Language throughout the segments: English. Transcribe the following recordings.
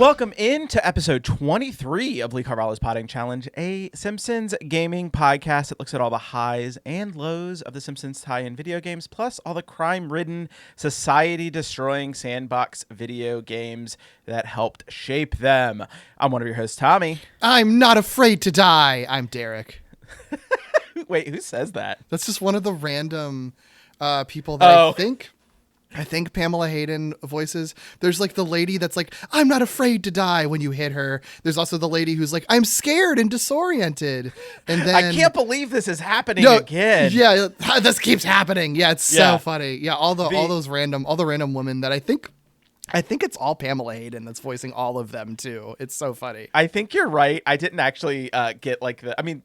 Welcome into episode 23 of Lee Carvallo's Potting Challenge, a Simpsons gaming podcast that looks at all the highs and lows of the Simpsons tie-in video games, plus all the crime-ridden, society-destroying sandbox video games that helped shape them. I'm one of your hosts, Tommy. I'm not afraid to die. I'm Derek. Wait, who says that? That's just one of the random people that I think Pamela Hayden voices. There's like the lady that's like, I'm not afraid to die when you hit her. There's also the lady who's like, I'm scared and disoriented. And then I can't believe this is happening again. Yeah, this keeps happening. Yeah, it's so funny. Yeah, all the random women that I think it's all Pamela Hayden that's voicing all of them too. It's so funny. I think you're right. I didn't actually get like the. I mean.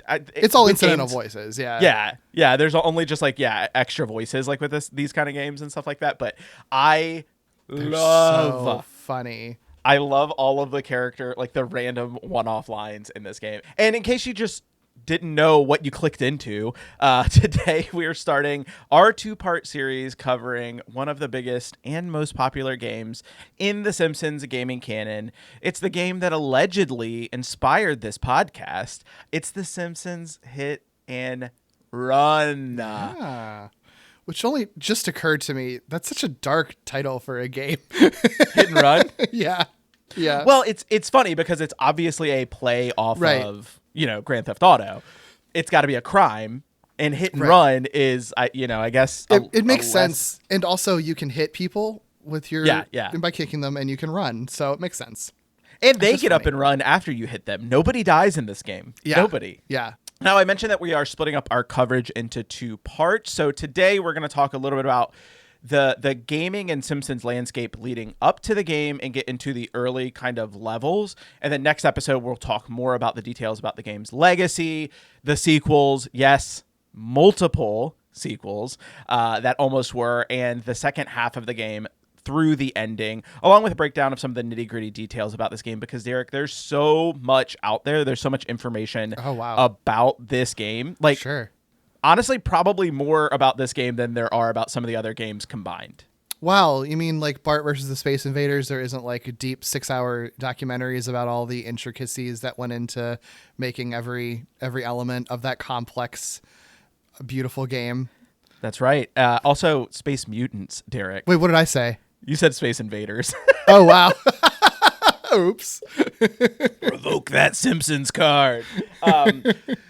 It's all incidental voices. Yeah. There's only just extra voices like with these kind of games and stuff like that. But they're so funny. I love all of the character, like the random one-off lines in this game. And in case you just didn't know what you clicked into, today we are starting our two-part series covering one of the biggest and most popular games in the Simpsons gaming canon. It's the game that allegedly inspired this podcast. It's the Simpsons Hit and Run. Yeah. Which only just occurred to me. That's such a dark title for a game. Hit and Run? Yeah. Well, it's funny because it's obviously a play off of Grand Theft Auto. It's got to be a crime, and hit and run is, I guess it makes sense. And also, you can hit people with your by kicking them, and you can run, so it makes sense. And they get up and run after you hit them. Nobody dies in this game. Yeah. Nobody. Yeah. Now, I mentioned that we are splitting up our coverage into two parts. So today we're going to talk a little bit about the gaming and Simpsons landscape leading up to the game and get into the early kind of levels. And then next episode, we'll talk more about the details about the game's legacy, the sequels, yes, multiple sequels that almost were, and the second half of the game through the ending, along with a breakdown of some of the nitty-gritty details about this game, because Derek, there's so much out there. There's so much information about this game. Like, sure. Honestly, probably more about this game than there are about some of the other games combined. Wow, you mean like Bart versus the Space Invaders? There isn't like deep 6-hour documentaries about all the intricacies that went into making every element of that complex, beautiful game. That's right. Also, Space Mutants, Derek. Wait, what did I say? You said Space Invaders. Oh, wow. Oops. Revoke that Simpsons card.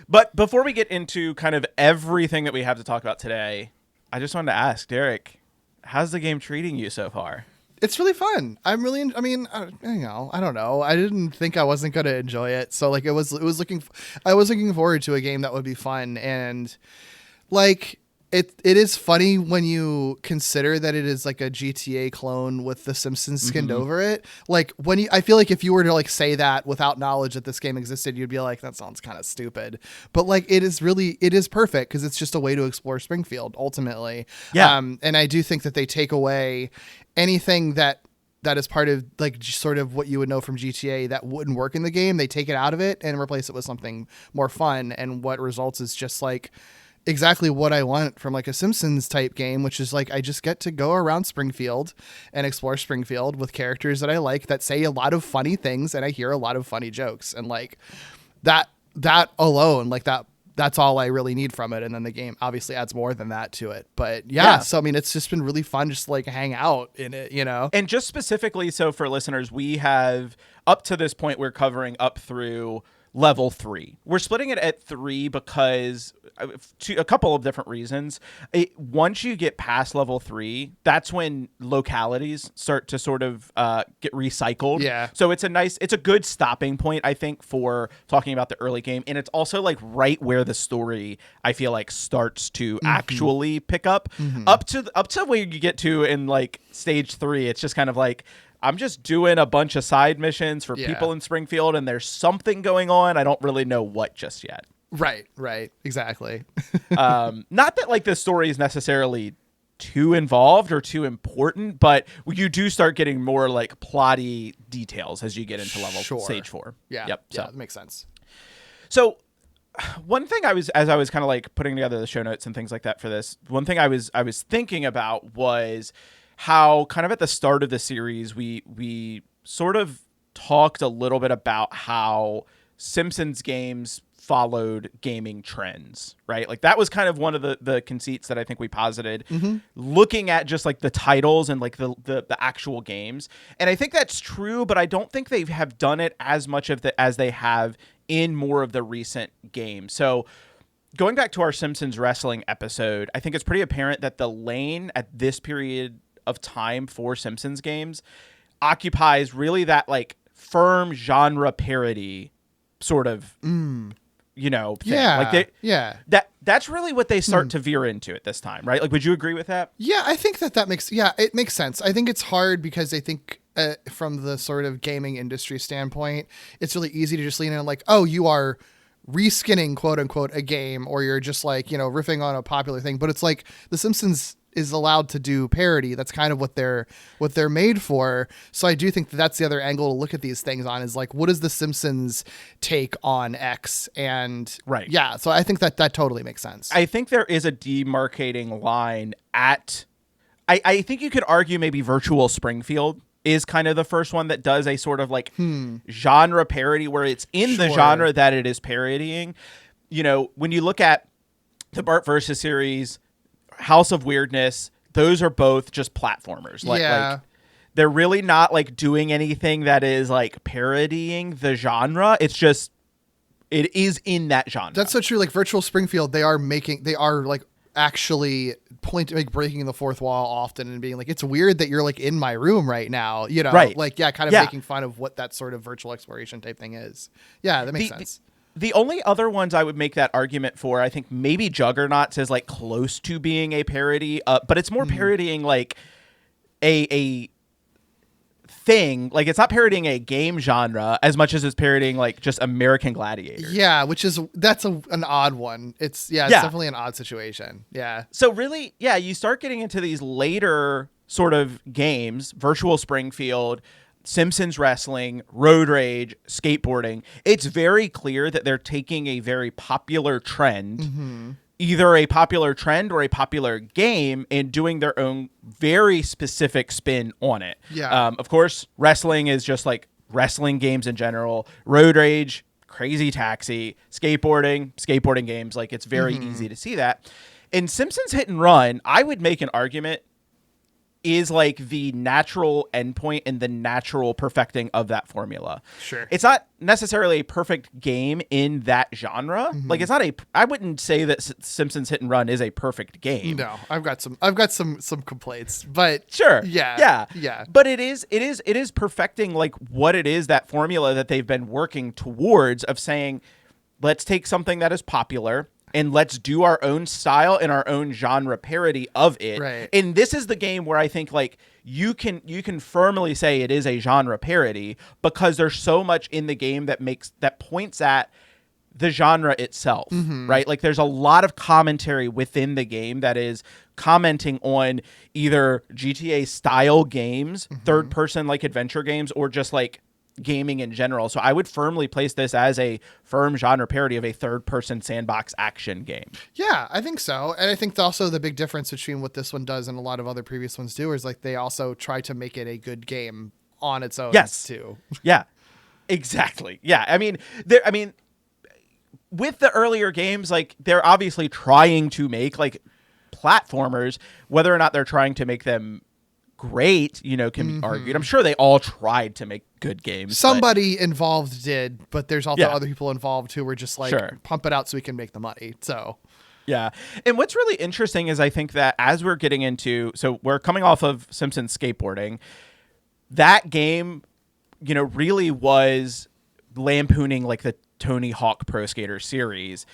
But before we get into kind of everything that we have to talk about today, I just wanted to ask, Derek, how's the game treating you so far? It's really fun. I don't know. I didn't think I wasn't going to enjoy it. So like I was looking forward to a game that would be fun. And like, It is funny when you consider that it is like a GTA clone with the Simpsons skinned over it. Like I feel like if you were to like say that without knowledge that this game existed, you'd be like, that sounds kind of stupid. But like it is perfect because it's just a way to explore Springfield ultimately. Yeah. And I do think that they take away anything that is part of like sort of what you would know from GTA that wouldn't work in the game. They take it out of it and replace it with something more fun. And what results is just like exactly what I want from like a Simpsons type game, which is like I just get to go around Springfield and explore Springfield with characters that I like that say a lot of funny things and I hear a lot of funny jokes, and like that alone, like that's all I really need from it. And then the game obviously adds more than that to it. But yeah, so I mean it's just been really fun just to like hang out in it, you know. And just specifically so for listeners, we have up to this point we're covering up through level 3. We're splitting it at 3 because a couple of different reasons. Once you get past level 3, that's when localities start to sort of get recycled. Yeah. So it's a good stopping point, I think, for talking about the early game. And it's also like right where the story, I feel like, starts to actually pick up. Up to where you get to in like stage 3, it's just kind of like, I'm just doing a bunch of side missions for people in Springfield, and there's something going on. I don't really know what just yet. Right. Exactly. Not that like the story is necessarily too involved or too important, but you do start getting more like plotty details as you get into stage 4. Yeah. Yep. Yeah, that makes sense. So one thing as I was kind of like putting together the show notes and things like that for this, one thing I was thinking about was how kind of at the start of the series we sort of talked a little bit about how Simpsons games followed gaming trends, right? Like that was kind of one of the conceits that I think we posited, looking at just like the titles and like the actual games. And I think that's true, but I don't think they have done it as much as they have in more of the recent games. So going back to our Simpsons wrestling episode, I think it's pretty apparent that the lane at this period of time for Simpsons games occupies really that like firm genre parody sort of thing. Yeah. Like that's really what they start to veer into at this time, right? Like, would you agree with that? Yeah, I think that it makes sense. I think it's hard because I think from the sort of gaming industry standpoint, it's really easy to just lean in like, oh, you are reskinning quote unquote a game, or you're just like, riffing on a popular thing. But it's like The Simpsons is allowed to do parody. That's kind of what they're made for. So I do think that that's the other angle to look at these things on, is like, what is The Simpsons take on X? And right. Yeah. So I think that totally makes sense. I think there is a demarcating line at, I think you could argue maybe Virtual Springfield is kind of the first one that does a sort of like genre parody where it's in the genre that it is parodying. When you look at the Bart Versus series, House of Weirdness, those are both just platformers. Like they're really not like doing anything that is like parodying the genre. It's just, it is in that genre. That's so true. Like Virtual Springfield, they are like actually breaking the fourth wall often and being like, it's weird that you're like in my room right now, right. Like, kind of making fun of what that sort of virtual exploration type thing is. Yeah, that makes sense. The only other ones I would make that argument for, I think maybe Juggernauts is like close to being a parody, but it's more parodying like a thing. Like it's not parodying a game genre as much as it's parodying like just American Gladiator. Yeah, that's an odd one. It's definitely an odd situation. Yeah. So really, you start getting into these later sort of games, Virtual Springfield, Simpsons wrestling, road rage, skateboarding. It's very clear that they're taking a very popular trend, either a popular trend or a popular game, and doing their own very specific spin on it. Yeah. Of course, wrestling is just like wrestling games in general. Road rage, Crazy Taxi, skateboarding games. Like it's very easy to see that. In Simpsons Hit and Run, I would make an argument is like the natural endpoint and the natural perfecting of that formula. Sure. It's not necessarily a perfect game in that genre. Like it's not I wouldn't say that Simpsons Hit and Run is a perfect game. No, I've got some complaints, but sure. Yeah. But it is perfecting like what it is, that formula that they've been working towards of saying, let's take something that is popular and let's do our own style and our own genre parody of it. Right. And this is the game where I think like you can firmly say it is a genre parody because there's so much in the game that points at the genre itself, right? Like there's a lot of commentary within the game that is commenting on either GTA style games, third person like adventure games, or just like gaming in general. So I would firmly place this as a firm genre parody of a third-person sandbox action game. Yeah, I think so. And I think also the big difference between what this one does and a lot of other previous ones do is like they also try to make it a good game on its own too. Yeah, exactly. Yeah, I mean, with the earlier games, like they're obviously trying to make like platformers. Whether or not they're trying to make them great, can be argued. I'm sure they all tried to make good games. Somebody involved did, but there's also other people involved who were just like, pump it out so we can make the money. So yeah. And what's really interesting is I think that as we're getting into, so we're coming off of Simpsons skateboarding, that game, really was lampooning like the Tony Hawk Pro Skater series.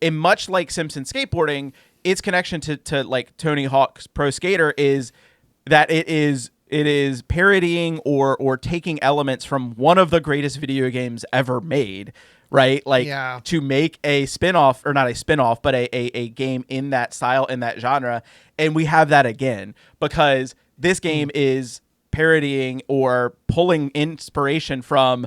And much like Simpsons skateboarding, its connection to like Tony Hawk's Pro Skater is that it is parodying or taking elements from one of the greatest video games ever made, right? Like to make a spin-off, or not a spin-off, but a game in that style, in that genre. And we have that again because this game is parodying or pulling inspiration from,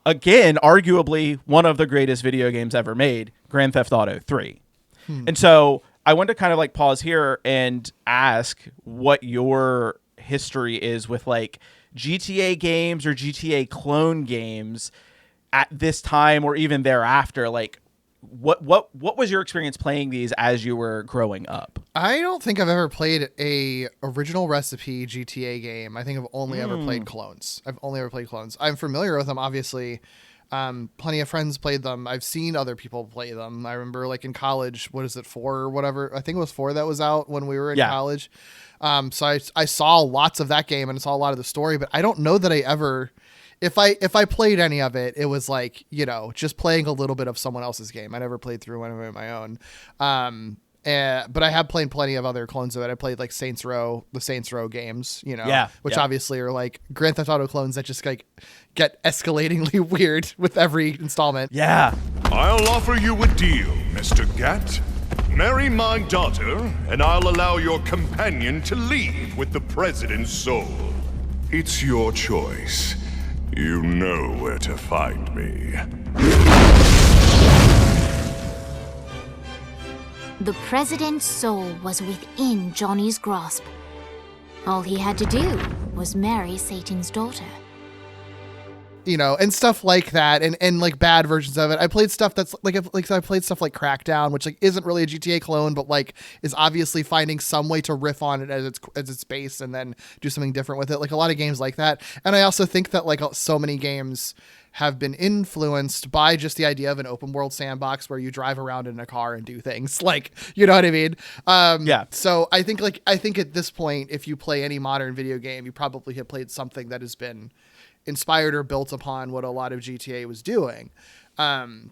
again, arguably one of the greatest video games ever made, Grand Theft Auto 3. And so I want to kind of like pause here and ask what your history is with like GTA games or GTA clone games at this time or even thereafter, like what was your experience playing these as you were growing up? I don't think I've ever played a original recipe GTA game. I think I've only ever played clones. I'm familiar with them, obviously. Plenty of friends played them. I've seen other people play them. I remember like in college, what is it, 4 or whatever? I think it was 4 that was out when we were in college. So I saw lots of that game and saw a lot of the story, but I don't know that I ever, if I played any of it, it was like, you know, just playing a little bit of someone else's game. I never played through one of my own. But I have played plenty of other clones of it. I played like the Saints Row games, you know, which obviously are like Grand Theft Auto clones that just like get escalatingly weird with every installment. Yeah. I'll offer you a deal, Mr. Gat. Marry my daughter, and I'll allow your companion to leave with the president's soul. It's your choice. You know where to find me. The president's soul was within Johnny's grasp. All he had to do was marry Satan's daughter. You know, and stuff like that, and like bad versions of it. I played stuff that's like I played stuff like Crackdown, which like isn't really a GTA clone, but like is obviously finding some way to riff on it as its base and then do something different with it. Like a lot of games like that. And I also think that like so many games have been influenced by just the idea of an open world sandbox where you drive around in a car and do things, like, you know what I mean? So I think at this point, if you play any modern video game, you probably have played something that has been inspired or built upon what a lot of GTA was doing.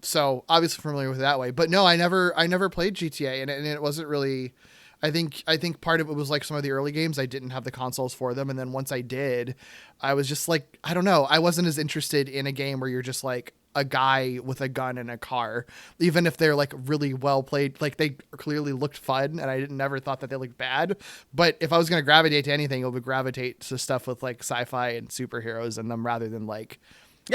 So obviously familiar with it that way, but no, I never played GTA, and it wasn't really, I think part of it was like some of the early games, I didn't have the consoles for them. And then once I did, I was just like, I don't know. I wasn't as interested in a game where you're just like a guy with a gun in a car, even if they're like really well played, like they clearly looked fun. And I never thought that they looked bad, but if I was going to gravitate to anything, it would gravitate to stuff with like sci-fi and superheroes in them rather than like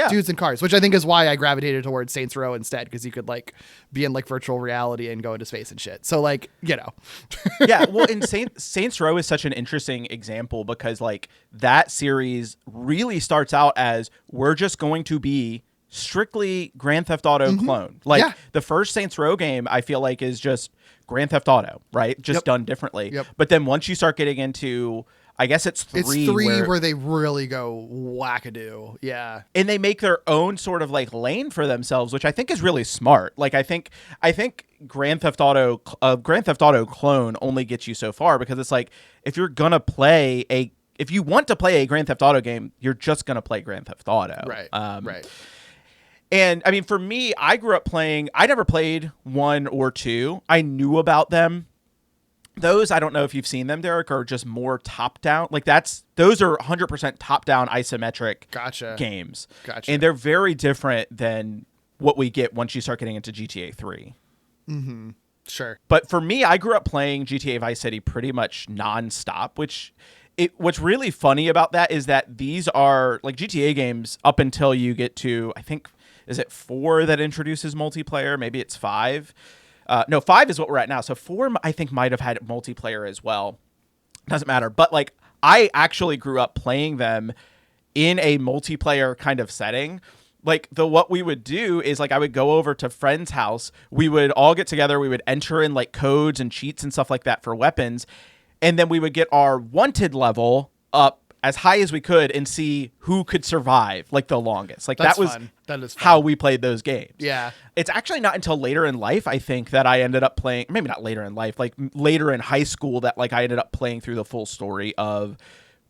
dudes in cars, which I think is why I gravitated towards Saints Row instead, because you could like be in like virtual reality and go into space and shit. So like, you know. Yeah, well, and Saints Row is such an interesting example because like that series really starts out as we're just going to be strictly Grand Theft Auto clone. Like the first Saints Row game, I feel like is just Grand Theft Auto, right? Just done differently. But then once you start getting into, I guess it's 3. It's 3 where they really go wackadoo. Yeah. And they make their own sort of like lane for themselves, which I think is really smart. Like I think Grand Theft Auto clone only gets you so far, because it's like if you want to play a Grand Theft Auto game, you're just going to play Grand Theft Auto. Right. Right. And I mean, for me, I grew up playing, I never played 1 or 2. I knew about them. Those, I don't know if you've seen them, Derek, are just more top down. Like those are 100% top down isometric games. Gotcha. And they're very different than what we get once you start getting into GTA 3. Mm-hmm. Sure. But for me, I grew up playing GTA Vice City pretty much nonstop, what's really funny about that is that these are like GTA games up until you get to, I think, is it 4 that introduces multiplayer? Maybe it's 5. No, 5 is what we're at now. So 4, I think, might have had multiplayer as well. Doesn't matter. But like, I actually grew up playing them in a multiplayer kind of setting. Like what we would do is like I would go over to friend's house. We would all get together. We would enter in like codes and cheats and stuff like that for weapons. And then we would get our wanted level up as high as we could and see who could survive like the longest. Like that is fun. How we played those games. Yeah. It's actually not until later in life, I think, that I ended up playing, maybe not later in life, like later in high school, that like I ended up playing through the full story of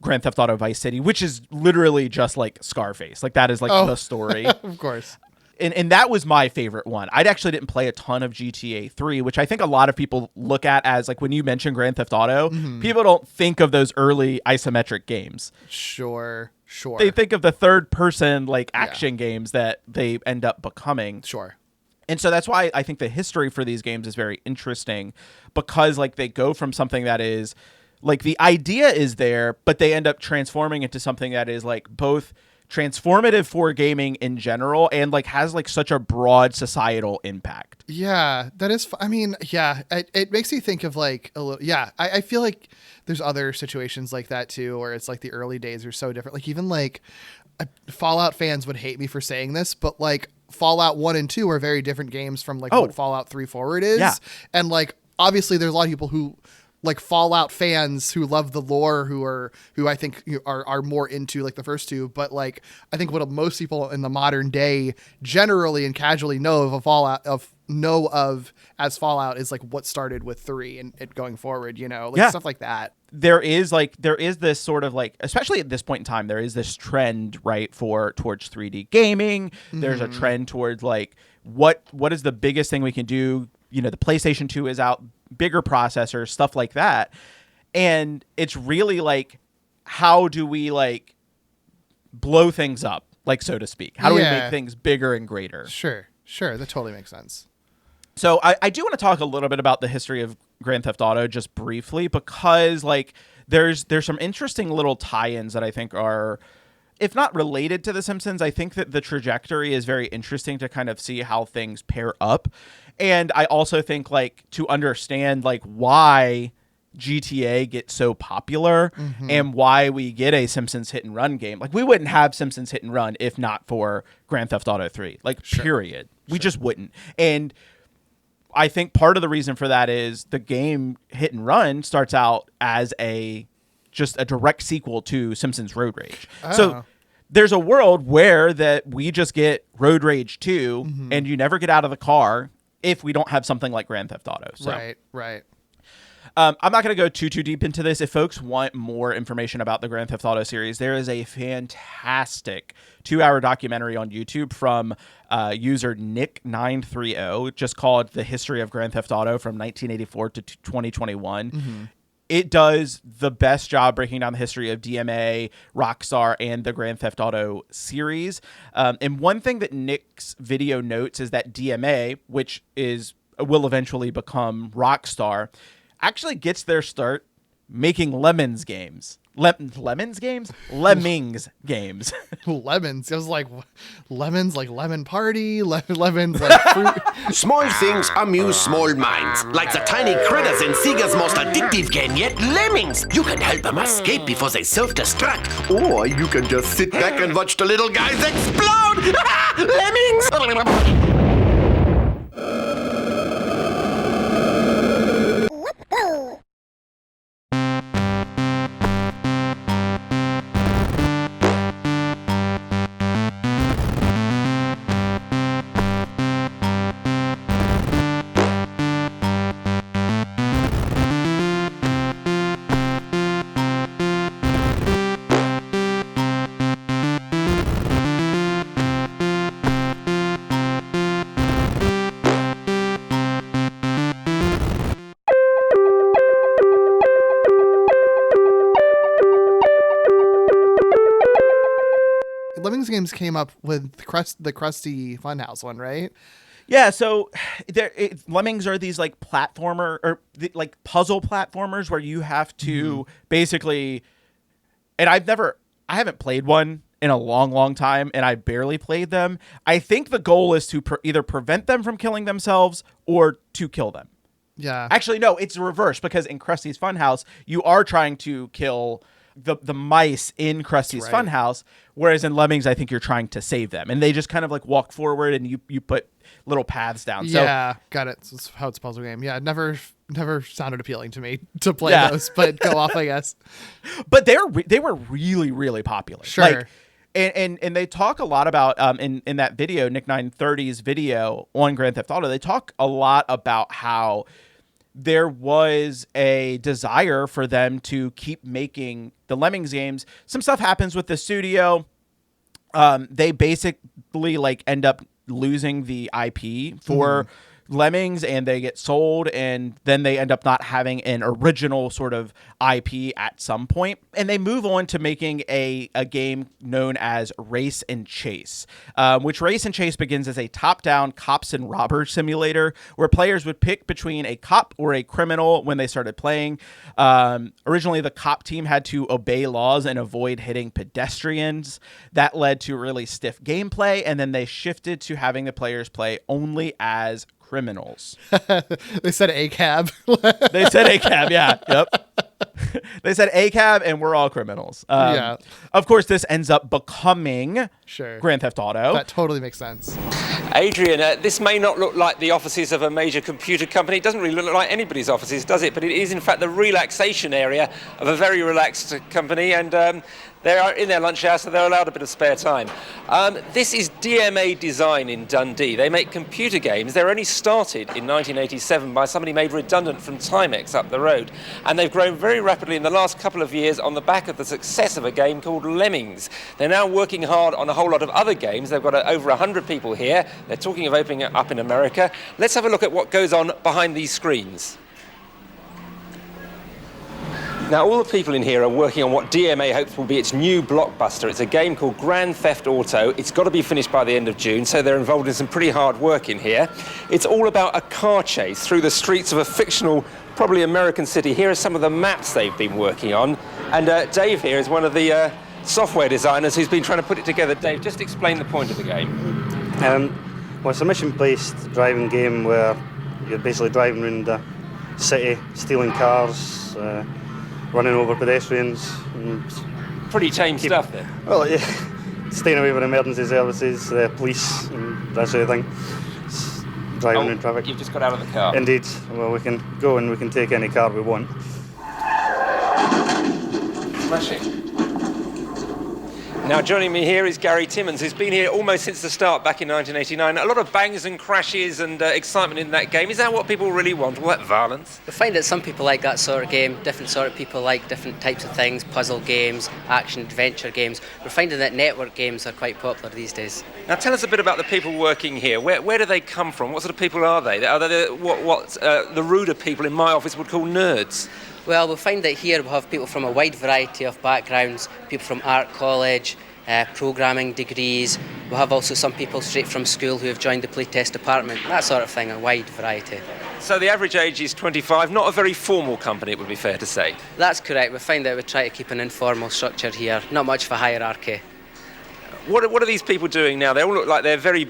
Grand Theft Auto Vice City, which is literally just like Scarface. Like that is like the story. Of course. And that was my favorite one. I actually didn't play a ton of GTA 3, which I think a lot of people look at as like when you mention Grand Theft Auto, people don't think of those early isometric games. Sure. They think of the third person like action games that they end up becoming. Sure. And so that's why I think the history for these games is very interesting, because like they go from something that is like the idea is there, but they end up transforming into something that is like both transformative for gaming in general, and like has like such a broad societal impact. Yeah, that is. I mean, yeah, it makes me think of like a little. Yeah, I feel like there's other situations like that too, where it's like the early days are so different. Like even like Fallout fans would hate me for saying this, but like Fallout 1 and 2 are very different games from like what Fallout 3 forward is. Yeah. And like obviously there's a lot of people who like Fallout fans who love the lore who I think are more into like the first two, but like I think what most people in the modern day generally and casually know of as Fallout is like what started with 3 and it going forward, like stuff like that. There is this sort of like, especially at this point in time, there is this trend, right, towards 3D gaming. There's a trend towards like what is the biggest thing we can do. The PlayStation 2 is out, bigger processors, stuff like that. And it's really like, how do we like blow things up, like, so to speak? How do we make things bigger and greater? Sure. That totally makes sense. So I do want to talk a little bit about the history of Grand Theft Auto just briefly, because like there's some interesting little tie-ins that I think are, if not related to The Simpsons, I think that the trajectory is very interesting to kind of see how things pair up. And I also think like to understand like why GTA gets so popular and why we get a Simpsons hit and run game. Like we wouldn't have Simpsons hit and run if not for Grand Theft Auto 3, like period. We just wouldn't. And I think part of the reason for that is the game Hit and Run starts out as just a direct sequel to Simpsons Road Rage. So there's a world where that we just get Road Rage 2 and you never get out of the car if we don't have something like Grand Theft Auto. So, Right. I'm not going to go too deep into this. If folks want more information about the Grand Theft Auto series, there is a fantastic 2-hour documentary on YouTube from user Nick930, just called The History of Grand Theft Auto from 1984 to 2021. It does the best job breaking down the history of DMA, Rockstar, and the Grand Theft Auto series. And one thing that Nick's video notes is that DMA, which will eventually become Rockstar, actually gets their start making Lemmings games. Lemmings games? Lemmings games. Lemons. I was like, lemons like lemon party, lemons like fruit. Small things amuse small minds, like the tiny critters in Sega's most addictive game yet, Lemmings. You can help them escape before they self-destruct, or you can just sit back and watch the little guys explode. Lemmings! Lemmings games came up with the Krusty Funhouse one, right? Yeah, so Lemmings are these like platformer or like puzzle platformers where you have to basically, and I haven't played one in a long time, and I barely played them. I think the goal is to either prevent them from killing themselves or to kill them. Yeah. Actually, no, it's the reverse, because in Krusty's Funhouse, you are trying to kill the mice in Krusty's Funhouse, whereas in Lemmings, I think you're trying to save them, and they just kind of like walk forward, and you put little paths down. Yeah, got it. That's how it's a puzzle game. Yeah, never sounded appealing to me to play those, but go off, I guess. But they were really, really popular. Sure. Like, and they talk a lot about in that video, Nick930's video on Grand Theft Auto, they talk a lot about how there was a desire for them to keep making the Lemmings games. Some stuff happens with the studio. They basically like end up losing the IP for Lemmings and they get sold, and then they end up not having an original sort of IP at some point. And they move on to making a game known as Race and Chase, which Race and Chase begins as a top-down cops and robbers simulator where players would pick between a cop or a criminal when they started playing. Originally, the cop team had to obey laws and avoid hitting pedestrians. That led to really stiff gameplay, and then they shifted to having the players play only as criminals. They said ACAB. They said ACAB, yeah. Yep. They said ACAB, and we're all criminals. Yeah. Of course, this ends up becoming Sure. Grand Theft Auto. That totally makes sense. Adrian, this may not look like the offices of a major computer company. It doesn't really look like anybody's offices, does it? But it is, in fact, the relaxation area of a very relaxed company, and they are in their lunch hour, so they're allowed a bit of spare time. This is DMA Design in Dundee. They make computer games. They're only started in 1987 by somebody made redundant from Timex up the road, and they've grown very rapidly in the last couple of years on the back of the success of a game called Lemmings. They're now working hard on a whole lot of other games. They've got over 100 people here. They're talking of opening it up in America. Let's have a look at what goes on behind these screens. Now, all the people in here are working on what DMA hopes will be its new blockbuster. It's a game called Grand Theft Auto. It's got to be finished by the end of June, so they're involved in some pretty hard work in here. It's all about a car chase through the streets of a fictional, probably American city. Here are some of the maps they've been working on. And Dave here is one of the software designers who's been trying to put it together. Dave, just explain the point of the game. Well, it's a mission-based driving game where you're basically driving around the city, stealing cars, running over pedestrians. And pretty tame stuff then. Well, yeah, staying away from emergency services, police, and that sort of thing. It's driving in traffic. You've just got out of the car. Indeed. Well, we can go and we can take any car we want. Smashing. Now, joining me here is Gary Timmons, who's been here almost since the start back in 1989. A lot of bangs and crashes and excitement in that game. Is that what people really want, all that violence? We find that some people like that sort of game, different sort of people like different types of things, puzzle games, action-adventure games. We're finding that network games are quite popular these days. Now, tell us a bit about the people working here. Where do they come from? What sort of people are they? Are they what the ruder people in my office would call nerds? Well, we'll find that here we'll have people from a wide variety of backgrounds, people from art college, programming degrees. We'll have also some people straight from school who have joined the playtest department, that sort of thing, a wide variety. So the average age is 25, not a very formal company, it would be fair to say. That's correct. We find that we try to keep an informal structure here, not much for hierarchy. What are these people doing now? They all look like they're very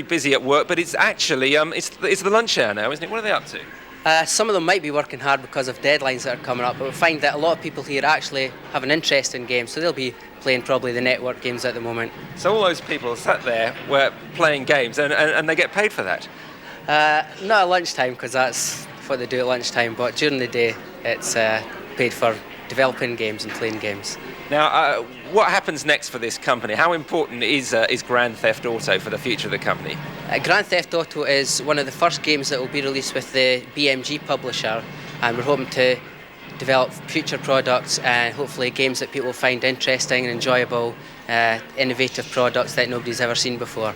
busy at work, but it's actually it's the lunch hour now, isn't it? What are they up to? Some of them might be working hard because of deadlines that are coming up, but we find that a lot of people here actually have an interest in games, so they'll be playing probably the network games at the moment. So all those people sat there were playing games, and they get paid for that? Not at lunchtime, because that's what they do at lunchtime, but during the day it's paid for developing games and playing games. Now, what happens next for this company? How important is Grand Theft Auto for the future of the company? Grand Theft Auto is one of the first games that will be released with the BMG publisher, and we're hoping to develop future products and hopefully games that people find interesting and enjoyable, innovative products that nobody's ever seen before.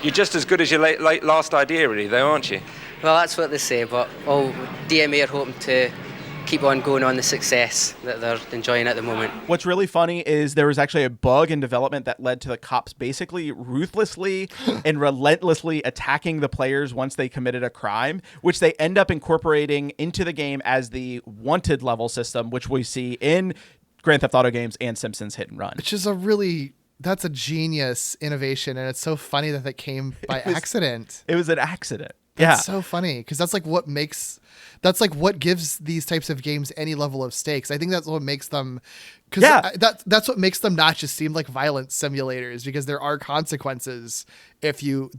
You're just as good as your last idea, really, though, aren't you? Well, that's what they say, but DMA are hoping to keep on going on the success that they're enjoying at the moment. What's really funny is there was actually a bug in development that led to the cops basically ruthlessly and relentlessly attacking the players once they committed a crime, which they end up incorporating into the game as the wanted level system, which we see in Grand Theft Auto games and Simpsons Hit and Run. Which is that's a genius innovation, and it's so funny that came by accident. It was an accident. That's so funny, because that's like what gives these types of games any level of stakes. I think that's what makes them, that's what makes them not just seem like violent simulators, because there are consequences if you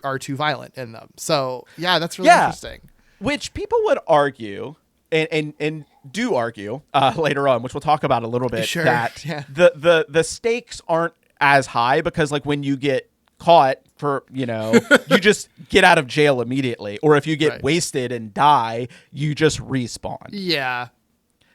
are too violent in them. So that's really interesting. Which people would argue and do argue later on, which we'll talk about a little bit, that the stakes aren't as high, because like when you get caught for, you just get out of jail immediately, or if you get wasted and die, you just respawn. Yeah.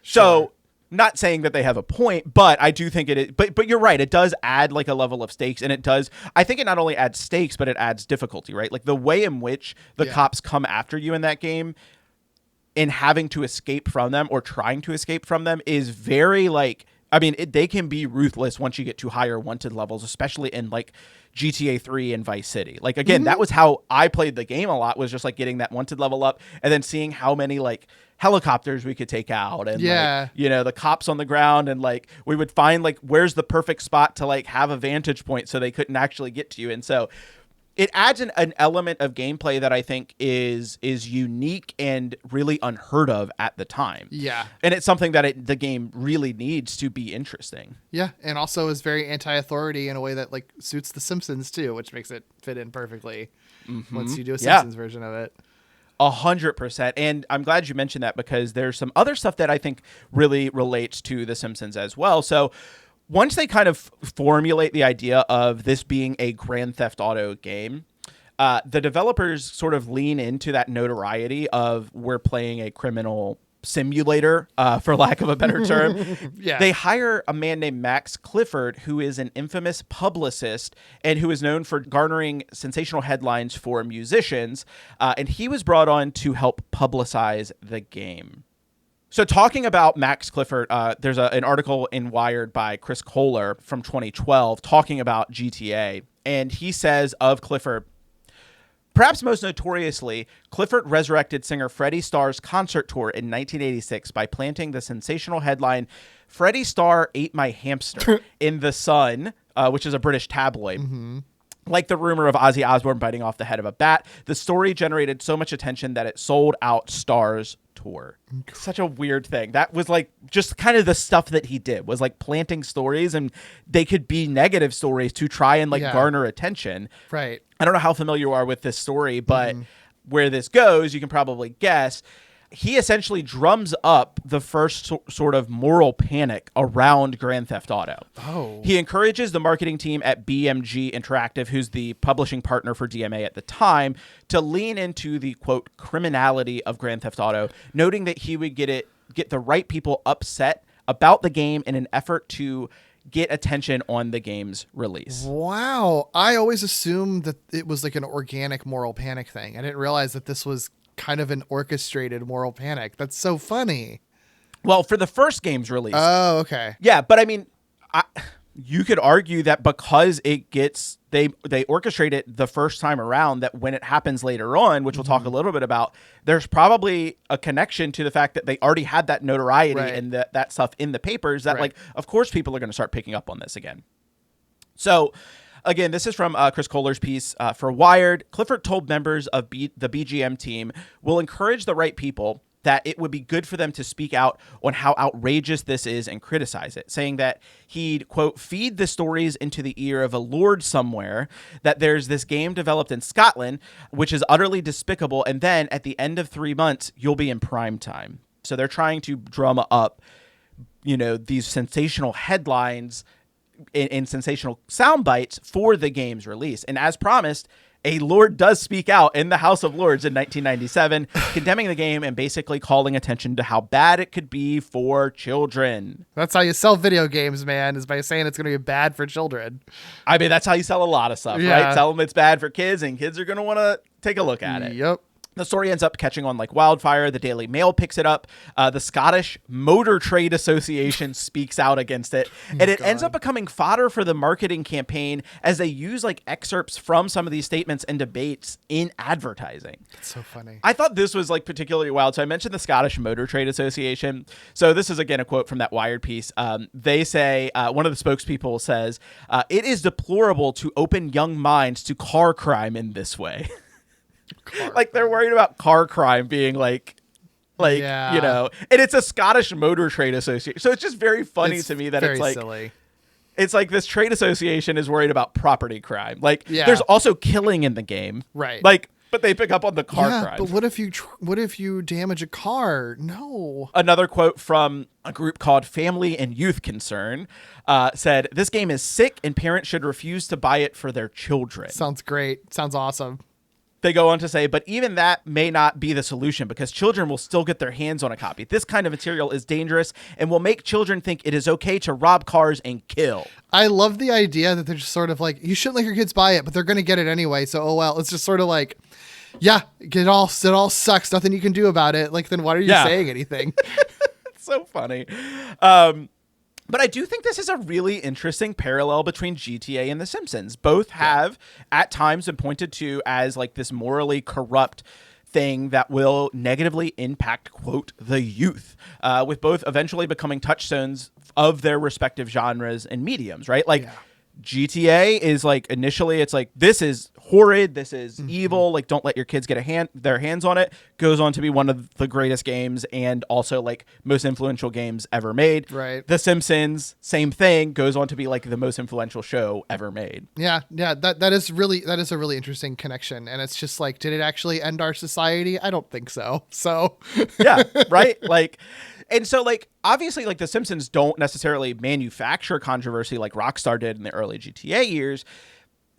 So not saying that they have a point, but I do think it is. But you're right. It does add like a level of stakes, and it does. I think it not only adds stakes, but it adds difficulty, right? Like the way in which the cops come after you in that game, and having to escape from them or trying to escape from them is very like. I mean, they can be ruthless once you get to higher wanted levels, especially in like GTA 3 and Vice City. Like, again, that was how I played the game a lot, was just like getting that wanted level up and then seeing how many like helicopters we could take out and like, you know, the cops on the ground, and like we would find like where's the perfect spot to like have a vantage point so they couldn't actually get to you. And so it adds an element of gameplay that I think is unique and really unheard of at the time. Yeah. And it's something that the game really needs to be interesting. Yeah, and also is very anti-authority in a way that like suits The Simpsons too, which makes it fit in perfectly once you do a Simpsons version of it. 100%. And I'm glad you mentioned that, because there's some other stuff that I think really relates to The Simpsons as well. So once they kind of formulate the idea of this being a Grand Theft Auto game, the developers sort of lean into that notoriety of we're playing a criminal simulator, for lack of a better term. They hire a man named Max Clifford, who is an infamous publicist and who is known for garnering sensational headlines for musicians. And he was brought on to help publicize the game. So talking about Max Clifford, there's an article in Wired by Chris Kohler from 2012 talking about GTA. And he says of Clifford, perhaps most notoriously, Clifford resurrected singer Freddie Starr's concert tour in 1986 by planting the sensational headline, "Freddie Starr ate my hamster," in The Sun, which is a British tabloid. Like the rumor of Ozzy Osbourne biting off the head of a bat, the story generated so much attention that it sold out Starr's tour. Such a weird thing. That was like just kind of the stuff that he did, was like planting stories, and they could be negative stories to try and like garner attention. Right. I don't know how familiar you are with this story, but where this goes, you can probably guess. He essentially drums up the first sort of moral panic around Grand Theft Auto. He encourages the marketing team at BMG Interactive, who's the publishing partner for DMA at the time, to lean into the, quote, criminality of Grand Theft Auto, noting that he would get the right people upset about the game in an effort to get attention on the game's release. Wow. I always assumed that it was like an organic moral panic thing. I didn't realize that this was kind of an orchestrated moral panic. That's so funny. Well, for the first game's release. Oh, okay. Yeah, but I mean, you could argue that because it gets they orchestrate it the first time around, that when it happens later on, which we'll talk a little bit about, there's probably a connection to the fact that they already had that notoriety and that stuff in the papers, that like, of course people are going to start picking up on this again. So again, this is from Chris Kohler's piece for Wired. Clifford told members of the BGM team, "We'll encourage the right people, that it would be good for them to speak out on how outrageous this is and criticize it," saying that he'd, quote, "feed the stories into the ear of a lord somewhere, that there's this game developed in Scotland, which is utterly despicable, and then at the end of 3 months, you'll be in prime time." So they're trying to drum up, you know, these sensational headlines in sensational sound bites for the game's release. And as promised, a lord does speak out in the House of Lords in 1997, condemning the game and basically calling attention to how bad it could be for children. That's how you sell video games, man, is by saying it's going to be bad for children. I mean, that's how you sell a lot of stuff, right? Tell them it's bad for kids, and kids are going to want to take a look at it. Yep. The story ends up catching on like wildfire. The Daily Mail picks it up. The Scottish Motor Trade Association speaks out against it. And it ends up becoming fodder for the marketing campaign as they use like excerpts from some of these statements and debates in advertising. That's so funny. I thought this was like particularly wild. So I mentioned the Scottish Motor Trade Association. So this is again a quote from that Wired piece. They say, one of the spokespeople says, "It is deplorable to open young minds to car crime in this way." Like they're worried about car crime being like you know, and it's a Scottish Motor Trade Association. So it's just very funny to me that it's like silly. It's like this trade association is worried about property crime. Like there's also killing in the game. Right. Like, but they pick up on the car crime. But what if you damage a car? No. Another quote from a group called Family and Youth Concern said, "This game is sick and parents should refuse to buy it for their children." Sounds great. Sounds awesome. They go on to say, but even that may not be the solution because children will still get their hands on a copy. This kind of material is dangerous and will make children think it is okay to rob cars and kill. I love the idea that they're just sort of like, you shouldn't let your kids buy it, but they're going to get it anyway. So, oh, well, it's just sort of like, yeah, it all sucks. Nothing you can do about it. Like, then why are you saying anything? It's so funny. But I do think this is a really interesting parallel between GTA and The Simpsons. Both have at times been pointed to as like this morally corrupt thing that will negatively impact, quote, the youth, with both eventually becoming touchstones of their respective genres and mediums, right? Like GTA is like, initially it's like, this is horrid, this is evil, like don't let your kids get their hands on it. Goes on to be one of the greatest games and also like most influential games ever made. Right. The Simpsons, same thing, goes on to be like the most influential show ever made. Yeah, that is a really interesting connection. And it's just like, did it actually end our society? I don't think so. So yeah, right? Like, and so like obviously like The Simpsons don't necessarily manufacture controversy like Rockstar did in the early GTA years.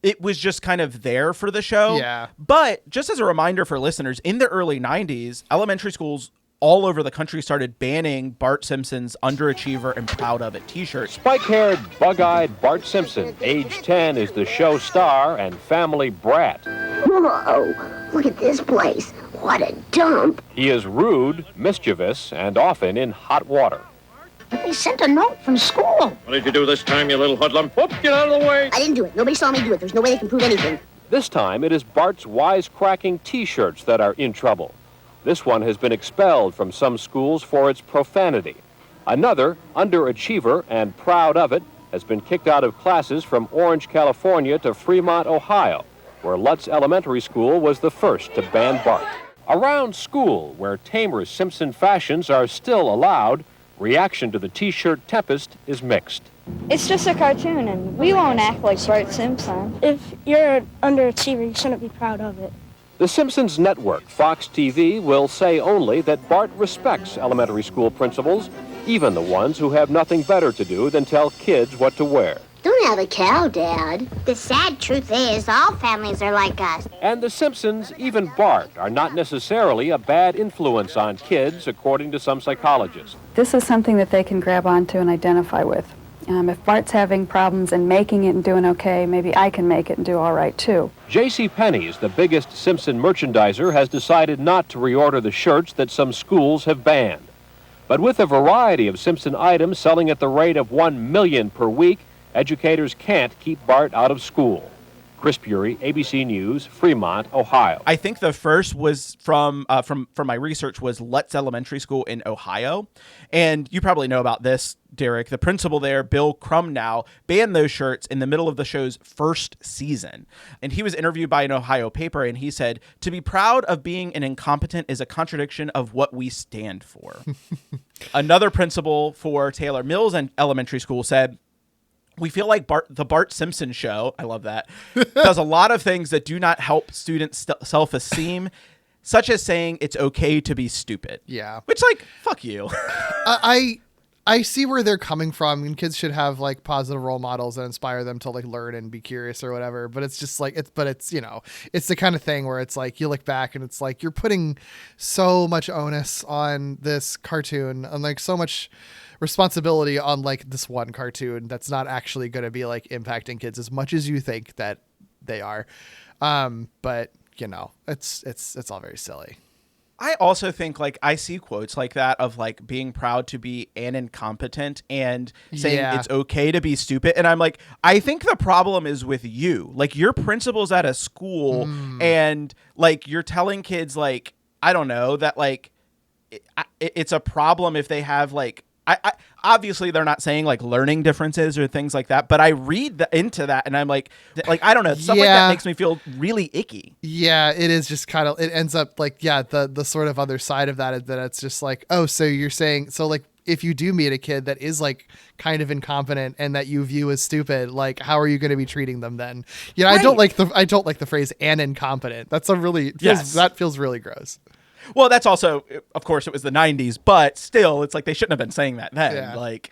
It was just kind of there for the show. Yeah. But just as a reminder for listeners, in the early 90s, elementary schools all over the country started banning Bart Simpson's Underachiever and Proud of It t-shirts. Spike-haired, bug-eyed Bart Simpson, age 10, is the show star and family brat. Whoa, look at this place. What a dump. He is rude, mischievous, and often in hot water. They sent a note from school. What did you do this time, you little hoodlum? Whoop, get out of the way! I didn't do it. Nobody saw me do it. There's no way they can prove anything. This time, it is Bart's wisecracking t-shirts that are in trouble. This one has been expelled from some schools for its profanity. Another, Underachiever and Proud of It, has been kicked out of classes from Orange, California to Fremont, Ohio, where Lutz Elementary School was the first to ban Bart. Around school, where tamer Simpson fashions are still allowed, reaction to the t-shirt tempest is mixed. It's just a cartoon, and we won't act like Bart Simpson. If you're an underachiever, you shouldn't be proud of it. The Simpsons network, Fox TV, will say only that Bart respects elementary school principals, even the ones who have nothing better to do than tell kids what to wear. Don't have a cow, Dad. The sad truth is, all families are like us. And the Simpsons, even Bart, are not necessarily a bad influence on kids, according to some psychologists. This is something that they can grab onto and identify with. If Bart's having problems and making it and doing okay, maybe I can make it and do all right, too. J.C. Penney's, the biggest Simpson merchandiser, has decided not to reorder the shirts that some schools have banned. But with a variety of Simpson items selling at the rate of 1 million per week, educators can't keep Bart out of school. Chris Bury, ABC News, Fremont, Ohio. I think the first was from my research was Lutz Elementary School in Ohio. And you probably know about this, Derek. The principal there, Bill Crumnow, banned those shirts in the middle of the show's first season. And he was interviewed by an Ohio paper, and he said, "To be proud of being an incompetent is a contradiction of what we stand for." Another principal for Taylor Mills Elementary School said, "We feel like the Bart Simpson show," I love that, "does a lot of things that do not help students' self-esteem, such as saying it's okay to be stupid." Yeah. Which, like, fuck you. I see where they're coming from, and kids should have like positive role models that inspire them to like learn and be curious or whatever. But it's just like, it's you know, it's the kind of thing where it's like, you look back and it's like, you're putting so much onus on this cartoon and like so much responsibility on like this one cartoon that's not actually going to be like impacting kids as much as you think that they are. But you know, it's all very silly. I also think, like, I see quotes like that of, like, being proud to be an incompetent and saying it's okay to be stupid. And I'm like, I think the problem is with you. Like, your principal's at a school and, like, you're telling kids, like, I don't know, that, like, it's a problem if they have, like, I obviously they're not saying like learning differences or things like that, but I read into that and I'm like I don't know, stuff like that makes me feel really icky. Yeah, it is just kind of, it ends up like, the sort of other side of that is that it's just like, oh, so you're saying, so like if you do meet a kid that is like kind of incompetent and that you view as stupid, like how are you going to be treating them then? You know, right. I don't like the phrase "an incompetent." That's a really that feels really gross. Well, that's also, of course, it was the 90s, but still, it's like they shouldn't have been saying that then. Yeah. Like,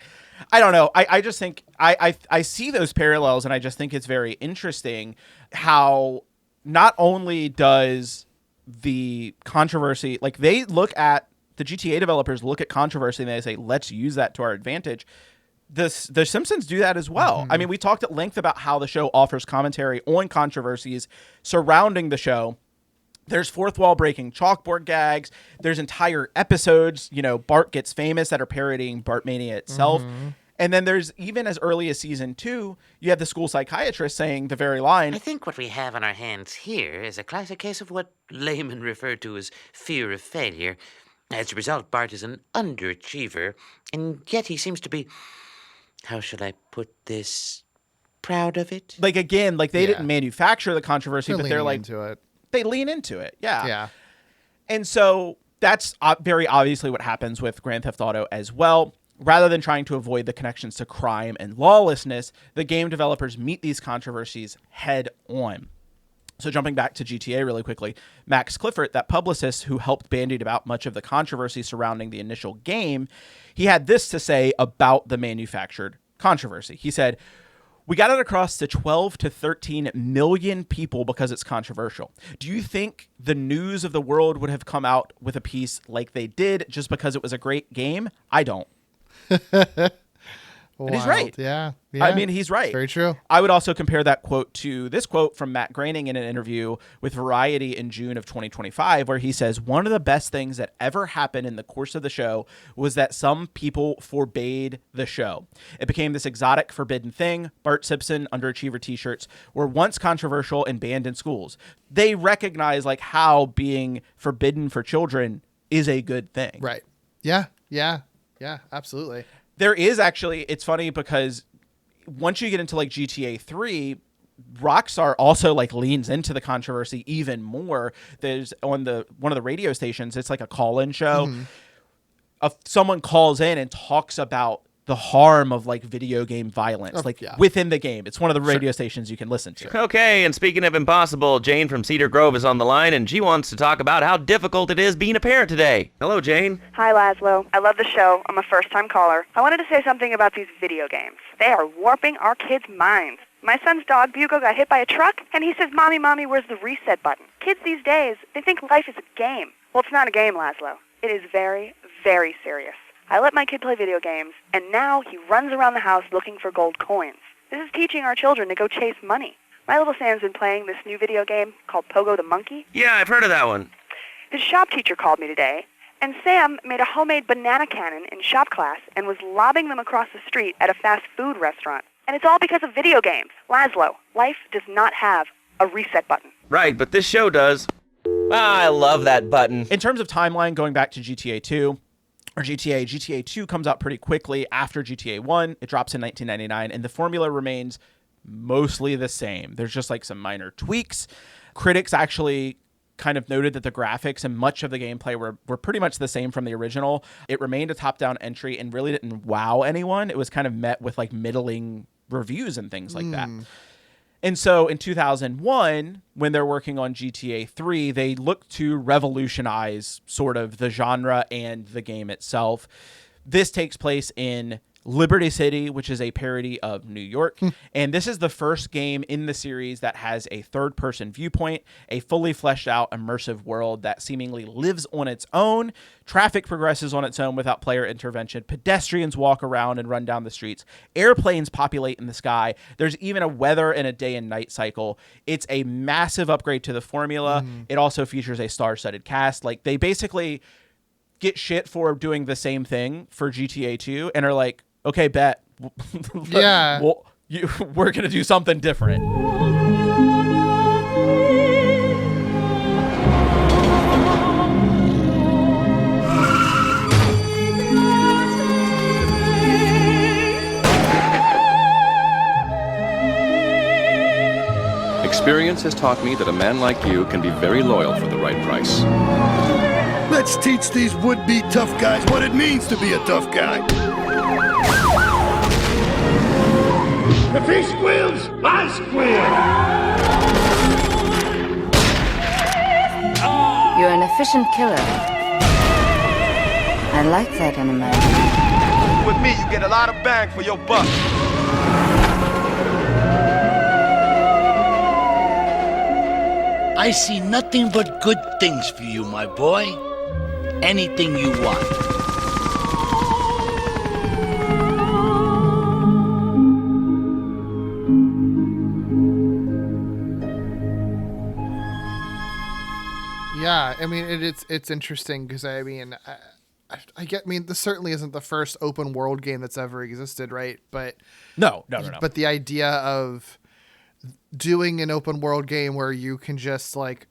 I don't know. I just think I see those parallels, and I just think it's very interesting how not only does the controversy, like they look at the GTA developers look at controversy and they say, let's use that to our advantage. The Simpsons do that as well. I mean, we talked at length about how the show offers commentary on controversies surrounding the show. There's fourth wall breaking chalkboard gags. There's entire episodes, Bart Gets Famous, that are parodying Bartmania itself. And then there's, even as early as season 2, you have the school psychiatrist saying the very line, I think what we have on our hands here is a classic case of what laymen refer to as fear of failure. As a result, Bart is an underachiever, and yet he seems to be, how should I put this, proud of it? Like, again, like they didn't manufacture the controversy, but they're like, into it. They lean into it. Yeah. Yeah. And so that's very obviously what happens with Grand Theft Auto as well. Rather than trying to avoid the connections to crime and lawlessness, the game developers meet these controversies head on. So jumping back to GTA really quickly, Max Clifford, that publicist who helped bandied about much of the controversy surrounding the initial game, he had this to say about the manufactured controversy. He said, "We got it across to 12 to 13 million people because it's controversial. Do you think the news of the world would have come out with a piece like they did just because it was a great game? I don't." And he's right. Yeah. I mean, he's right. It's very true. I would also compare that quote to this quote from Matt Groening in an interview with Variety in June of 2025, where he says, "One of the best things that ever happened in the course of the show was that some people forbade the show. It became this exotic, forbidden thing. Bart Simpson underachiever t-shirts were once controversial and banned in schools. They recognize like how being forbidden for children is a good thing." Right. Yeah. Yeah. Yeah, absolutely. There is actually, it's funny because once you get into like GTA 3, Rockstar also like leans into the controversy even more. There's on one of the radio stations, it's like a call-in show. Someone calls in and talks about the harm of like video game violence, within the game. It's one of the radio stations you can listen to. Okay, and speaking of impossible, Jane from Cedar Grove is on the line, and she wants to talk about how difficult it is being a parent today. Hello, Jane. Hi, Laszlo. I love the show. I'm a first-time caller. I wanted to say something about these video games. They are warping our kids' minds. My son's dog, Bugo, got hit by a truck, and he says, Mommy, Mommy, where's the reset button? Kids these days, they think life is a game. Well, it's not a game, Laszlo. It is very, very serious. I let my kid play video games, and now he runs around the house looking for gold coins. This is teaching our children to go chase money. My little Sam's been playing this new video game called Pogo the Monkey. Yeah, I've heard of that one. His shop teacher called me today, and Sam made a homemade banana cannon in shop class and was lobbing them across the street at a fast food restaurant. And it's all because of video games. Laszlo, life does not have a reset button. Right, but this show does. I love that button. In terms of timeline, going back to GTA 2, or GTA 2 comes out pretty quickly after GTA 1. It drops in 1999, and the formula remains mostly the same. There's just like some minor tweaks. Critics actually kind of noted that the graphics and much of the gameplay were pretty much the same from the original. It remained a top-down entry and really didn't wow anyone. It was kind of met with like middling reviews and things like that. And so in 2001, when they're working on GTA 3, they look to revolutionize sort of the genre and the game itself. This takes place in Liberty City, which is a parody of New York. And this is the first game in the series that has a third-person viewpoint, a fully fleshed out, immersive world that seemingly lives on its own. Traffic progresses on its own without player intervention. Pedestrians walk around and run down the streets. Airplanes populate in the sky. There's even a weather and a day and night cycle. It's a massive upgrade to the formula. It also features a star-studded cast. Like, they basically get shit for doing the same thing for GTA 2 and are like, okay, bet. Yeah. Well, we're going to do something different. Experience has taught me that a man like you can be very loyal for the right price. Let's teach these would-be tough guys what it means to be a tough guy. If he squeals, I squeal! You're an efficient killer. I like that in a man. With me, you get a lot of bang for your buck. I see nothing but good things for you, my boy. Anything you want. Yeah, I mean it's interesting because I mean this certainly isn't the first open world game that's ever existed, right? But no. But the idea of doing an open world game where you can just like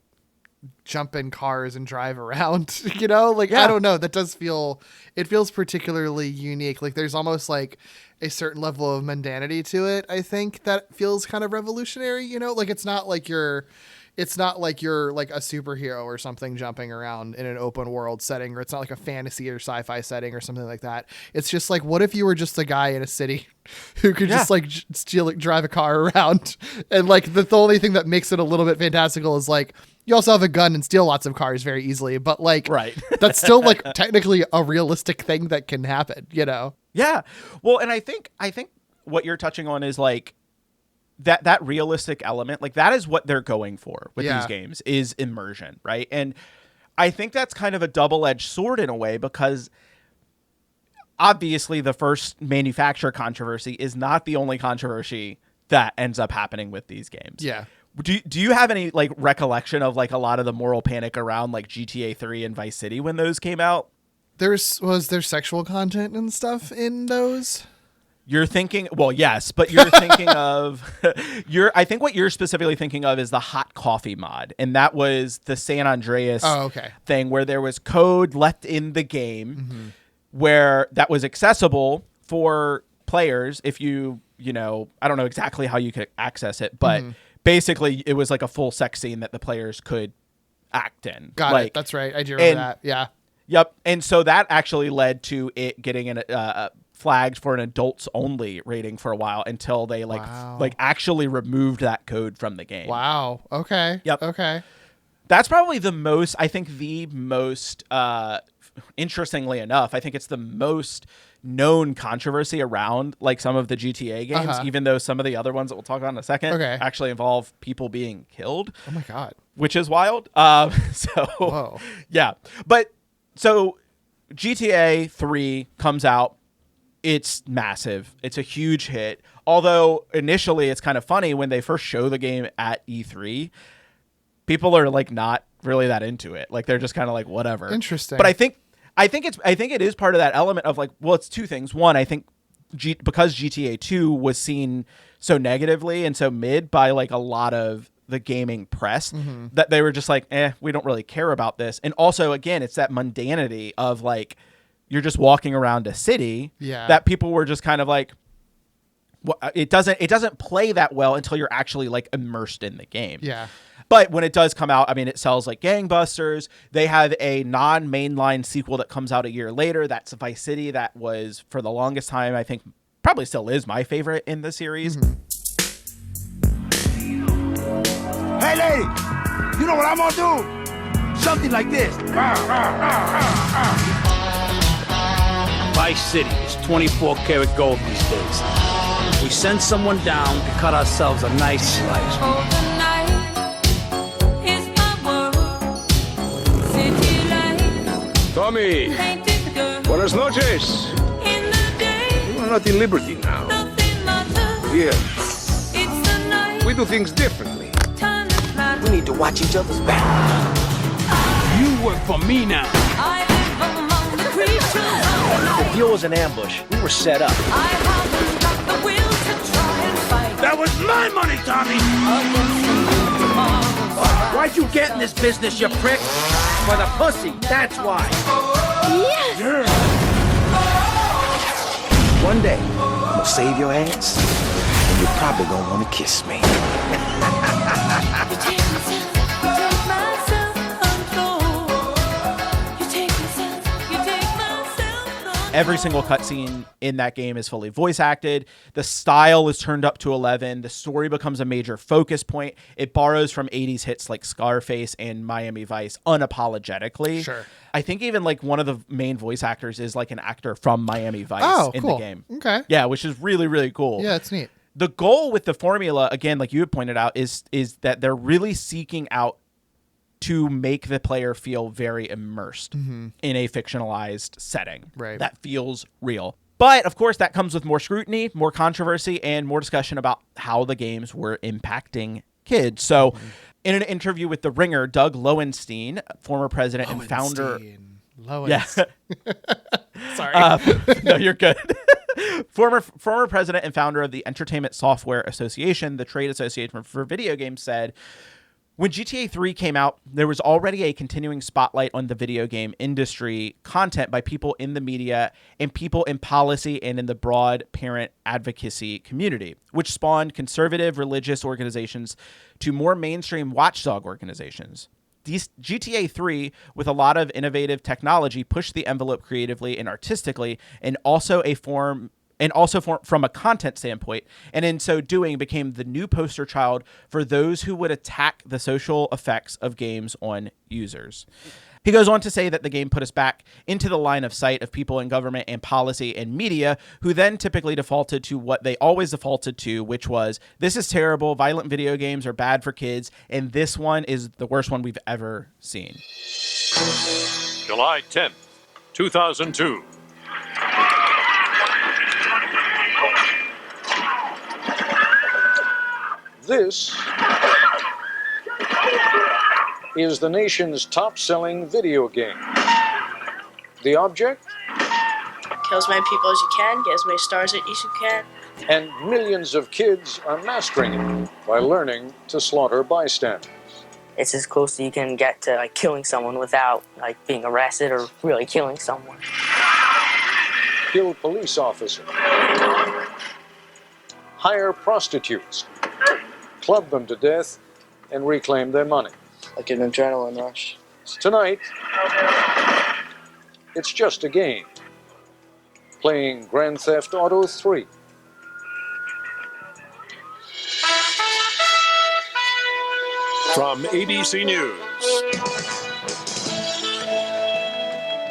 jump in cars and drive around, I don't know, that feels particularly unique. Like there's almost like a certain level of mundanity to it, I think, that feels kind of revolutionary, like it's not like you're like a superhero or something jumping around in an open world setting, or it's not like a fantasy or sci-fi setting or something like that. It's just like, what if you were just a guy in a city who could just like drive a car around, and like the only thing that makes it a little bit fantastical is like you also have a gun and steal lots of cars very easily, but like that's still like technically a realistic thing that can happen, Yeah. Well, and I think what you're touching on is like that realistic element, like that is what they're going for with these games, is immersion, right? And I think that's kind of a double-edged sword in a way, because obviously the first manufacturer controversy is not the only controversy that ends up happening with these games. Yeah. Do you have any like recollection of like a lot of the moral panic around like GTA 3 and Vice City when those came out? Was there sexual content and stuff in those? You're thinking, well, yes, but you're thinking of I think what you're specifically thinking of is the hot coffee mod. And that was the San Andreas thing where there was code left in the game where that was accessible for players if I don't know exactly how you could access it, but basically it was like a full sex scene that the players could act in. Got it. That's right. I do remember that. Yeah. Yep. And so that actually led to it getting flagged for an adults only rating for a while until they like actually removed that code from the game. Wow. Okay. Yep. Okay. That's probably the most interestingly enough, I think it's the most known controversy around like some of the GTA games, even though some of the other ones that we'll talk about in a second actually involve people being killed. Oh my God. Which is wild. Whoa. Yeah. But so GTA 3 comes out. It's massive. It's a huge hit. Although initially it's kind of funny when they first show the game at E3, people are like not really that into it. Like they're just kind of like whatever. Interesting. But I think it is part of that element of like, well, it's two things. One, I think because GTA 2 was seen so negatively and so mid by like a lot of the gaming press that they were just like, we don't really care about this. And also, again, it's that mundanity of like, you're just walking around a city that people were just kind of like, well, it doesn't play that well until you're actually like immersed in the game. Yeah. But when it does come out, I mean, it sells like gangbusters. They have a non-mainline sequel that comes out a year later. That's Vice City. That was, for the longest time, I think probably still is my favorite in the series. Hey, lady, you know what I'm gonna do? Something like this. Vice City is 24 karat gold these days. We send someone down to cut ourselves a nice slice. Tommy, buenas noches. You are not in Liberty now. Here, we do things differently. We need to watch each other's back. You work for me now. The deal was an ambush. We were set up. That was my money, Tommy! Why'd you get in this business, you prick? For the pussy, that's why. Yes! One day, I'm gonna save your ass, and you're probably gonna want to kiss me. Every single cutscene in that game is fully voice acted. The style is turned up to 11. The story becomes a major focus point. It borrows from 80s hits like Scarface and Miami Vice unapologetically. Sure. I think even like one of the main voice actors is like an actor from Miami Vice in the game. Okay. Yeah, which is really, really cool. Yeah, it's neat. The goal with the formula, again, like you had pointed out, is that they're really seeking out to make the player feel very immersed in a fictionalized setting that feels real. But, of course, that comes with more scrutiny, more controversy, and more discussion about how the games were impacting kids. So, in an interview with The Ringer, Doug Lowenstein, former president and founder... Lowenstein. Yeah. Sorry. No, you're good. Former president and founder of the Entertainment Software Association, the trade association for video games, said, when GTA 3 came out, there was already a continuing spotlight on the video game industry content by people in the media and people in policy and in the broad parent advocacy community, which spawned conservative religious organizations to more mainstream watchdog organizations. These GTA 3, with a lot of innovative technology, pushed the envelope creatively and artistically, and also from a content standpoint, and in so doing became the new poster child for those who would attack the social effects of games on users. He goes on to say that the game put us back into the line of sight of people in government and policy and media who then typically defaulted to what they always defaulted to, which was, this is terrible, violent video games are bad for kids, and this one is the worst one we've ever seen. July 10th, 2002. This is the nation's top-selling video game. The object? Kill as many people as you can, get as many stars as you can. And millions of kids are mastering it by learning to slaughter bystanders. It's as close as you can get to killing someone without being arrested or really killing someone. Kill police officers. Hire prostitutes. Club them to death and reclaim their money. Like an adrenaline rush. Tonight, it's just a game. Playing Grand Theft Auto 3. From ABC News,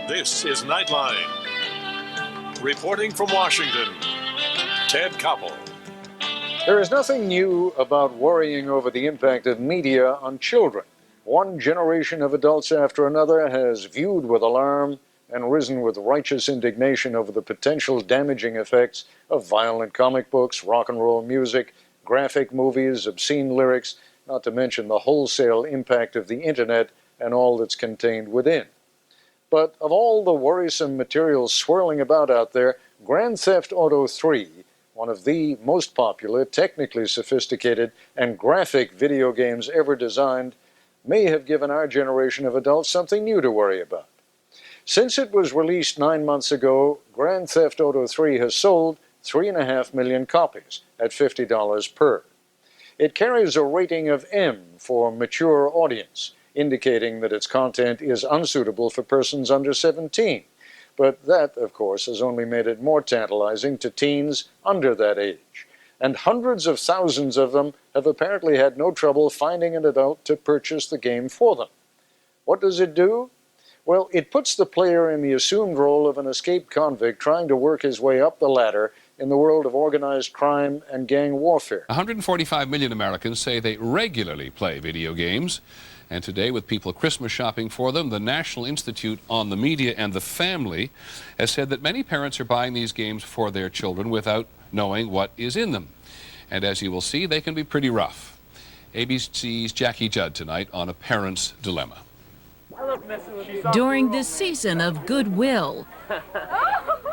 this is Nightline. Reporting from Washington, Ted Koppel. There is nothing new about worrying over the impact of media on children. One generation of adults after another has viewed with alarm and risen with righteous indignation over the potential damaging effects of violent comic books, rock and roll music, graphic movies, obscene lyrics, not to mention the wholesale impact of the internet and all that's contained within. But of all the worrisome materials swirling about out there, Grand Theft Auto 3, one of the most popular, technically sophisticated, and graphic video games ever designed, may have given our generation of adults something new to worry about. Since it was released 9 months ago, Grand Theft Auto 3 has sold 3.5 million copies at $50 per. It carries a rating of M for mature audience, indicating that its content is unsuitable for persons under 17. But that, of course, has only made it more tantalizing to teens under that age. And hundreds of thousands of them have apparently had no trouble finding an adult to purchase the game for them. What does it do? Well, it puts the player in the assumed role of an escaped convict trying to work his way up the ladder in the world of organized crime and gang warfare. 145 million Americans say they regularly play video games. And today, with people Christmas shopping for them, the National Institute on the Media and the Family has said that many parents are buying these games for their children without knowing what is in them. And as you will see, they can be pretty rough. ABC's Jackie Judd tonight on A Parent's Dilemma. During this season of goodwill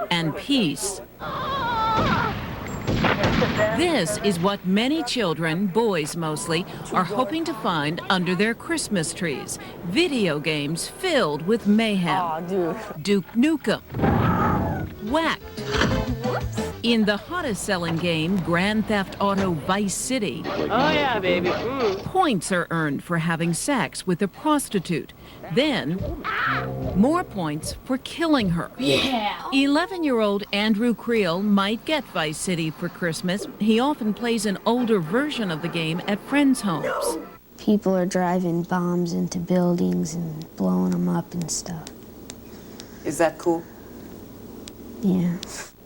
and peace, this is what many children, boys mostly, are hoping to find under their Christmas trees. Video games filled with mayhem. Duke Nukem. Whacked. In the hottest selling game, Grand Theft Auto Vice City. Oh yeah, baby. Points are earned for having sex with a prostitute. Then, more points for killing her. Yeah. 11-year-old Andrew Creel might get Vice City for Christmas. He often plays an older version of the game at friends' homes. People are driving bombs into buildings and blowing them up and stuff. Is that cool? Yeah.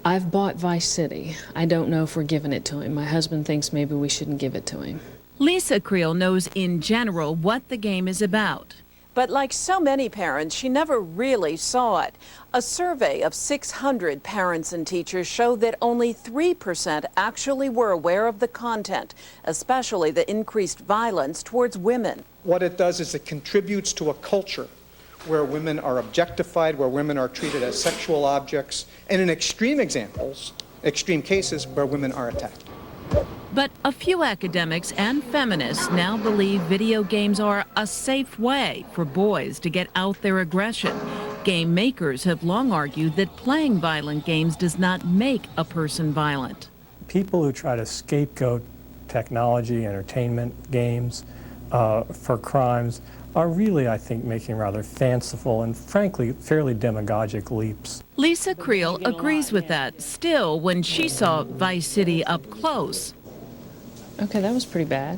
I've bought Vice City. I don't know if we're giving it to him. My husband thinks maybe we shouldn't give it to him. Lisa Creel knows in general what the game is about. But like so many parents, she never really saw it. A survey of 600 parents and teachers showed that only 3% actually were aware of the content, especially the increased violence towards women. What it does is it contributes to a culture where women are objectified, where women are treated as sexual objects, and in extreme cases, where women are attacked. But a few academics and feminists now believe video games are a safe way for boys to get out their aggression. Game makers have long argued that playing violent games does not make a person violent. People who try to scapegoat technology, entertainment, games for crimes are really, I think, making rather fanciful and, frankly, fairly demagogic leaps. Lisa Creel agrees with that. Still, when she saw Vice City up close, okay, that was pretty bad.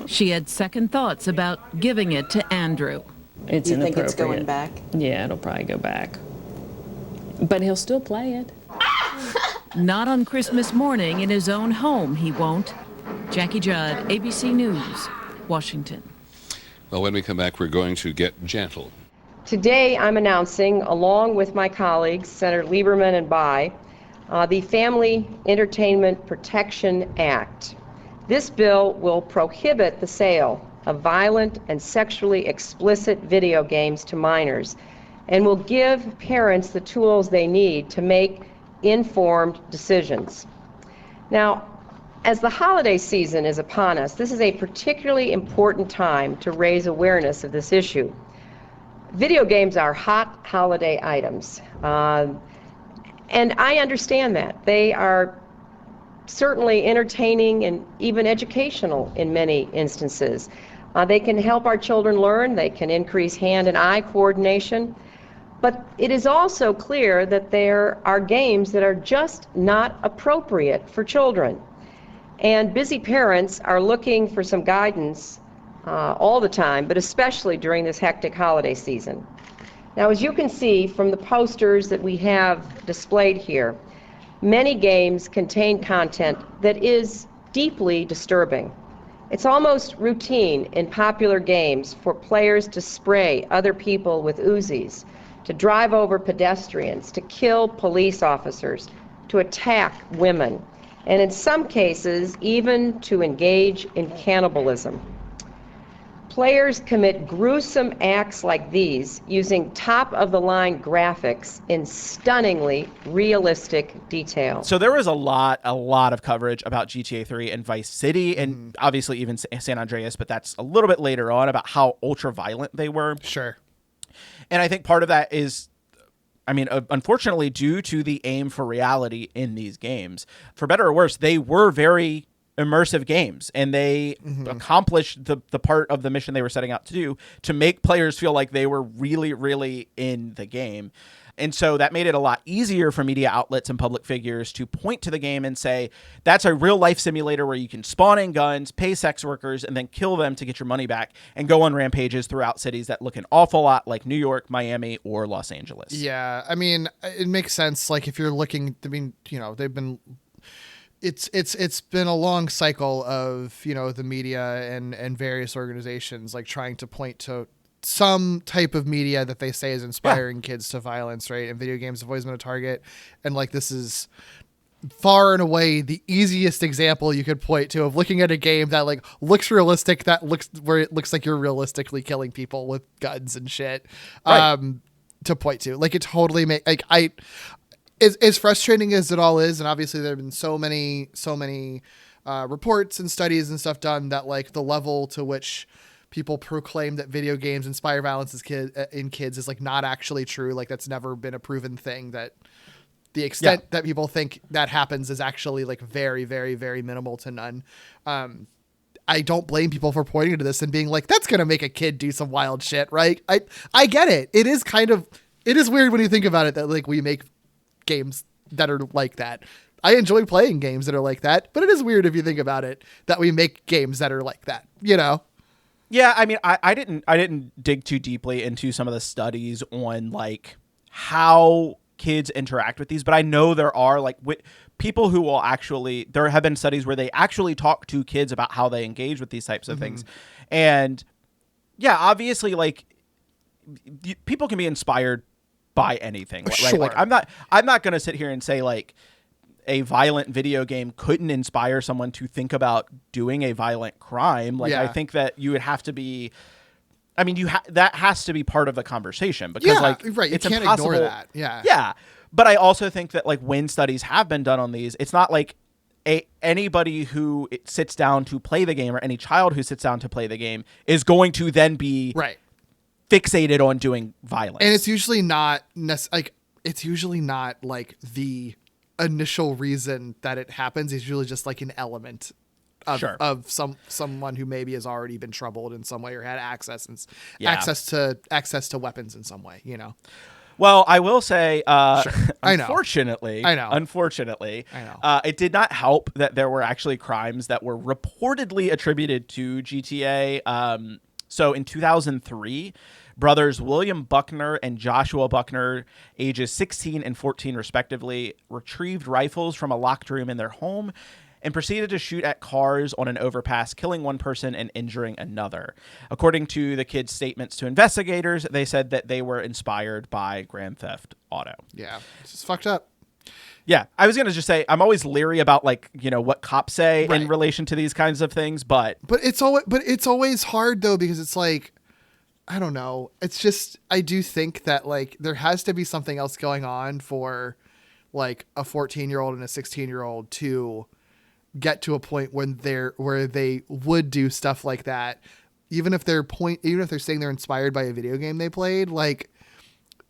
she had second thoughts about giving it to Andrew. It's you inappropriate. think it's going back? Yeah, it'll probably go back. But he'll still play it. Not on Christmas morning in his own home, he won't. Jackie Judd, ABC News, Washington. Well, when we come back, we're going to get gentle. Today, I'm announcing, along with my colleagues, Senator Lieberman and Bai, the Family Entertainment Protection Act. This bill will prohibit the sale of violent and sexually explicit video games to minors and will give parents the tools they need to make informed decisions. Now, as the holiday season is upon us, this is a particularly important time to raise awareness of this issue. Video games are hot holiday items, and I understand that. They are certainly entertaining and even educational in many instances. They can help our children learn, they can increase hand and eye coordination, but it is also clear that there are games that are just not appropriate for children. And busy parents are looking for some guidance all the time, but especially during this hectic holiday season. Now, as you can see from the posters that we have displayed here, many games contain content that is deeply disturbing. It's almost routine in popular games for players to spray other people with Uzis, to drive over pedestrians, to kill police officers, to attack women, and in some cases, even to engage in cannibalism. Players commit gruesome acts like these using top-of-the-line graphics in stunningly realistic detail. So there was a lot of coverage about GTA 3 and Vice City, and obviously even San Andreas, but that's a little bit later on, about how ultra-violent they were. Sure. And I think part of that is, I mean, unfortunately, due to the aim for reality in these games, for better or worse, they were very immersive games, and they accomplished the part of the mission they were setting out to do, to make players feel like they were really, really in the game. And so that made it a lot easier for media outlets and public figures to point to the game and say, that's a real life simulator where you can spawn in guns, pay sex workers, and then kill them to get your money back, and go on rampages throughout cities that look an awful lot like New York, Miami, or Los Angeles. Yeah, I mean, it makes sense. Like, if you're looking, I mean, you know, they've been... It's been a long cycle of, you know, the media and various organizations like trying to point to some type of media that they say is inspiring kids to violence, right? And video games have always been a target. And like, this is far and away the easiest example you could point to of looking at a game that like looks realistic, where it looks like you're realistically killing people with guns and shit. Right. To point to, like, it totally as frustrating as it all is, and obviously there have been so many reports and studies and stuff done that like the level to which people proclaim that video games inspire violence in kids is like not actually true. Like, that's never been a proven thing. That the extent that people think that happens is actually like very, very, very minimal to none. I don't blame people for pointing to this and being like, that's going to make a kid do some wild shit, right? I get it. It is weird when you think about it that like we make games that are like that. I enjoy playing games that are like that, but it is weird if you think about it that we make games that are like that, you know? Yeah, I mean, I didn't dig too deeply into some of the studies on like how kids interact with these, but I know there are like people who will actually, there have been studies where they actually talk to kids about how they engage with these types of things. And yeah, obviously, like people can be inspired by anything, right? Sure. Like I'm not going to sit here and say like a violent video game couldn't inspire someone to think about doing a violent crime. Like I think that you would have to be, I mean, that has to be part of the conversation because like right. You it's can't impossible. ignore that. Yeah. Yeah. But I also think that like when studies have been done on these, it's not like anybody who sits down to play the game or any child who sits down to play the game is going to then be fixated on doing violence. And it's usually not like the initial reason that it happens. Is usually just like an element of someone who maybe has already been troubled in some way or had access to weapons in some way, you know. Well, I will say, unfortunately, it did not help that there were actually crimes that were reportedly attributed to GTA. So in 2003, brothers William Buckner and Joshua Buckner, ages 16 and 14 respectively, retrieved rifles from a locked room in their home and proceeded to shoot at cars on an overpass, killing one person and injuring another. According to the kids' statements to investigators, they said that they were inspired by Grand Theft Auto. Yeah, this is fucked up. Yeah, I was going to just say, I'm always leery about like, you know, what cops say in relation to these kinds of things, but it's always hard though, because it's like, I don't know. It's just, I do think that like there has to be something else going on for like a 14-year-old and a 16-year-old to get to a point when where they would do stuff like that, even if they're saying they're inspired by a video game they played. Like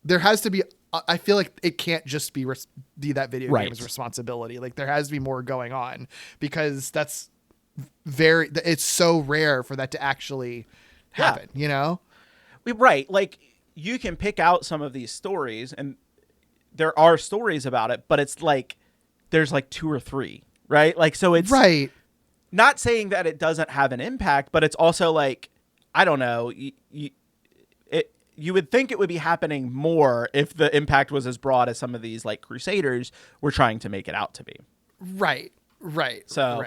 there has to be, I feel like it can't just be that video game's responsibility. Like there has to be more going on, because it's so rare for that to actually happen, you know? Right. Like you can pick out some of these stories and there are stories about it, but it's like, there's like 2 or 3. Right. Like, so it's not saying that it doesn't have an impact, but it's also like, I don't know, you would think it would be happening more if the impact was as broad as some of these like Crusaders were trying to make it out to be. Right. So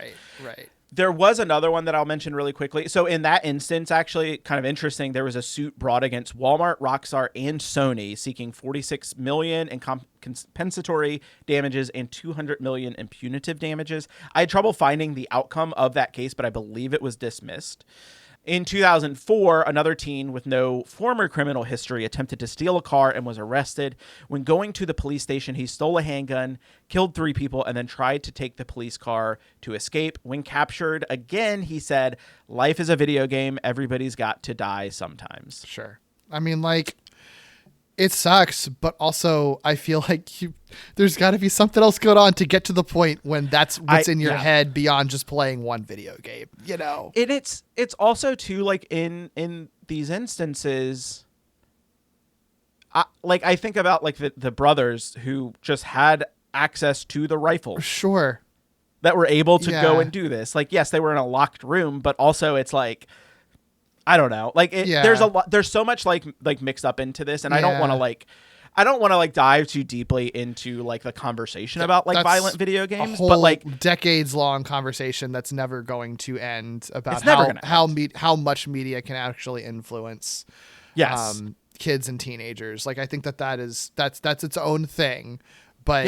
there was another one that I'll mention really quickly. So in that instance, actually kind of interesting, there was a suit brought against Walmart, Rockstar, and Sony seeking $46 million in compensatory damages and $200 million in punitive damages. I had trouble finding the outcome of that case, but I believe it was dismissed. In 2004, another teen with no former criminal history attempted to steal a car and was arrested. When going to the police station, he stole a handgun, killed 3 people, and then tried to take the police car to escape. When captured, again, he said, "Life is a video game. Everybody's got to die sometimes." Sure. I mean, like, it sucks, but also I feel like there's got to be something else going on to get to the point when that's what's in your head beyond just playing one video game, you know? And it's also too, like in these instances, I think about like the brothers who just had access to the rifle. Sure. That were able to go and do this. Like, yes, they were in a locked room, but also it's like, I don't know. Like there's so much like mixed up into this, and I don't want to dive too deeply into like the conversation about like violent video games, but like decades long conversation that's never going to end about how much media can actually influence kids and teenagers. Like I think that's its own thing, but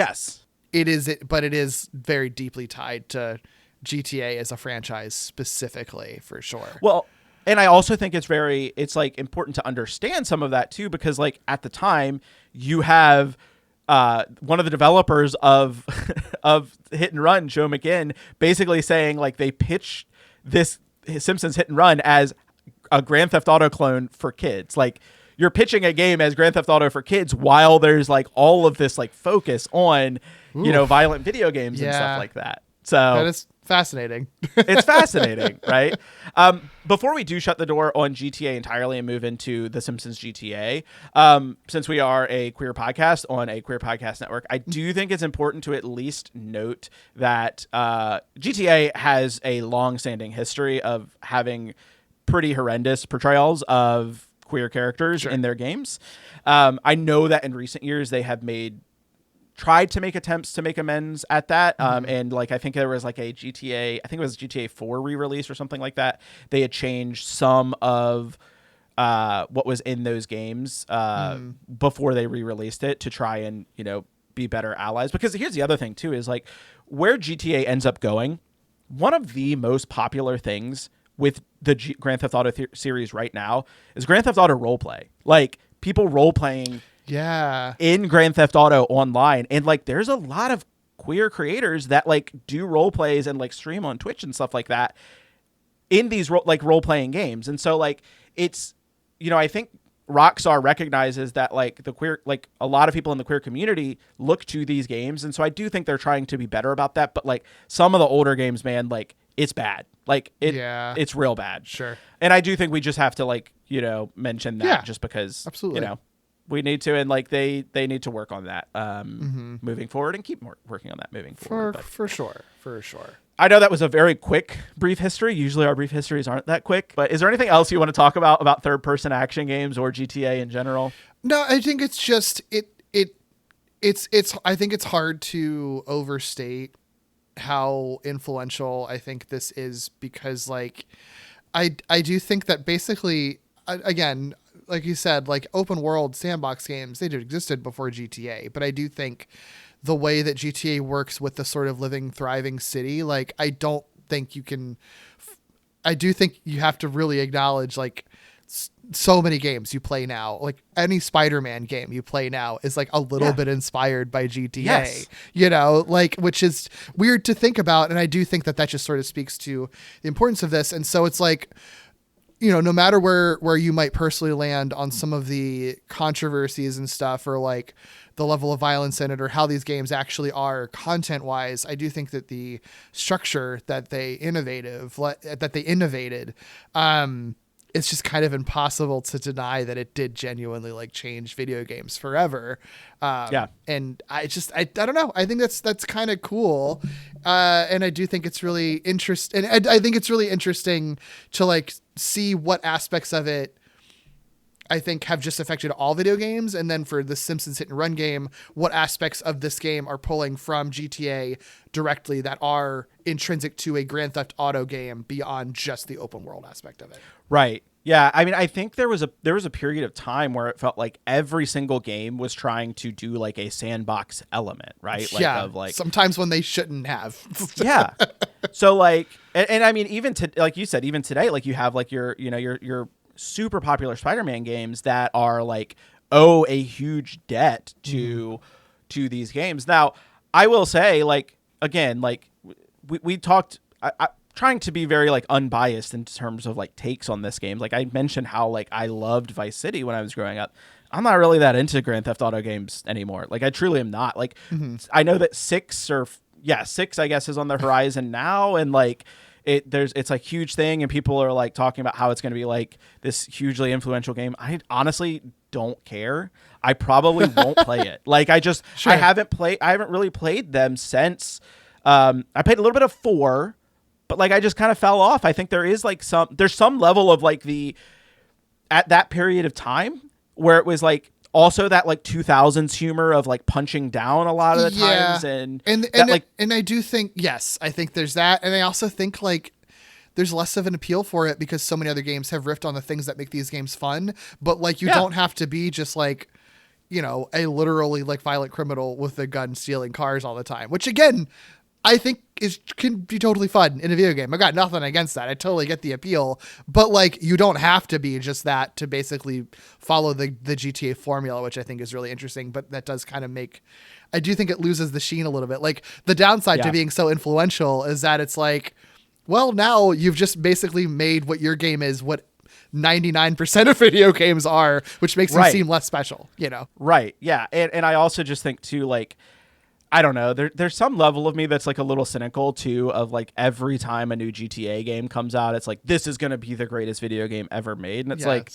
it is very deeply tied to GTA as a franchise specifically, for sure. Well, and I also think it's like important to understand some of that too, because like at the time you have one of the developers of Hit and Run, Joe McGinn, basically saying like they pitched this Simpsons Hit and Run as a Grand Theft Auto clone for kids. Like you're pitching a game as Grand Theft Auto for kids while there's like all of this like focus on, you know, violent video games and stuff like that. So that is fascinating. It's fascinating, right? Before we do shut the door on GTA entirely and move into the Simpsons GTA, since we are a queer podcast on a queer podcast network, I do think it's important to at least note that GTA has a long-standing history of having pretty horrendous portrayals of queer characters in their games. I know that in recent years they have made tried to make attempts to make amends at that. And like, I think there was like a GTA, I think it was GTA 4 re-release or something like that. They had changed some of what was in those games before they re-released it to try and, you know, be better allies. Because here's the other thing too, is like where GTA ends up going, one of the most popular things with the Grand Theft Auto series right now is Grand Theft Auto roleplay. Like people role-playing in Grand Theft Auto online. And like, there's a lot of queer creators that like do role plays and like stream on Twitch and stuff like that in these role playing games. And so like, it's, you know, I think Rockstar recognizes that like the queer, like a lot of people in the queer community look to these games. And so I do think they're trying to be better about that. But like some of the older games, man, like it's bad. Like it's real bad. Sure. And I do think we just have to like, you know, mention that just because, absolutely, you know, we need to, and like they need to work on that moving forward and keep working on that moving forward. For sure. I know that was a very quick brief history. Usually our brief histories aren't that quick, but is there anything else you want to talk about third person action games or GTA in general? No, I think it's just it's I think it's hard to overstate how influential I think this is, because like I do think that basically, again, like you said, like open world sandbox games, they existed before GTA, but I do think the way that GTA works with the sort of living, thriving city, like I do think you have to really acknowledge like so many games you play now, like any Spider-Man game you play now is like a little bit inspired by GTA, you know, like, which is weird to think about. And I do think that just sort of speaks to the importance of this. And so it's like, you know, no matter where you might personally land on some of the controversies and stuff, or like the level of violence in it, or how these games actually are content wise, I do think that the structure that they innovated, it's just kind of impossible to deny that it did genuinely like change video games forever. And I don't know. I think that's kind of cool. And I do think it's really interesting. And I think it's really interesting to like see what aspects of it I think have just affected all video games. And then for the Simpsons hit and run game, what aspects of this game are pulling from GTA directly that are intrinsic to a Grand Theft Auto game beyond just the open world aspect of it. Right. Yeah. I mean, I think there was a period of time where it felt like every single game was trying to do like a sandbox element, right? Like, yeah. Of like sometimes when they shouldn't have. Yeah. So like, and I mean, even to, like you said, even today, like you have like your super popular Spider-Man games that are like owe a huge debt to these games. Now, I will say, like, again, like we talked, I trying to be very like unbiased in terms of like takes on this game. Like I mentioned how like I loved Vice City when I was growing up. I'm not really that into Grand Theft Auto games anymore. Like I truly am not. Like I know that 6 I guess is on the horizon now, and like it's like huge thing, and people are like talking about how it's going to be like this hugely influential game. I honestly don't care. I probably won't play it. Like I haven't really played them since I played a little bit of 4, but like I just kind of fell off. I think there's some level of like at that period of time where it was like also that like 2000s humor of like punching down a lot of the times, and I do think, yes, I think there's that, and I also think like there's less of an appeal for it because so many other games have riffed on the things that make these games fun, but like you don't have to be just like, you know, a literally like violent criminal with a gun stealing cars all the time, which again I think can be totally fun in a video game. I got nothing against that. I totally get the appeal, but like you don't have to be just that to basically follow the GTA formula, which I think is really interesting. But that does kind of I do think it loses the sheen a little bit. Like the downside to being so influential is that it's like, well, now you've just basically made what your game is what 99% of video games are, which makes them seem less special, you know? Right. Yeah. And I also just think too, like, I don't know. There's some level of me that's like a little cynical too, of like every time a new GTA game comes out, it's like, this is going to be the greatest video game ever made. And it's like,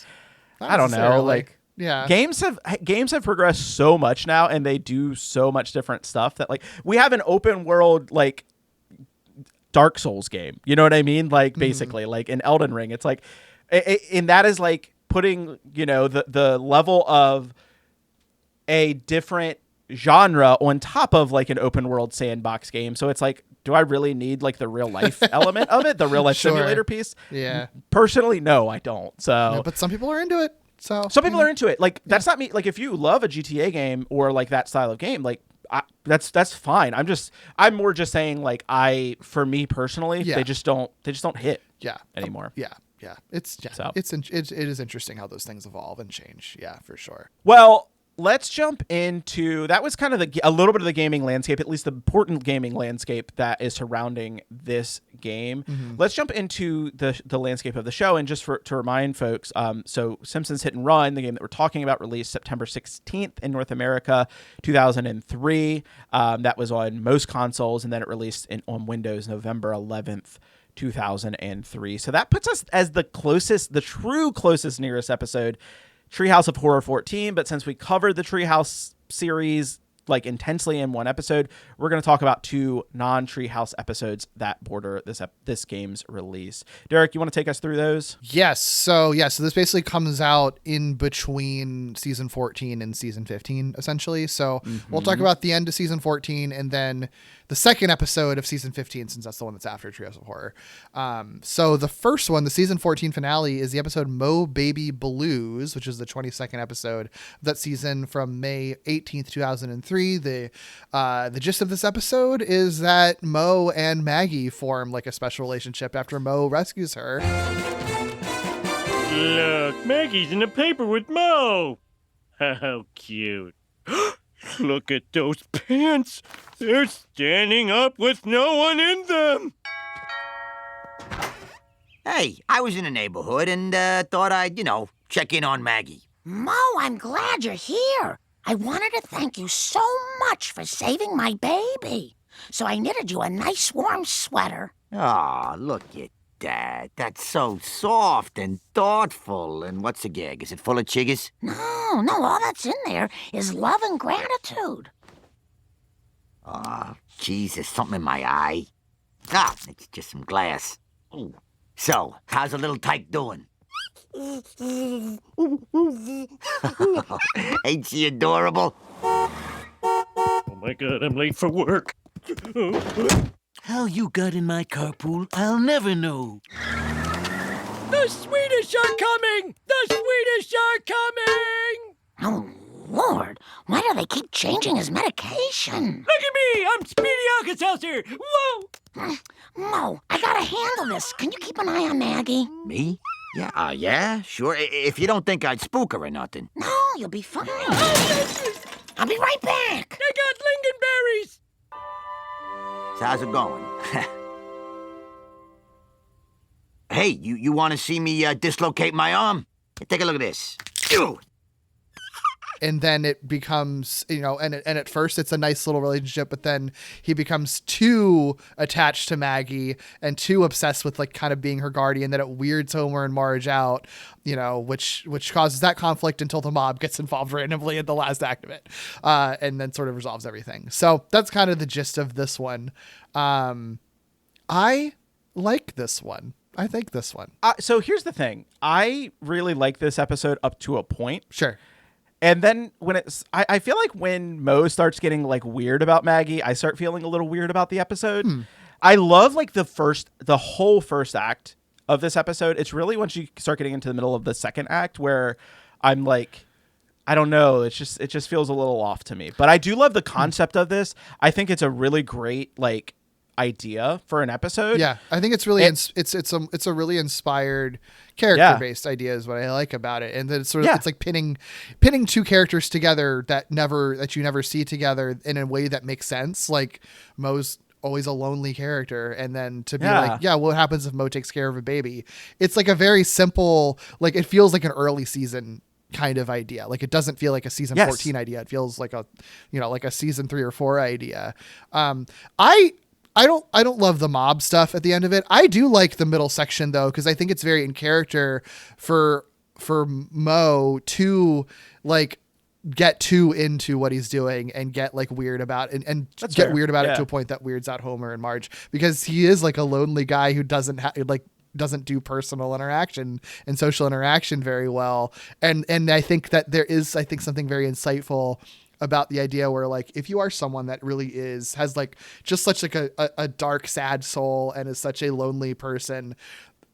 I don't know. Like, games have progressed so much now, and they do so much different stuff that like we have an open world, like Dark Souls game. You know what I mean? Like basically like in Elden Ring, it's like, and that is like putting, you know, the level of a different genre on top of like an open world sandbox game. So it's like, do I really need like the real life element of it, the real life simulator piece? Yeah. Personally, no, I don't. So, No, but some people are into it. So some people are into it. Like that's not me. Like if you love a GTA game or like that style of game, like that's fine. I'm more just saying like for me personally, they just don't hit. Anymore. Yeah. It is interesting how those things evolve and change. Yeah, for sure. Well, let's jump into, that was kind of a little bit of the gaming landscape, at least the important gaming landscape that is surrounding this game. Mm-hmm. Let's jump into the landscape of the show. And just to remind folks, so Simpsons Hit and Run, the game that we're talking about, released September 16th in North America, 2003. That was on most consoles, and then it released on Windows November 11th, 2003. So that puts us as the true closest nearest episode, Treehouse of Horror 14. But since we covered the Treehouse series like intensely in one episode, we're going to talk about two non-Treehouse episodes that border this game's release. Derek, you want to take us through those? Yes. So this basically comes out in between season 14 and season 15, essentially. So we'll talk about the end of season 14 and then the second episode of season 15, since that's the one that's after Treehouse of Horror. So the first one, the season 14 finale, is the episode Mo Baby Blues, which is the 22nd episode of that season from May 18th, 2003. The gist of this episode is that Mo and Maggie form like a special relationship after Mo rescues her. Look, Maggie's in the paper with Mo. How cute. Look at those pants. They're standing up with no one in them. Hey, I was in the neighborhood and thought I'd, check in on Maggie. Mo, I'm glad you're here. I wanted to thank you so much for saving my baby. So I knitted you a nice warm sweater. Aw, look at that. That's so soft and thoughtful. And what's the gag? Is it full of chiggers? No, all that's in there is love and gratitude. Oh, Jesus, something in my eye. Ah, it's just some glass. Ooh. So, how's the little tyke doing? Ain't she adorable? Oh my God, I'm late for work. How you got in my carpool, I'll never know. The Swedish are coming! The Swedish are coming! Oh, Lord, why do they keep changing his medication? Look at me! I'm Speedy Alka-Seltzer! Whoa! Mo, I gotta handle this. Can you keep an eye on Maggie? Me? Yeah, yeah, sure. If you don't think I'd spook her or nothing. No, you'll be fine. I'll be right back. I got lingonberries! So how's it going? Hey, you want to see me dislocate my arm? Take a look at this. Ew. And then it becomes, and at first it's a nice little relationship, but then he becomes too attached to Maggie and too obsessed with like kind of being her guardian that it weirds Homer and Marge out, which causes that conflict until the mob gets involved randomly in the last act of it, and then sort of resolves everything. So that's kind of the gist of this one. I like this one. I think this one. So here's the thing. I really like this episode up to a point. Sure. And then when I feel like when Mo starts getting like weird about Maggie, I start feeling a little weird about the episode. I love like the whole first act of this episode. It's really once you start getting into the middle of the second act where I'm like, I don't know. It just feels a little off to me, but I do love the concept of this. I think it's a really great like idea for an episode. Yeah, I think it's really it's a really inspired character based idea is what I like about it, and then it's sort of it's like pinning two characters together that you never see together in a way that makes sense. Like Mo's always a lonely character, and then to be what happens if Mo takes care of a baby? It's like a very simple, like it feels like an early season kind of idea. Like it doesn't feel like a season 14 idea. It feels like a like a season 3 or 4 idea. I don't love the mob stuff at the end of it. I do like the middle section though, because I think it's very in character for Mo to like get too into what he's doing and get like weird about it and get weird about it to a point that weirds out Homer and Marge, because he is like a lonely guy who doesn't do personal interaction and social interaction very well. And I think that there is something very insightful about the idea where like if you are someone that really has like just such like a dark, sad soul and is such a lonely person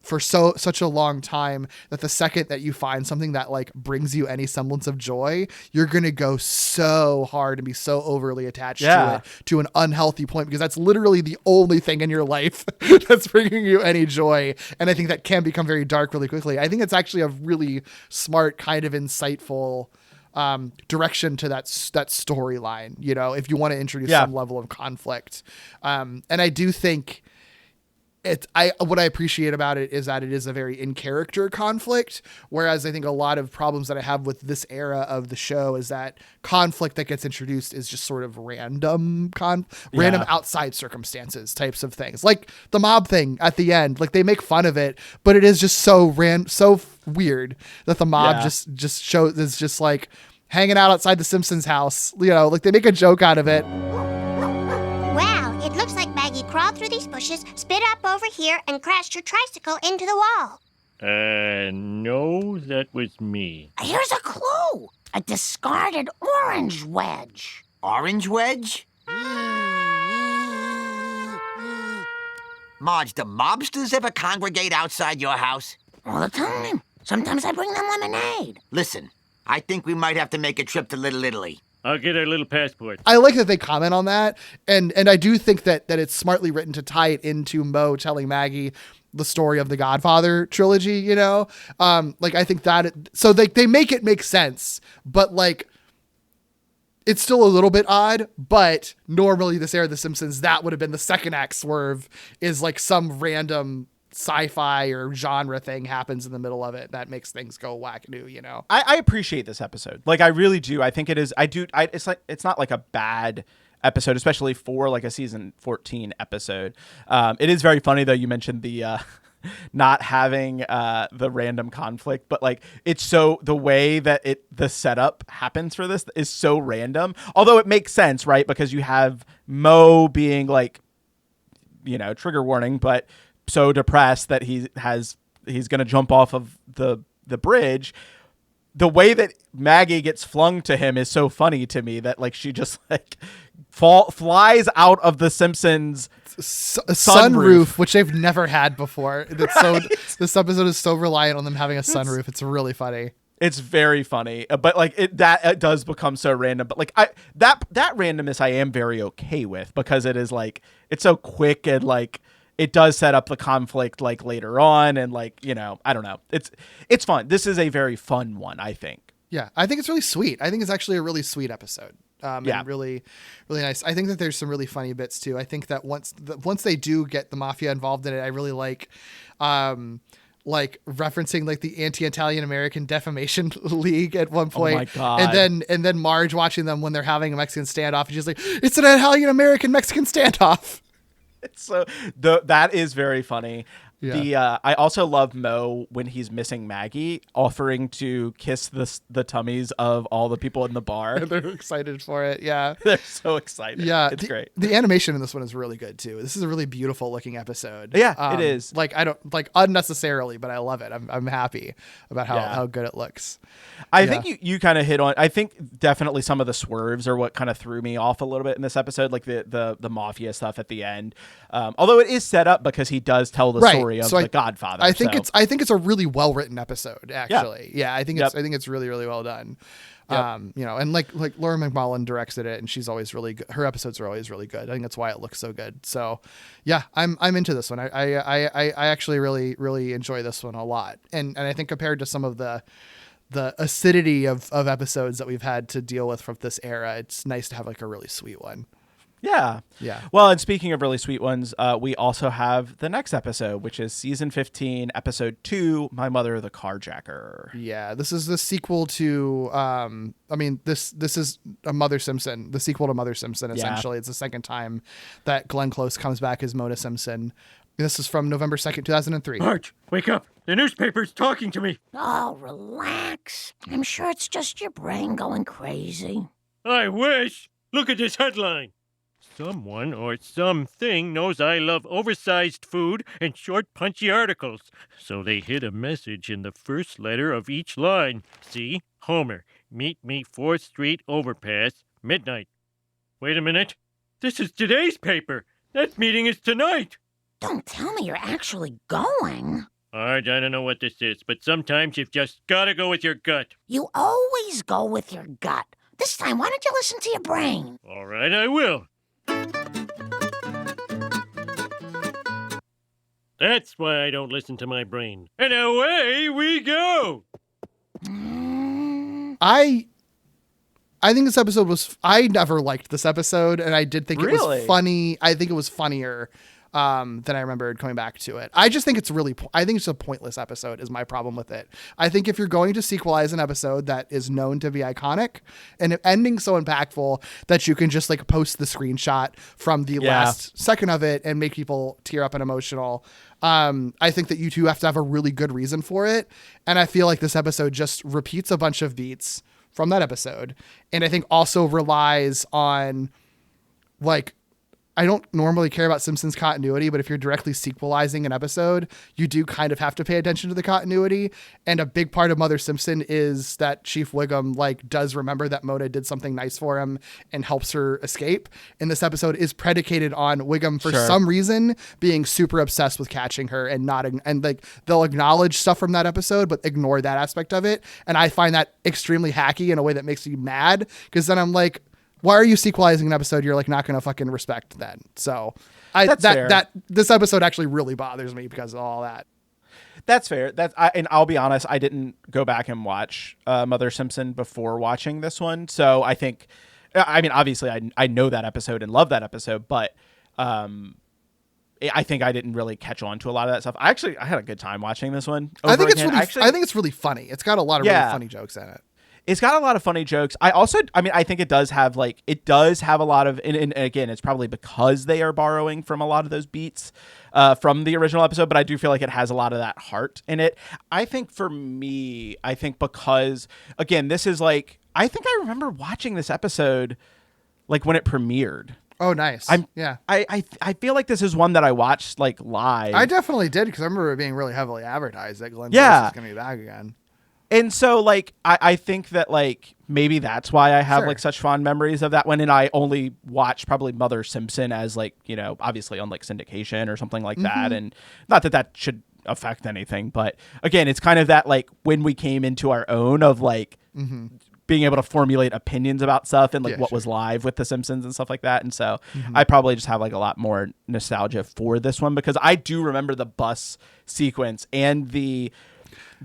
for such a long time, that the second that you find something that like brings you any semblance of joy, you're gonna go so hard and be so overly attached to it to an unhealthy point, because that's literally the only thing in your life that's bringing you any joy. And I think that can become very dark really quickly. I think it's actually a really smart, kind of insightful direction to that storyline, you know, if you want to introduce some level of conflict. And I do think what I appreciate about it is that it is a very in-character conflict, whereas I think a lot of problems that I have with this era of the show is that conflict that gets introduced is just sort of random outside circumstances types of things, like the mob thing at the end. Like they make fun of it, but it is just so weird that the mob just shows is just like hanging out outside the Simpsons house. You know, like they make a joke out of it. Well, it looks like Maggie crawled through these bushes, spit up over here, and crashed her tricycle into the wall. No, that was me. Here's a clue. A discarded orange wedge. Orange wedge? Marge, do mobsters ever congregate outside your house? All the time. Sometimes I bring them lemonade. Listen, I think we might have to make a trip to Little Italy. I'll get our little passport. I like that they comment on that. And I do think that it's smartly written to tie it into Mo telling Maggie the story of the Godfather trilogy, you know? Like, I think that, so they make it make sense, but like, it's still a little bit odd, but normally this era of The Simpsons, that would have been the second act swerve, is like some random sci-fi or genre thing happens in the middle of it that makes things go wackadoo, you know? I appreciate this episode. Like, I really do. I think it is. It's not like a bad episode, especially for like a season 14 episode. It is very funny though. You mentioned the, not having the random conflict, but like it's so the way that the setup happens for this is so random, although it makes sense, right? Because you have Mo being like, you know, trigger warning, but so depressed that he's going to jump off of the bridge. The way that Maggie gets flung to him is so funny to me, that like she just like flies out of the Simpsons sunroof, which they've never had before. It's so this episode is so reliant on them having a sunroof. It's really funny. It's very funny, but like it does become so random. But like that randomness I am very okay with, because it is like it's so quick and like it does set up the conflict like later on, and like, you know, I don't know. It's fun. This is a very fun one, I think. Yeah, I think it's really sweet. I think it's actually a really sweet episode. And really, really nice. I think that there's some really funny bits too. I think that once they do get the mafia involved in it, I really like referencing like the anti-Italian American defamation league at one point. Oh my God. And then Marge watching them when they're having a Mexican standoff, and she's like, it's an Italian American Mexican standoff. It's so that is very funny. Yeah. I also love Mo when he's missing Maggie, offering to kiss the tummies of all the people in the bar. They're excited for it. Yeah. They're so excited. Yeah. It's great. The animation in this one is really good too. This is a really beautiful looking episode. Yeah, it is. Like, I don't like unnecessarily, but I love it. I'm happy about how good it looks. I think you kind of hit on, I think definitely some of the swerves are what kind of threw me off a little bit in this episode, like the mafia stuff at the end. Although it is set up because he does tell the story of the Godfather. I think it's a really well written episode, actually. Yeah, I think it's really, really well done. Yep. You know, and like Laura McMullen directed it, and she's always really good. Her episodes are always really good. I think that's why it looks so good. So yeah, I'm into this one. I actually really, really enjoy this one a lot. And I think compared to some of the acidity of episodes that we've had to deal with from this era, it's nice to have like a really sweet one. Yeah. Yeah. Well, and speaking of really sweet ones, we also have the next episode, which is season 15, episode 2, My Mother the Carjacker. Yeah, this is the sequel to this is a Mother Simpson, the sequel to Mother Simpson, essentially. Yeah. It's the second time that Glenn Close comes back as Mona Simpson. This is from November 2nd, 2003. Marge, wake up. The newspaper's talking to me. Oh, relax. I'm sure it's just your brain going crazy. I wish. Look at this headline. Someone or something knows I love oversized food and short, punchy articles. So they hid a message in the first letter of each line. See? Homer, meet me 4th Street overpass, Midnight. Wait a minute. This is today's paper. That meeting is tonight. Don't tell me you're actually going. All right, I don't know what this is, but sometimes you've just got to go with your gut. You always go with your gut. This time, why don't you listen to your brain? All right, I will. That's why I don't listen to my brain. And away we go! I think this episode was... I never liked this episode, and I did think it was funny. I think it was funnier than I remembered coming back to it. I just think it's really... I think it's a pointless episode is my problem with it. I think if you're going to sequelize an episode that is known to be iconic and ending so impactful that you can just like post the screenshot from the last second of it and make people tear up and emotional... I think that you two have to have a really good reason for it. And I feel like this episode just repeats a bunch of beats from that episode. And I think also relies on like, I don't normally care about Simpsons continuity, but if you're directly sequelizing an episode, you do kind of have to pay attention to the continuity. And a big part of Mother Simpson is that Chief Wiggum like does remember that Mona did something nice for him and helps her escape. And this episode is predicated on Wiggum for some reason being super obsessed with catching her and not, and like they'll acknowledge stuff from that episode, but ignore that aspect of it. And I find that extremely hacky in a way that makes me mad. Cause then I'm like, why are you sequelizing an episode you're like not going to fucking respect then? So this episode actually really bothers me because of all that. That's fair. And I'll be honest, I didn't go back and watch Mother Simpson before watching this one. So I think, I mean, obviously I know that episode and love that episode, but I think I didn't really catch on to a lot of that stuff. I had a good time watching this one. I think it's really funny. It's got a lot of really funny jokes in it. It's got a lot of funny jokes. I think it does have a lot of, and again, it's probably because they are borrowing from a lot of those beats from the original episode, but I do feel like it has a lot of that heart in it. I think for me, because, again, this is like, I think I remember watching this episode like when it premiered. Oh, nice. I feel like this is one that I watched like live. I definitely did because I remember it being really heavily advertised that Glenn Close is going to be back again. And so, like, I think that, like, maybe that's why I have, like, such fond memories of that one. And I only watched probably Mother Simpson as, like, you know, obviously on, like, syndication or something like that. And not that that should affect anything. But, again, it's kind of that, like, when we came into our own of, like, being able to formulate opinions about stuff and, like, what was live with The Simpsons and stuff like that. And so I probably just have, like, a lot more nostalgia for this one because I do remember the bus sequence and the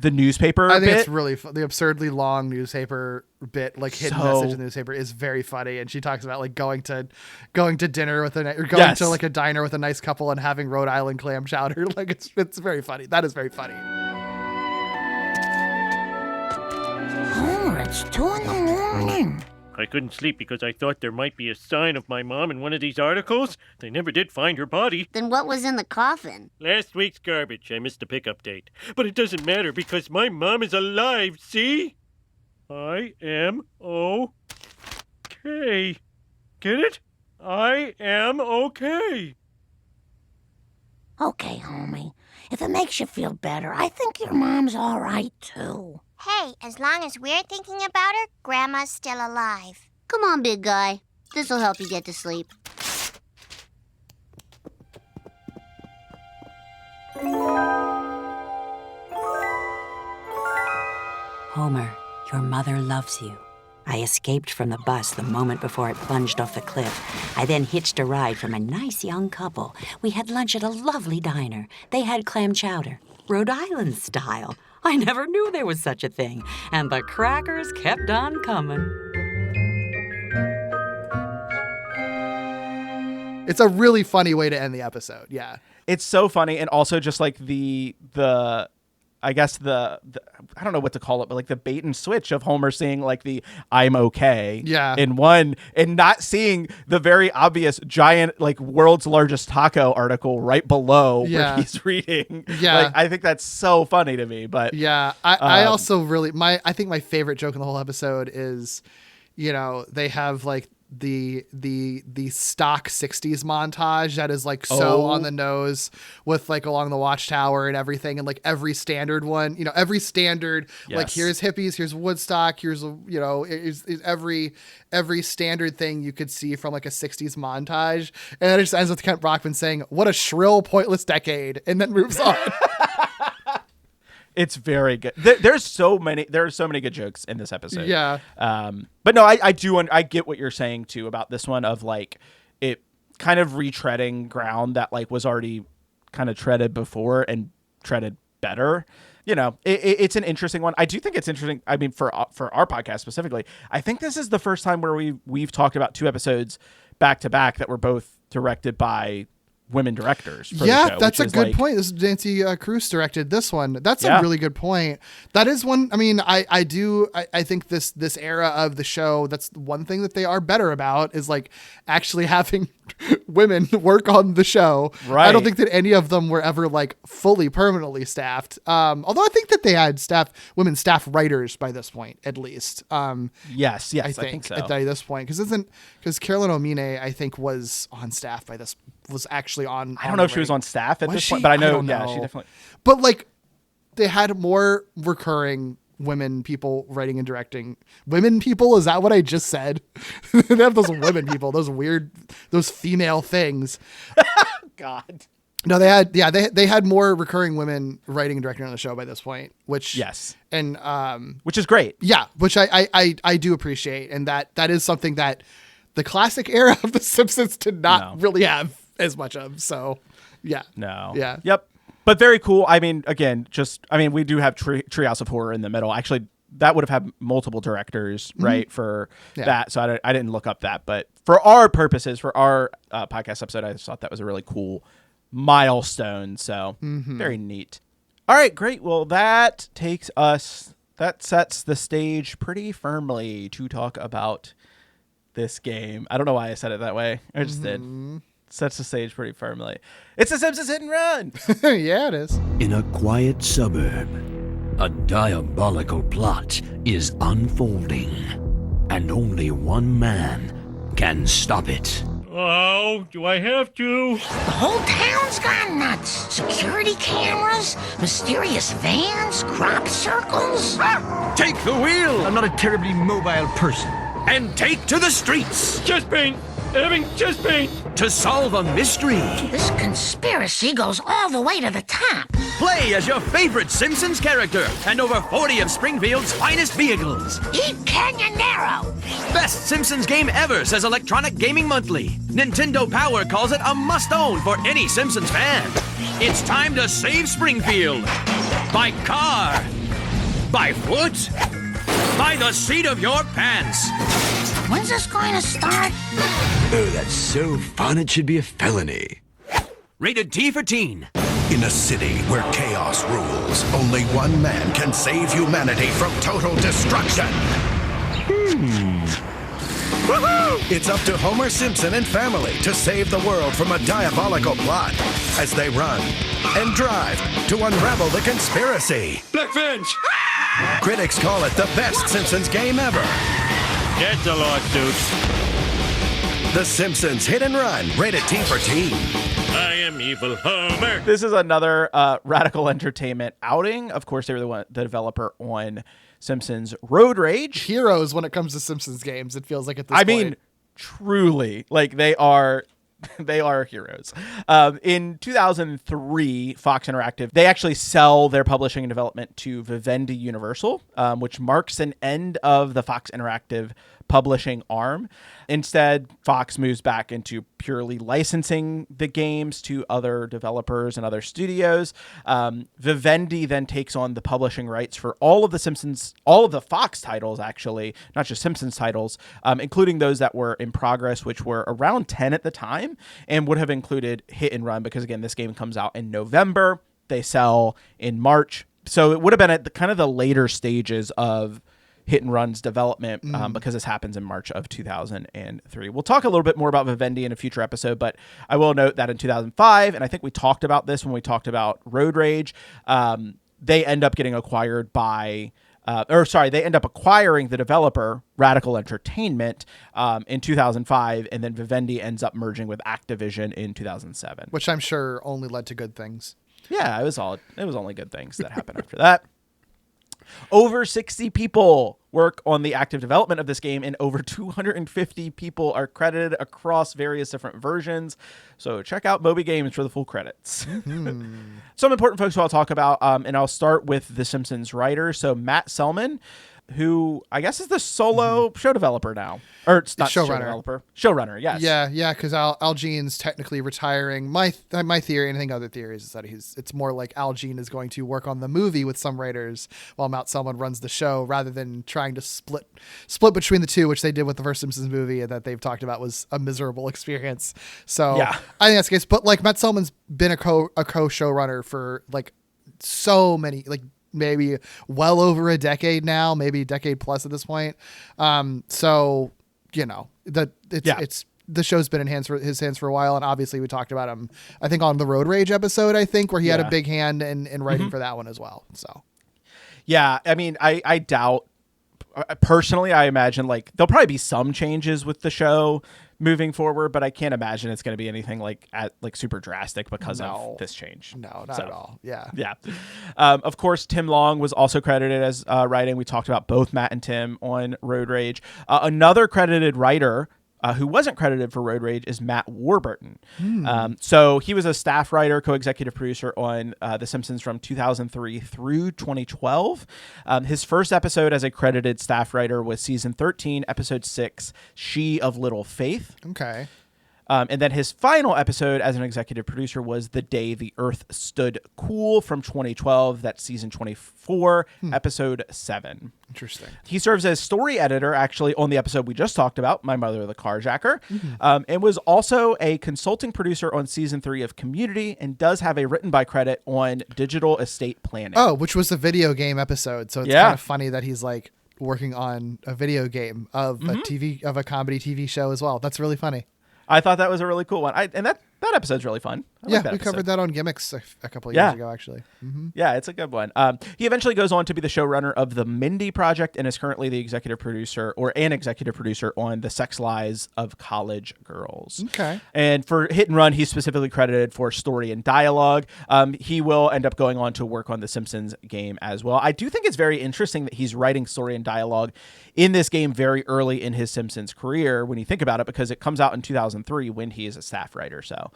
newspaper I think bit. it's really the absurdly long newspaper bit, like hidden message in the newspaper, is very funny. And she talks about like going to dinner with to like a diner with a nice couple and having Rhode Island clam chowder. Like it's very funny. That is very funny. Homer, it's 2 a.m. I couldn't sleep because I thought there might be a sign of my mom in one of these articles. They never did find her body. Then what was in the coffin? Last week's garbage. I missed the pickup date. But it doesn't matter because my mom is alive, see? I am okay. Get it? I am okay. Okay, homie. If it makes you feel better, I think your mom's all right, too. Hey, as long as we're thinking about her, Grandma's still alive. Come on, big guy. This'll help you get to sleep. Homer, your mother loves you. I escaped from the bus the moment before it plunged off the cliff. I then hitched a ride from a nice young couple. We had lunch at a lovely diner. They had clam chowder, Rhode Island style. I never knew there was such a thing. And the crackers kept on coming. It's a really funny way to end the episode. Yeah. It's so funny. And also just like the I guess the I don't know what to call it, but like the bait and switch of Homer seeing like the I'm okay in one and not seeing the very obvious giant like world's largest taco article right below where he's reading. Like, I think that's so funny to me. But I also really I think my favorite joke in the whole episode is, you know, they have like the stock 60s montage that is like so on the nose with like along the watchtower and everything, and like every standard one, every standard, like here's hippies, here's Woodstock, here's is every standard thing you could see from like a 60s montage, and then it just ends with Kent Brockman saying, "What a shrill, pointless decade," and then moves on. It's very good. There are so many good jokes in this episode. Yeah. But no, I get what you're saying too about this one, of like it kind of retreading ground that like was already kind of treaded before and treaded better. It's an interesting one. I do think it's interesting. I mean, for our podcast specifically, I think this is the first time where we've talked about 2 episodes back to back that were both directed by women directors for the show, that's a good point. This is Nancy Cruz directed this one. That's a really good point. That is one. I mean, I think this era of the show, that's one thing that they are better about, is like actually having women work on the show. Right. I don't think that any of them were ever like fully permanently staffed. Although I think that they had women staff writers by this point, at least. Yes, I think so. At this point, because Carolyn Omine, I think, was on staff by this. Was actually on. I don't know if she was on staff at this point, but I know, she definitely. But like, they had more recurring women people writing and directing. Women people? Is that what I just said? They have those women people, those female things. God. No, they had more recurring women writing and directing on the show by this point, which which is great. Yeah, which I do appreciate, and that is something that the classic era of The Simpsons did not really have as much of. So, yeah. No. Yeah. Yep. But very cool. I mean, again, we do have Treehouse of Horror in the middle. Actually, that would have had multiple directors, right, for that. So I didn't look up that. But for our purposes, for our podcast episode, I just thought that was a really cool milestone. So very neat. All right, great. Well, that sets the stage pretty firmly to talk about this game. I don't know why I said it that way. I just did. Sets the stage pretty firmly. It's the Simpsons Hit and Run. Yeah, it is. In a quiet suburb, a diabolical plot is unfolding, and only one man can stop it. Oh, do I have to? The whole town's gone nuts. Security cameras, mysterious vans, crop circles. Take the wheel! I'm not a terribly mobile person. And take to the streets! Chest pain! Having chest pain! To solve a mystery. This conspiracy goes all the way to the top. Play as your favorite Simpsons character and over 40 of Springfield's finest vehicles. Eat Canyonero! Best Simpsons game ever, says Electronic Gaming Monthly. Nintendo Power calls it a must-own for any Simpsons fan. It's time to save Springfield. By car. By foot. By the seat of your pants. When's this going to start? Oh, that's so fun it should be a felony. Rated T for teen. In a city where chaos rules, only one man can save humanity from total destruction. It's up to Homer Simpson and family to save the world from a diabolical plot as they run and drive to unravel the conspiracy. Blackfinch! Critics call it the best Simpsons game ever. That's a lawsuit. The Simpsons Hit and Run, rated T for teen. I am evil Homer. This is another Radical Entertainment outing. Of course, they were the developer on Simpsons Road Rage. Heroes when it comes to Simpsons games, it feels like at this point. I mean, truly, like they are heroes. In 2003, Fox Interactive, they actually sell their publishing and development to Vivendi Universal, which marks an end of the Fox Interactive publishing arm. Instead, Fox moves back into purely licensing the games to other developers and other studios. Vivendi then takes on the publishing rights for all of the Fox titles, actually, not just Simpsons titles, including those that were in progress, which were around 10 at the time, and would have included Hit and Run, because again, this game comes out in November. They sell in March. So it would have been at the later stages of Hit and Run's development, because this happens in March of 2003. We'll talk a little bit more about Vivendi in a future episode, but I will note that in 2005, and I think we talked about this when we talked about Road Rage, they end up getting acquired by they end up acquiring the developer Radical Entertainment in 2005, and then Vivendi ends up merging with Activision in 2007. Which I'm sure only led to good things. Yeah, it was only good things that happened after that. Over 60 people work on the active development of this game, and over 250 people are credited across various different versions. So check out Moby Games for the full credits. Some important folks who I'll talk about, and I'll start with the Simpsons writer. So Matt Selman, who I guess is the solo show developer now. Or it's not show developer. Showrunner, yes. Yeah, because Al Jean's technically retiring. My theory, and I think other theories, is that it's more like Al Jean is going to work on the movie with some writers while Matt Selman runs the show, rather than trying to split between the two, which they did with the first Simpsons movie, and that they've talked about was a miserable experience. So yeah. I think that's the case. But like Matt Selman's been a co-showrunner for like so many, like maybe well over a decade now, maybe a decade plus at this point. So you know that it's the show's been in his hands for a while, and obviously we talked about him, I think, on the Road Rage episode, I think, where he had a big hand in writing for that one as well. So yeah, I mean, I doubt, personally, I imagine like there'll probably be some changes with the show moving forward, but I can't imagine it's going to be anything like super drastic because of this change. No, not at all. Yeah. Of course, Tim Long was also credited as writing. We talked about both Matt and Tim on Road Rage. Another credited writer who wasn't credited for Road Rage is Matt Warburton. So he was a staff writer, co-executive producer on The Simpsons from 2003 through 2012. His first episode as a credited staff writer was season 13, episode 6, She of Little Faith. Okay. And then his final episode as an executive producer was The Day the Earth Stood Cool from 2012. That's season 24, episode 7. Interesting. He serves as story editor, actually, on the episode we just talked about, My Mother the Carjacker, and was also a consulting producer on season 3 of Community, and does have a written by credit on Digital Estate Planning. Oh, which was the video game episode. So it's kind of funny that he's like working on a video game of a comedy TV show as well. That's really funny. I thought that was a really cool one. And that episode's really fun. We covered that on Gimmicks a couple of years ago, actually. Yeah, it's a good one. He eventually goes on to be the showrunner of the Mindy Project, and is currently the executive producer on The Sex Lies of College Girls. Okay. And for Hit and Run, he's specifically credited for story and dialogue. He will end up going on to work on the Simpsons game as well. I do think it's very interesting that he's writing story and dialogue in this game very early in his Simpsons career, when you think about it, because it comes out in 2003 when he is a staff writer. So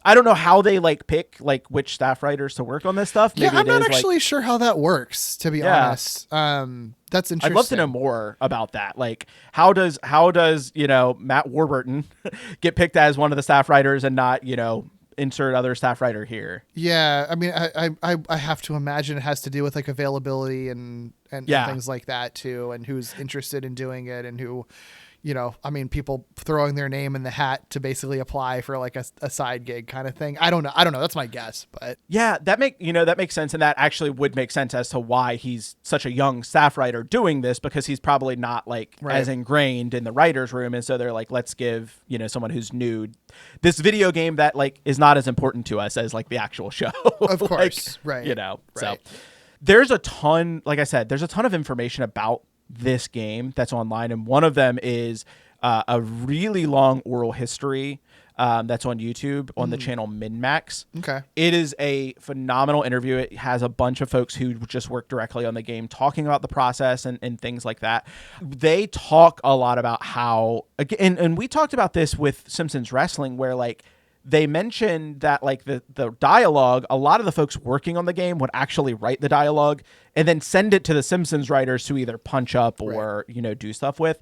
I don't know how they pick which staff writers to work on this stuff. Maybe I'm not actually sure how that works, to be honest. That's interesting. I'd love to know more about that. Like, how does Matt Warburton get picked as one of the staff writers and not, insert other staff writer here? Yeah, I mean, I have to imagine it has to do with availability and things like that too, and who's interested in doing it, and who, people throwing their name in the hat to basically apply for a side gig kind of thing. I don't know. That's my guess, but yeah, that makes sense, and that actually would make sense as to why he's such a young staff writer doing this, because he's probably not as ingrained in the writer's room, and so they're like, let's give someone who's new this video game that is not as important to us as the actual show. Of course, right. So there's a ton, like I said, there's a ton of information about this game that's online, and one of them is a really long oral history that's on YouTube on the channel MinMax. Okay. It is a phenomenal interview. It has a bunch of folks who just work directly on the game talking about the process and things like that. They talk a lot about how, and we talked about this with Simpsons Wrestling, where they mentioned that the dialogue, a lot of the folks working on the game would actually write the dialogue and then send it to the Simpsons writers to either punch up or, do stuff with.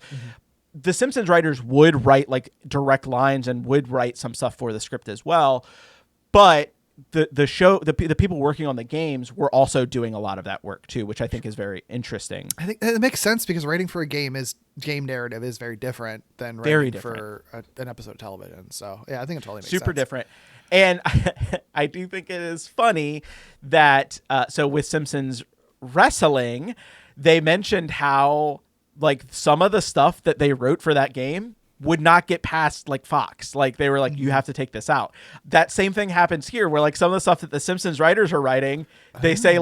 The Simpsons writers would write direct lines and would write some stuff for the script as well. But the people working on the games were also doing a lot of that work too, which I think is very interesting. I think it makes sense, because writing for a game narrative is very different than writing for an episode of television. So yeah, I think it totally makes sense. Super different. And I do think it is funny that, so with Simpsons Wrestling, they mentioned how some of the stuff that they wrote for that game would not get past Fox. They were you have to take this out. That same thing happens here, where some of the stuff that the Simpsons writers are writing, they say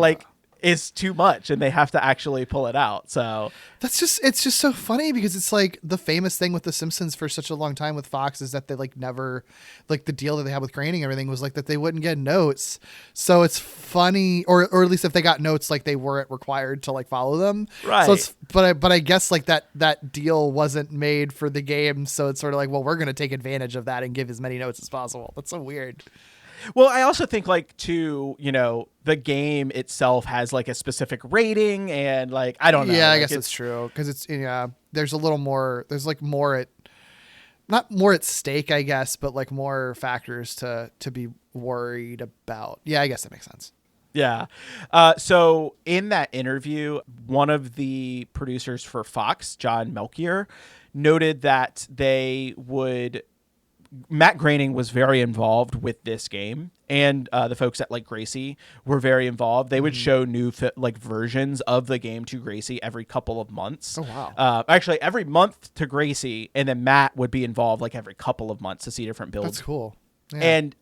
is too much and they have to actually pull it out. So it's just so funny because it's like the famous thing with The Simpsons for such a long time with Fox is that they like never, like the deal that they had with Groening and everything was like that they wouldn't get notes. So it's funny, or at least if they got notes, like they weren't required to like follow them. Right. So it's, but I guess like that deal wasn't made for the game. So it's sort of like, well, we're going to take advantage of that and give as many notes as possible. That's so weird. Well, I also think like too, you know, the game itself has like a specific rating and like, I don't know. Yeah, I like, guess it's true. Cause it's, there's a little more, there's like more not more at stake, I guess, but like more factors to be worried about. Yeah, I guess that makes sense. Yeah. So in that interview, one of the producers for Fox, John Melchior, noted that Matt Groening was very involved with this game, and the folks at like Gracie were very involved. They would show new versions of the game to Gracie every couple of months. Oh wow! Actually, every month to Gracie, and then Matt would be involved like every couple of months to see different builds. That's cool. Yeah. And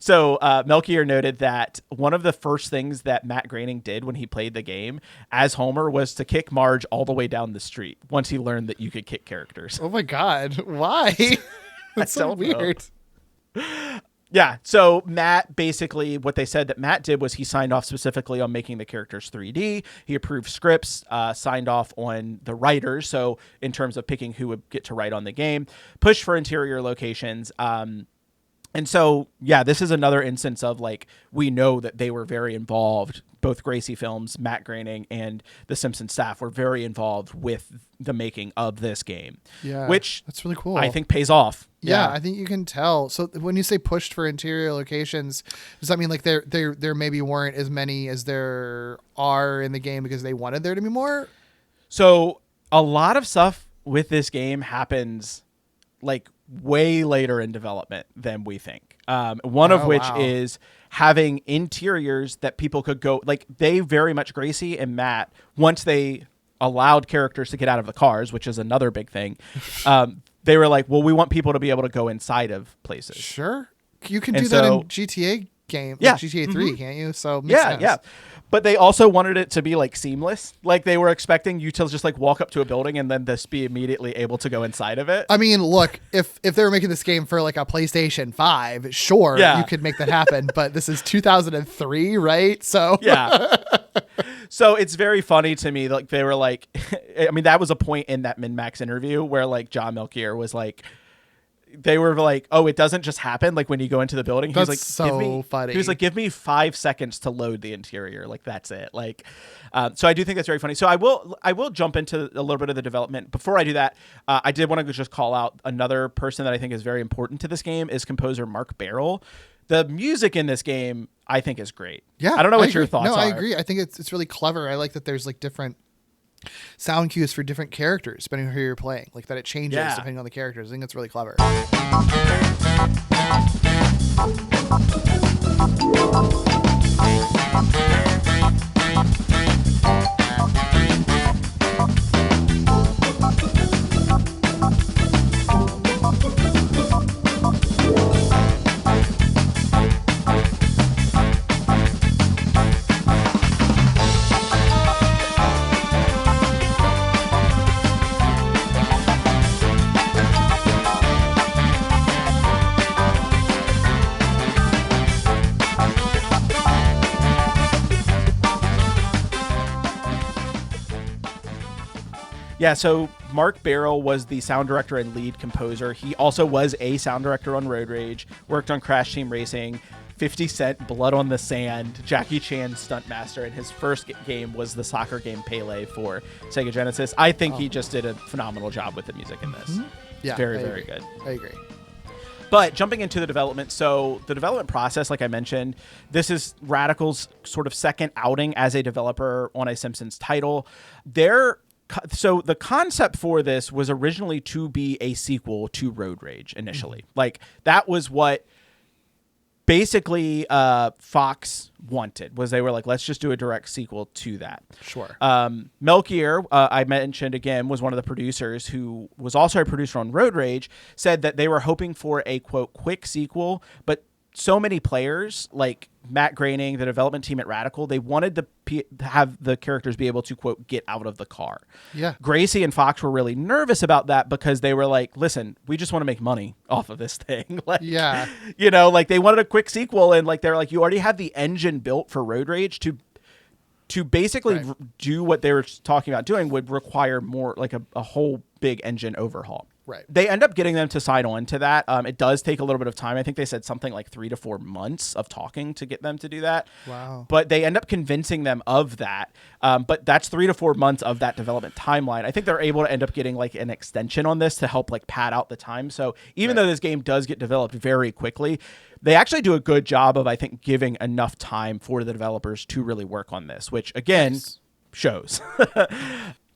so Melchior noted that one of the first things that Matt Groening did when he played the game as Homer was to kick Marge all the way down the street once he learned that you could kick characters. Oh my God! Why? That's so weird. Yeah. So Matt, basically what they said that Matt did was he signed off specifically on making the characters 3D. He approved scripts, signed off on the writers. So in terms of picking who would get to write on the game, pushed for interior locations. And so, yeah, this is another instance of like, we know that they were very involved. Both Gracie Films, Matt Groening, and the Simpsons staff were very involved with the making of this game. Yeah, which that's really cool. I think pays off. Yeah, I think you can tell. So when you say pushed for interior locations, does that mean like there maybe weren't as many as there are in the game because they wanted there to be more? So a lot of stuff with this game happens like way later in development than we think. One of which is having interiors that people could go, like they very much, Gracie and Matt, once they allowed characters to get out of the cars, which is another big thing, they were like, well, we want people to be able to go inside of places. Sure. You can do that in GTA game, yeah. like GTA 3, can't you? So yeah. But they also wanted it to be like seamless. Like they were expecting you to just like walk up to a building and then just be immediately able to go inside of it. I mean, look, if they were making this game for like a PlayStation 5, sure, you could make that happen. But this is 2003, right? So yeah. So it's very funny to me. Like they were like, I mean, that was a point in that Min-Max interview where like John Melchior was like, they were like, oh, it doesn't just happen like when you go into the building. He was like, so funny. He was like, give me 5 seconds to load the interior. Like that's it. Like, so I do think that's very funny. So I will jump into a little bit of the development. Before I do that, I did want to just call out another person that I think is very important to this game is composer Mark Barrel. The music in this game, I think, is great. Yeah, I don't know what your thoughts are. No, I agree. I think it's really clever. I like that there's like different sound cues for different characters depending on who you're playing, like that it changes depending on the characters. I think that's really clever. Yeah, so Mark Barrel was the sound director and lead composer. He also was a sound director on Road Rage, worked on Crash Team Racing, 50 Cent, Blood on the Sand, Jackie Chan Stuntmaster, and his first game was the soccer game Pele for Sega Genesis. I think he just did a phenomenal job with the music in this. Mm-hmm. Yeah, very good. I agree. But jumping into the development, so the development process, like I mentioned, this is Radical's sort of second outing as a developer on a Simpsons title. So the concept for this was originally to be a sequel to Road Rage initially. Like that was what basically Fox wanted, was they were like, let's just do a direct sequel to that. Sure. Melchior, I mentioned again, was one of the producers who was also a producer on Road Rage, said that they were hoping for a quote quick sequel, but so many players like Matt Groening, the development team at Radical, they wanted to have the characters be able to, quote, get out of the car. Yeah. Gracie and Fox were really nervous about that because they were like, listen, we just want to make money off of this thing. Like, yeah. You know, like they wanted a quick sequel, and like they're like, you already have the engine built for Road Rage to basically do what they were talking about doing would require more like a whole big engine overhaul. Right. They end up getting them to sign on to that. It does take a little bit of time. I think they said something like 3 to 4 months of talking to get them to do that. Wow. But they end up convincing them of that. But that's 3 to 4 months of that development timeline. I think they're able to end up getting like an extension on this to help like pad out the time. So even though this game does get developed very quickly, they actually do a good job of, I think, giving enough time for the developers to really work on this, which again shows.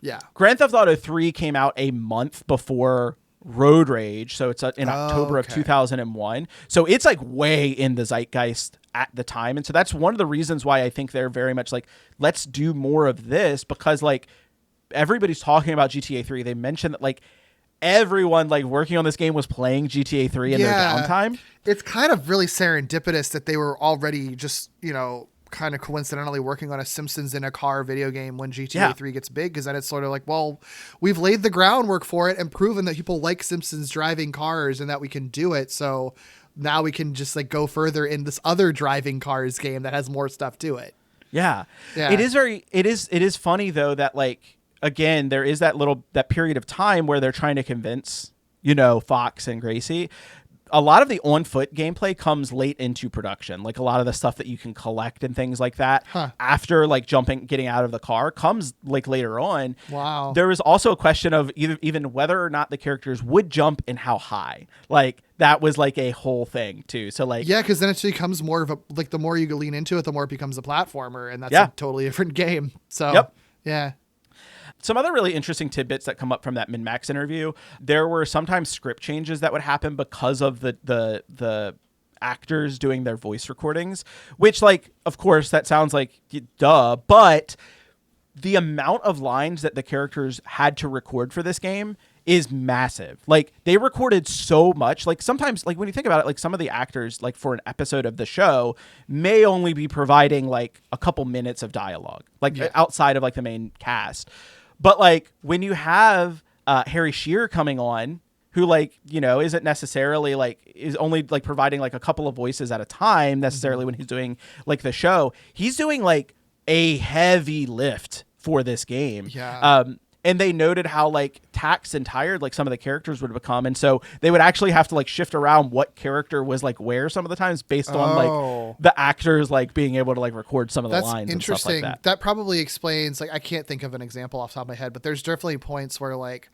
Yeah. Grand Theft Auto 3 came out a month before Road Rage, so it's in October of 2001. So it's like way in the zeitgeist at the time, and so that's one of the reasons why I think they're very much like, let's do more of this, because like everybody's talking about GTA 3. They mentioned that like everyone like working on this game was playing GTA 3 in their downtime. It's kind of really serendipitous that they were already just, you know, kind of coincidentally working on a Simpsons in a car video game when GTA 3 gets big, because then it's sort of like, well, we've laid the groundwork for it and proven that people like Simpsons driving cars and that we can do it. So now we can just like go further in this other driving cars game that has more stuff to it. Yeah. It is funny though that like, again, there is that period of time where they're trying to convince, you know, Fox and Gracie. A lot of the on-foot gameplay comes late into production. Like a lot of the stuff that you can collect and things like that after like getting out of the car comes like later on. Wow. There was also a question of even whether or not the characters would jump and how high. Like that was like a whole thing too. So like, yeah, because then it becomes more of a, like the more you lean into it, the more it becomes a platformer, and that's a totally different game. So yeah. Some other really interesting tidbits that come up from that Min-Max interview. There were sometimes script changes that would happen because of the actors doing their voice recordings, which like, of course, that sounds like duh, but the amount of lines that the characters had to record for this game is massive. Like they recorded so much. Like sometimes, like when you think about it, like some of the actors, like for an episode of the show, may only be providing like a couple minutes of dialogue, like outside of like the main cast. But like when you have Harry Shearer coming on, who like, you know, isn't necessarily like, is only like providing like a couple of voices at a time necessarily when he's doing like the show, he's doing like a heavy lift for this game. Yeah. And they noted how like taxed and tired like some of the characters would become, and so they would actually have to like shift around what character was like where some of the times based on like the actors like being able to like record some of the lines and stuff like that. That probably explains, like, I can't think of an example off the top of my head, but there's definitely points where like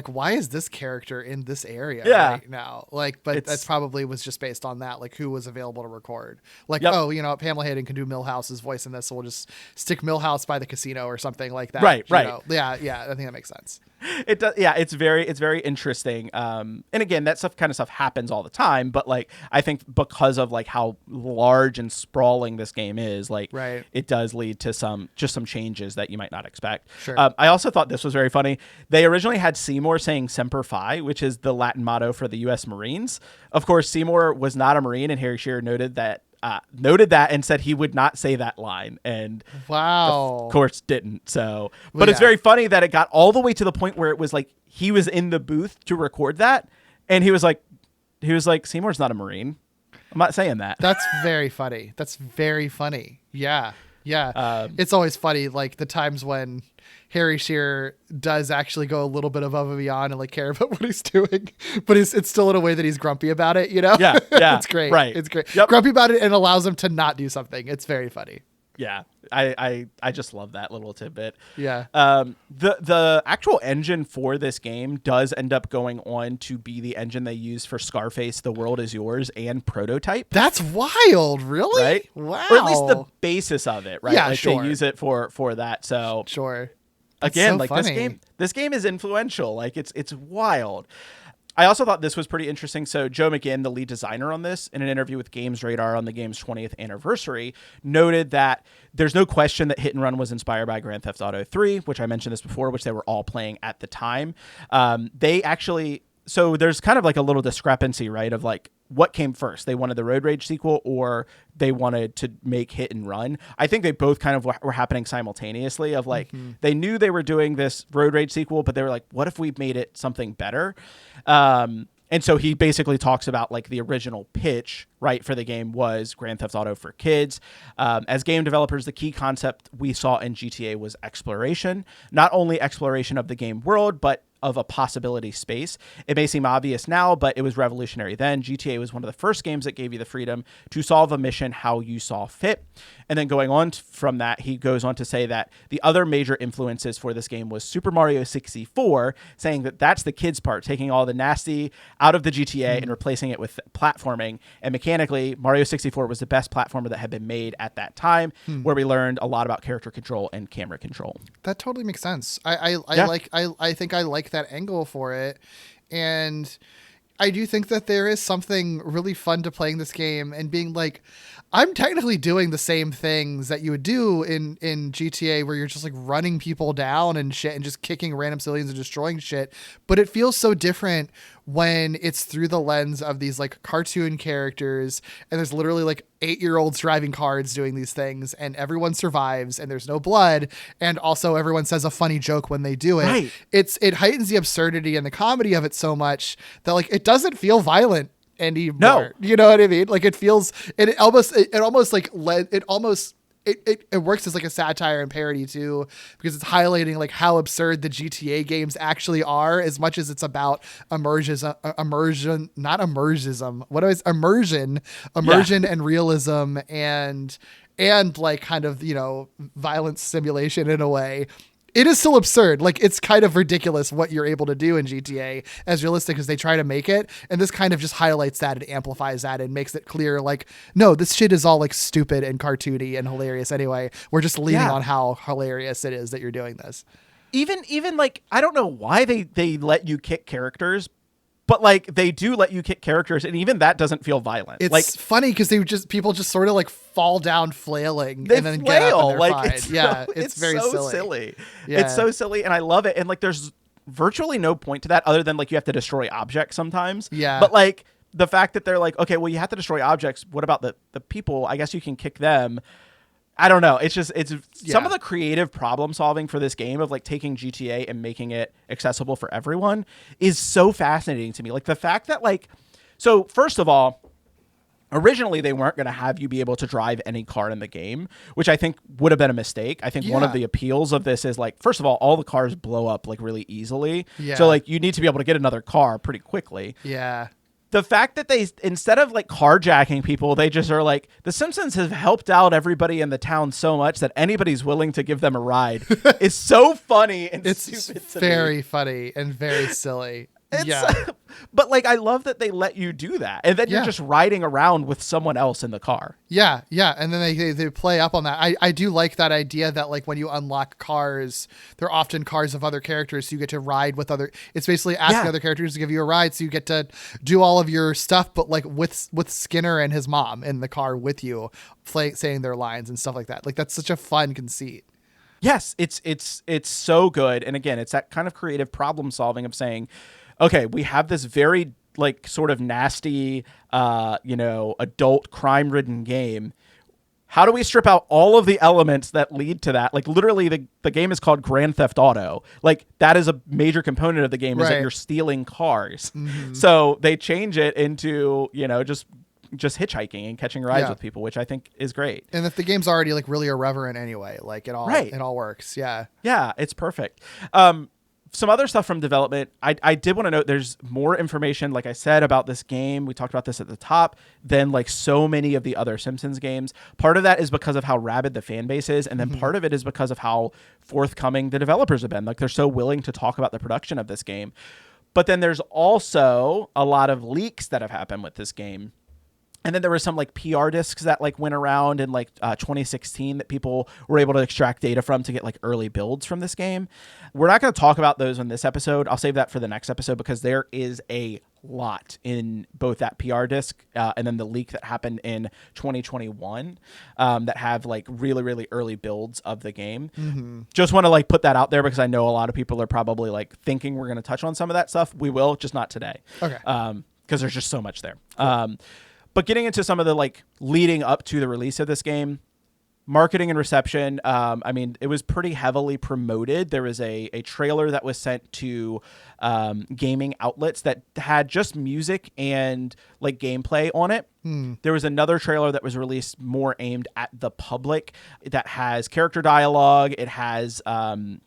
why is this character in this area right now? Like, but that's probably was just based on that, like who was available to record. Like, oh, you know, Pamela Hayden can do Milhouse's voice in this, so we'll just stick Milhouse by the casino or something like that. Right. Know? Yeah. I think that makes sense. It does. Yeah. It's very interesting. And again, that kind of stuff happens all the time, but like, I think because of like how large and sprawling this game is, like, it does lead to some changes that you might not expect. Sure. I also thought this was very funny. They originally had Seymour saying Semper Fi, which is the Latin motto for the U.S. Marines. Of course, Seymour was not a Marine, and Harry Shearer noted that and said he would not say that line, and of course didn't. So, but it's very funny that it got all the way to the point where it was like he was in the booth to record that, and he was like Seymour's not a Marine. I'm not saying that. That's very funny. Yeah. It's always funny, like the times when Harry Shearer does actually go a little bit above and beyond and like care about what he's doing, but it's still in a way that he's grumpy about it, you know? Yeah. It's great. Right. It's great. Yep. Grumpy about it and allows him to not do something. It's very funny. Yeah. I just love that little tidbit. Yeah. The actual engine for this game does end up going on to be the engine they use for Scarface, The World Is Yours, and Prototype. That's wild, really? Right? Wow. Or at least the basis of it, right? Yeah, like sure. They use it for that. So sure. Again, so like funny. this game is influential. Like it's wild. I also thought this was pretty interesting. So Joe McGinn, the lead designer on this, in an interview with Games Radar on the game's 20th anniversary, noted that there's no question that Hit and Run was inspired by Grand Theft Auto 3, which I mentioned this before, which they were all playing at the time. So there's kind of like a little discrepancy, right? Of like what came first. They wanted the Road Rage sequel, or they wanted to make Hit and Run. I think they both kind of were happening simultaneously, of like, they knew they were doing this Road Rage sequel, but they were like, what if we made it something better? And so he basically talks about like the original pitch, right, for the game was Grand Theft Auto for kids. As game developers, the key concept we saw in GTA was exploration, not only exploration of the game world, but of a possibility space. It may seem obvious now, but it was revolutionary then. GTA was one of the first games that gave you the freedom to solve a mission how you saw fit. And then going on from that, he goes on to say that the other major influences for this game was Super Mario 64, saying that that's the kids part, taking all the nasty out of the GTA and replacing it with platforming. And mechanically, Mario 64 was the best platformer that had been made at that time, where we learned a lot about character control and camera control. That totally makes sense. I think I like that angle for it. And I do think that there is something really fun to playing this game and being like, I'm technically doing the same things that you would do in GTA, where you're just like running people down and shit and just kicking random civilians and destroying shit. But it feels so different when it's through the lens of these like cartoon characters, and there's literally like 8-year-olds driving cars doing these things, and everyone survives and there's no blood. And also everyone says a funny joke when they do it. Right. It heightens the absurdity and the comedy of it so much that like, it doesn't feel violent anymore. No. You know what I mean? Like, it feels, it almost works as like a satire and parody too, because it's highlighting like how absurd the GTA games actually are, as much as it's about immersion and realism and like kind of, you know, violence simulation in a way. It is still absurd. Like, it's kind of ridiculous what you're able to do in GTA, as realistic as they try to make it. And this kind of just highlights that and amplifies that and makes it clear, like, no, this shit is all like stupid and cartoony and hilarious anyway. We're just leaning on how hilarious it is that you're doing this. Even like, I don't know why they let you kick characters, but like, they do let you kick characters, and even that doesn't feel violent. It's like, funny because people just sort of like fall down flailing and then get up and they're fine. It's very so silly. Yeah. It's so silly, and I love it. And like, there's virtually no point to that other than like, you have to destroy objects sometimes. Yeah. But like, the fact that they're like, okay, well, you have to destroy objects. What about the people? I guess you can kick them. I don't know. It's some of the creative problem solving for this game of like taking GTA and making it accessible for everyone is so fascinating to me. Like, the fact that like, so first of all, originally they weren't going to have you be able to drive any car in the game, which I think would have been a mistake. I think one of the appeals of this is like, first of all the cars blow up like really easily. Yeah. So like, you need to be able to get another car pretty quickly. Yeah. The fact that they, instead of like carjacking people, they just are like, the Simpsons have helped out everybody in the town so much that anybody's willing to give them a ride is so funny and it's stupid to very me. Funny and very silly. But like, I love that they let you do that, and then you're just riding around with someone else in the car. Yeah, and then they play up on that. I do like that idea that like, when you unlock cars, they're often cars of other characters, so you get to ride with other. It's basically asking other characters to give you a ride, so you get to do all of your stuff, but like with Skinner and his mom in the car with you, saying their lines and stuff like that. Like, that's such a fun conceit. Yes, it's so good, and again, it's that kind of creative problem solving of saying, okay, we have this very like sort of nasty, adult crime-ridden game. How do we strip out all of the elements that lead to that? Like, literally, the game is called Grand Theft Auto. Like, that is a major component of the game, is that you're stealing cars. Mm-hmm. So they change it into, just hitchhiking and catching rides with people, which I think is great. And if the game's already like really irreverent anyway, like it all works. Yeah. Yeah, it's perfect. Some other stuff from development, I did want to note there's more information, like I said, about this game. We talked about this at the top, than like so many of the other Simpsons games. Part of that is because of how rabid the fan base is, and then part of it is because of how forthcoming the developers have been. Like, they're so willing to talk about the production of this game. But then there's also a lot of leaks that have happened with this game. And then there were some like PR discs that like went around in like 2016 that people were able to extract data from to get like early builds from this game. We're not going to talk about those in this episode. I'll save that for the next episode, because there is a lot in both that PR disc and then the leak that happened in 2021 that have like really, really early builds of the game. Mm-hmm. Just want to like put that out there, because I know a lot of people are probably like thinking we're going to touch on some of that stuff. We will, just not today. Okay. because there's just so much there. But getting into some of the like leading up to the release of this game, marketing and reception, I mean, it was pretty heavily promoted. There was a trailer that was sent to gaming outlets that had just music and like gameplay on it. There was another trailer that was released more aimed at the public that has character dialogue. It has some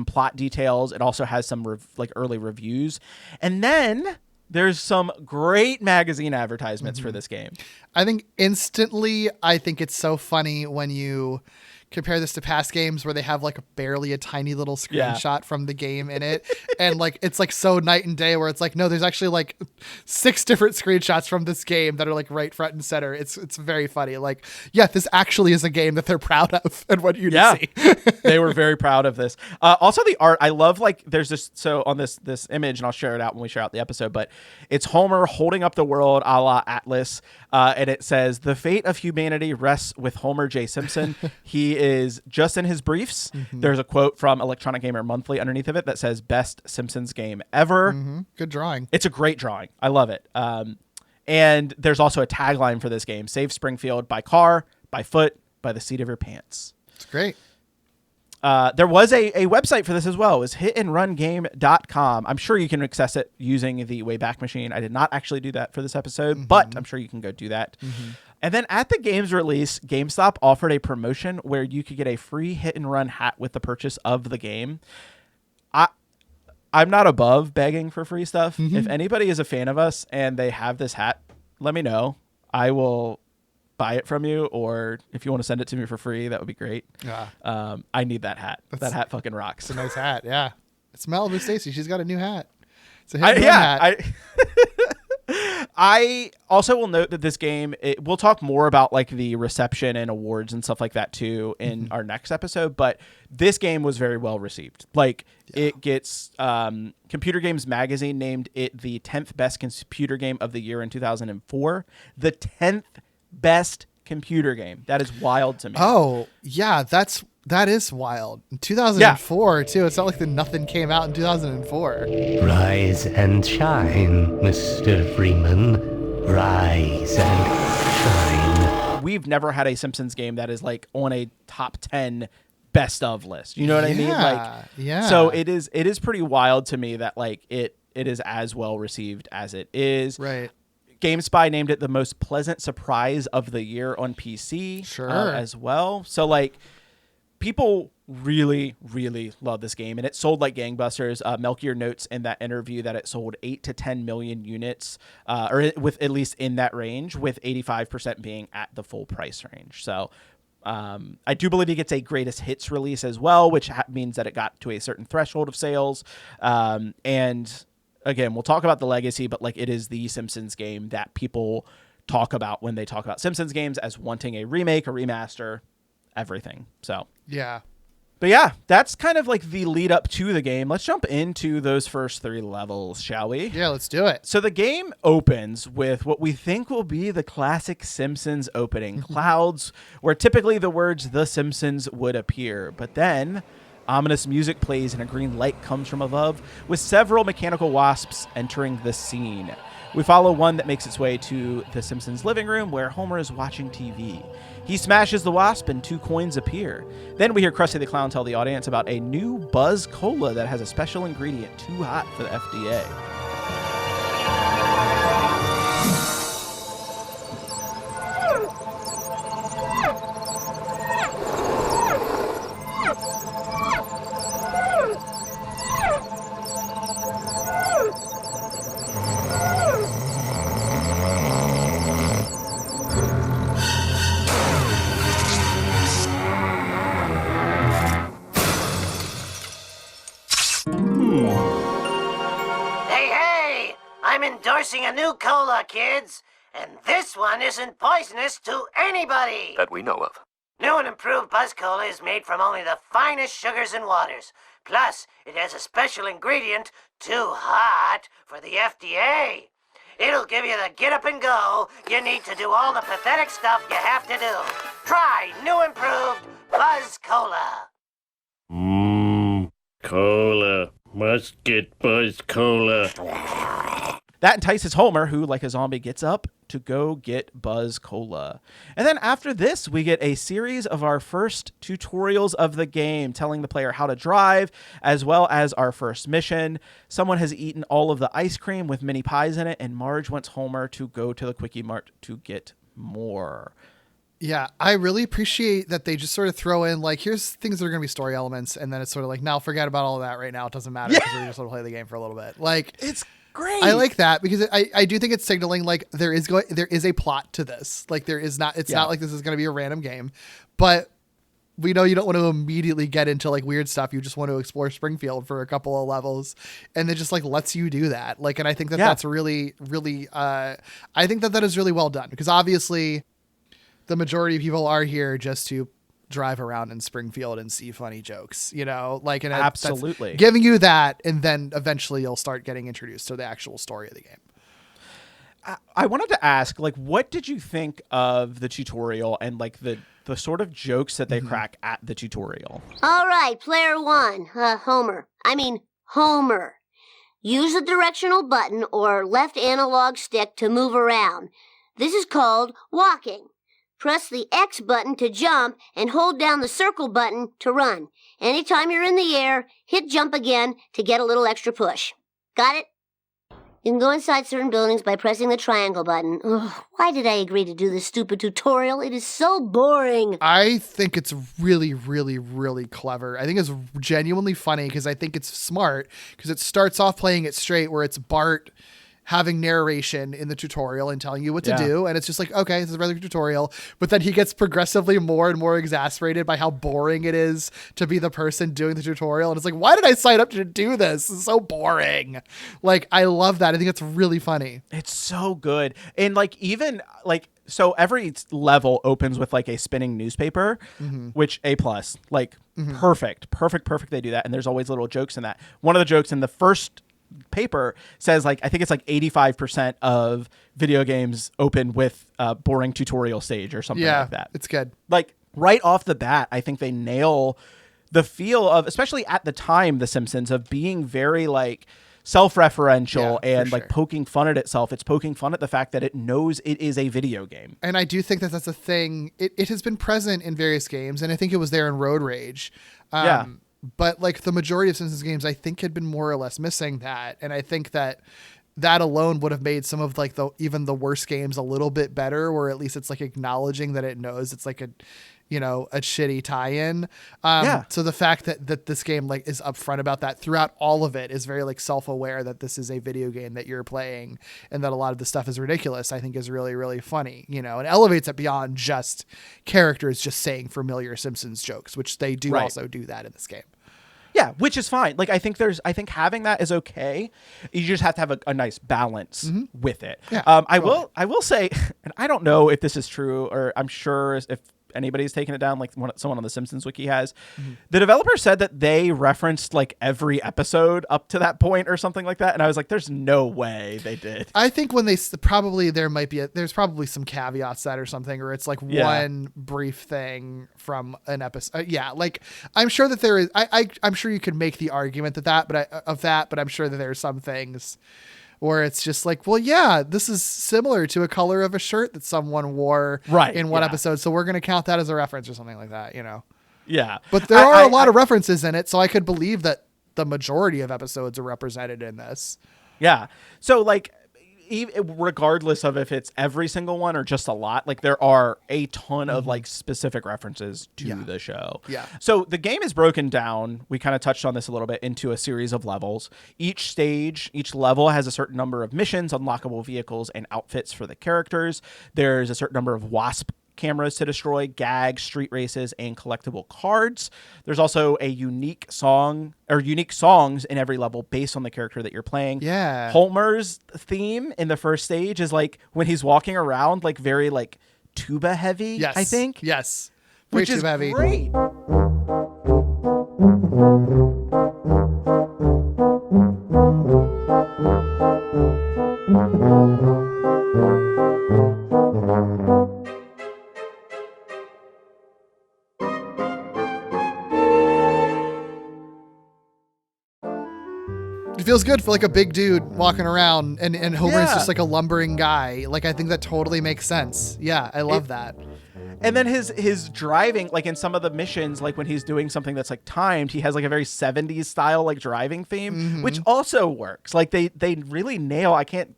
plot details. It also has some early reviews. And then there's some great magazine advertisements for this game. I think instantly, I think it's so funny when you compare this to past games where they have like barely a tiny little screenshot from the game in it. And like, it's like so night and day where it's like, no, there's actually like 6 different screenshots from this game that are like right front and center. It's very funny. Like, yeah, this actually is a game that they're proud of and what you see. They were very proud of this. Also the art, I love like there's this, so on this image, and I'll share it out when we share out the episode, but it's Homer holding up the world a la Atlas. And it says, the fate of humanity rests with Homer J. Simpson. He is just in his briefs. There's a quote from Electronic Gamer Monthly underneath of it that says, best Simpsons game ever. Good drawing. It's a great drawing. I love it. And there's also a tagline for this game: save Springfield by car, by foot, by the seat of your pants. It's great. There was a website for this as well. It was hitandrungame.com. I'm sure you can access it using the Wayback Machine. I did not actually do that for this episode, but I'm sure you can go do that. And then at the game's release, GameStop offered a promotion where you could get a free hit and run hat with the purchase of the game. I'm not above begging for free stuff. If anybody is a fan of us and they have this hat, let me know. I will buy it from you, or if you want to send it to me for free, that would be great. I need that hat. That hat fucking rocks. It's a nice hat. Yeah. It's Malibu Stacy. She's got a new hat. It's a hit and run hat. I also will note that this game, we'll talk more about like the reception and awards and stuff like that too in our next episode, but this game was very well received. Like it gets Computer Games Magazine named it the 10th best computer game of the year in 2004. The 10th best computer game. That is wild to me. Oh, yeah, that is wild. In 2004 too. It's not like nothing came out in 2004. Rise and shine, Mr. Freeman. Rise and shine. We've never had a Simpsons game that is like on a top 10 best of list. You know what I mean? Like, yeah. So it is pretty wild to me that like it is as well received as it is. Right. GameSpy named it the most pleasant surprise of the year on PC as well. So like people really, really love this game, and it sold like gangbusters. Melchior notes in that interview that it sold 8 to 10 million units, or with at least in that range, with 85% being at the full price range. So I do believe it gets a greatest hits release as well, which means that it got to a certain threshold of sales. And again, we'll talk about the legacy, but like it is the Simpsons game that people talk about when they talk about Simpsons games as wanting a remake, a remaster, everything. So yeah. But yeah, that's kind of like the lead up to the game. Let's jump into those first 3 levels, shall we? Yeah, let's do it. So the game opens with what we think will be the classic Simpsons opening, clouds, where typically the words "The Simpsons" would appear. But then ominous music plays and a green light comes from above, with several mechanical wasps entering the scene. We follow one that makes its way to the Simpsons' living room where Homer is watching TV. He smashes the wasp and 2 coins appear. Then we hear Krusty the Clown tell the audience about a new Buzz Cola that has a special ingredient too hot for the FDA. A new cola, kids. And this one isn't poisonous to anybody. That we know of. New and improved Buzz Cola is made from only the finest sugars and waters. Plus, it has a special ingredient too hot for the FDA. It'll give you the get up and go you need to do all the pathetic stuff you have to do. Try new improved Buzz Cola. Cola. Must get Buzz Cola. That entices Homer, who, like a zombie, gets up to go get Buzz Cola. And then after this, we get a series of our first tutorials of the game, telling the player how to drive, as well as our first mission. Someone has eaten all of the ice cream with mini pies in it, and Marge wants Homer to go to the Quickie Mart to get more. Yeah, I really appreciate that they just sort of throw in, like, here's things that are going to be story elements, and then it's sort of like, now forget about all of that right now. It doesn't matter because we're just going to play the game for a little bit. Like, it's great. I like that because I do think it's signaling, like, there is a plot to this. Like, it's not like this is going to be a random game, but we know you don't want to immediately get into, like, weird stuff. You just want to explore Springfield for a couple of levels, and it just, like, lets you do that. Like, and I think that's really, really, I think that is really well done because obviously the majority of people are here just to drive around in Springfield and see funny jokes, you know, like, and absolutely giving you that. And then eventually you'll start getting introduced to the actual story of the game. I wanted to ask, like, what did you think of the tutorial and, like, the sort of jokes that they crack at the tutorial? All right, player one, Homer. Use the directional button or left analog stick to move around. This is called walking. Press the X button to jump and hold down the circle button to run. Anytime you're in the air, hit jump again to get a little extra push. Got it? You can go inside certain buildings by pressing the triangle button. Ugh, why did I agree to do this stupid tutorial? It is so boring. I think it's really, really, really clever. I think it's genuinely funny because I think it's smart because it starts off playing it straight where it's Bart having narration in the tutorial and telling you what to do. And it's just like, okay, this is a regular tutorial. But then he gets progressively more and more exasperated by how boring it is to be the person doing the tutorial. And it's like, why did I sign up to do this? This is so boring. Like, I love that. I think it's really funny. It's so good. And, like, even, like, so every level opens with, like, a spinning newspaper, which A+, like, perfect. They do that. And there's always little jokes in that. One of the jokes in the first paper says, like, I think it's like 85% of video games open with a boring tutorial stage or something like that. It's good. Like, right off the bat, I think they nail the feel of, especially at the time, The Simpsons, of being very, like, self-referential and like poking fun at itself. It's poking fun at the fact that it knows it is a video game. And I do think that that's a thing. It has been present in various games, and I think it was there in Road Rage. But, like, the majority of Simpsons games, I think, had been more or less missing that. And I think that alone would have made some of, like, even the worst games a little bit better, where at least it's, like, acknowledging that it knows it's, like, a shitty tie-in. So the fact that this game, like, is upfront about that throughout all of it is very, like, self-aware that this is a video game that you're playing and that a lot of the stuff is ridiculous, I think is really, really funny, and elevates it beyond just characters just saying familiar Simpsons jokes, which they do also do that in this game. Yeah, which is fine. Like, I think having that is okay. You just have to have a nice balance with it. Yeah, I will say, and I don't know if this is true, or I'm sure if anybody's taken it down, like someone on the Simpsons wiki has. The developer said that they referenced, like, every episode up to that point or something like that, and I was like, there's no way they did. I think when there's probably some caveats that or something, or it's like one brief thing from an episode. Like, I'm sure that there is. I'm sure you could make the argument but I'm sure that there are some things where it's just like, well, yeah, this is similar to a color of a shirt that someone wore in one episode, so we're going to count that as a reference or something like that, Yeah. But there are a lot of references in it, so I could believe that the majority of episodes are represented in this. Yeah. So, like, regardless of if it's every single one or just a lot, like, there are a ton of, like, specific references to the show. Yeah. So the game is broken down, we kind of touched on this a little bit, into a series of levels. Each level has a certain number of missions, unlockable vehicles, and outfits for the characters. There's a certain number of wasp cameras to destroy, gags, street races, and collectible cards. There's also a unique songs in every level based on the character that you're playing. Yeah. Homer's theme in the first stage is, like, when he's walking around, like, very, like, tuba heavy. Yes. I think. Yes. Which is heavy. Great. It feels good for like a big dude walking around and Homer is Yeah. just like a lumbering guy. Like, I think that totally makes sense. Yeah, I love that. And then his driving, like in some of the missions, like when he's doing something that's like timed, he has like a very 70s style like driving theme, which also works. Like they really nail. I can't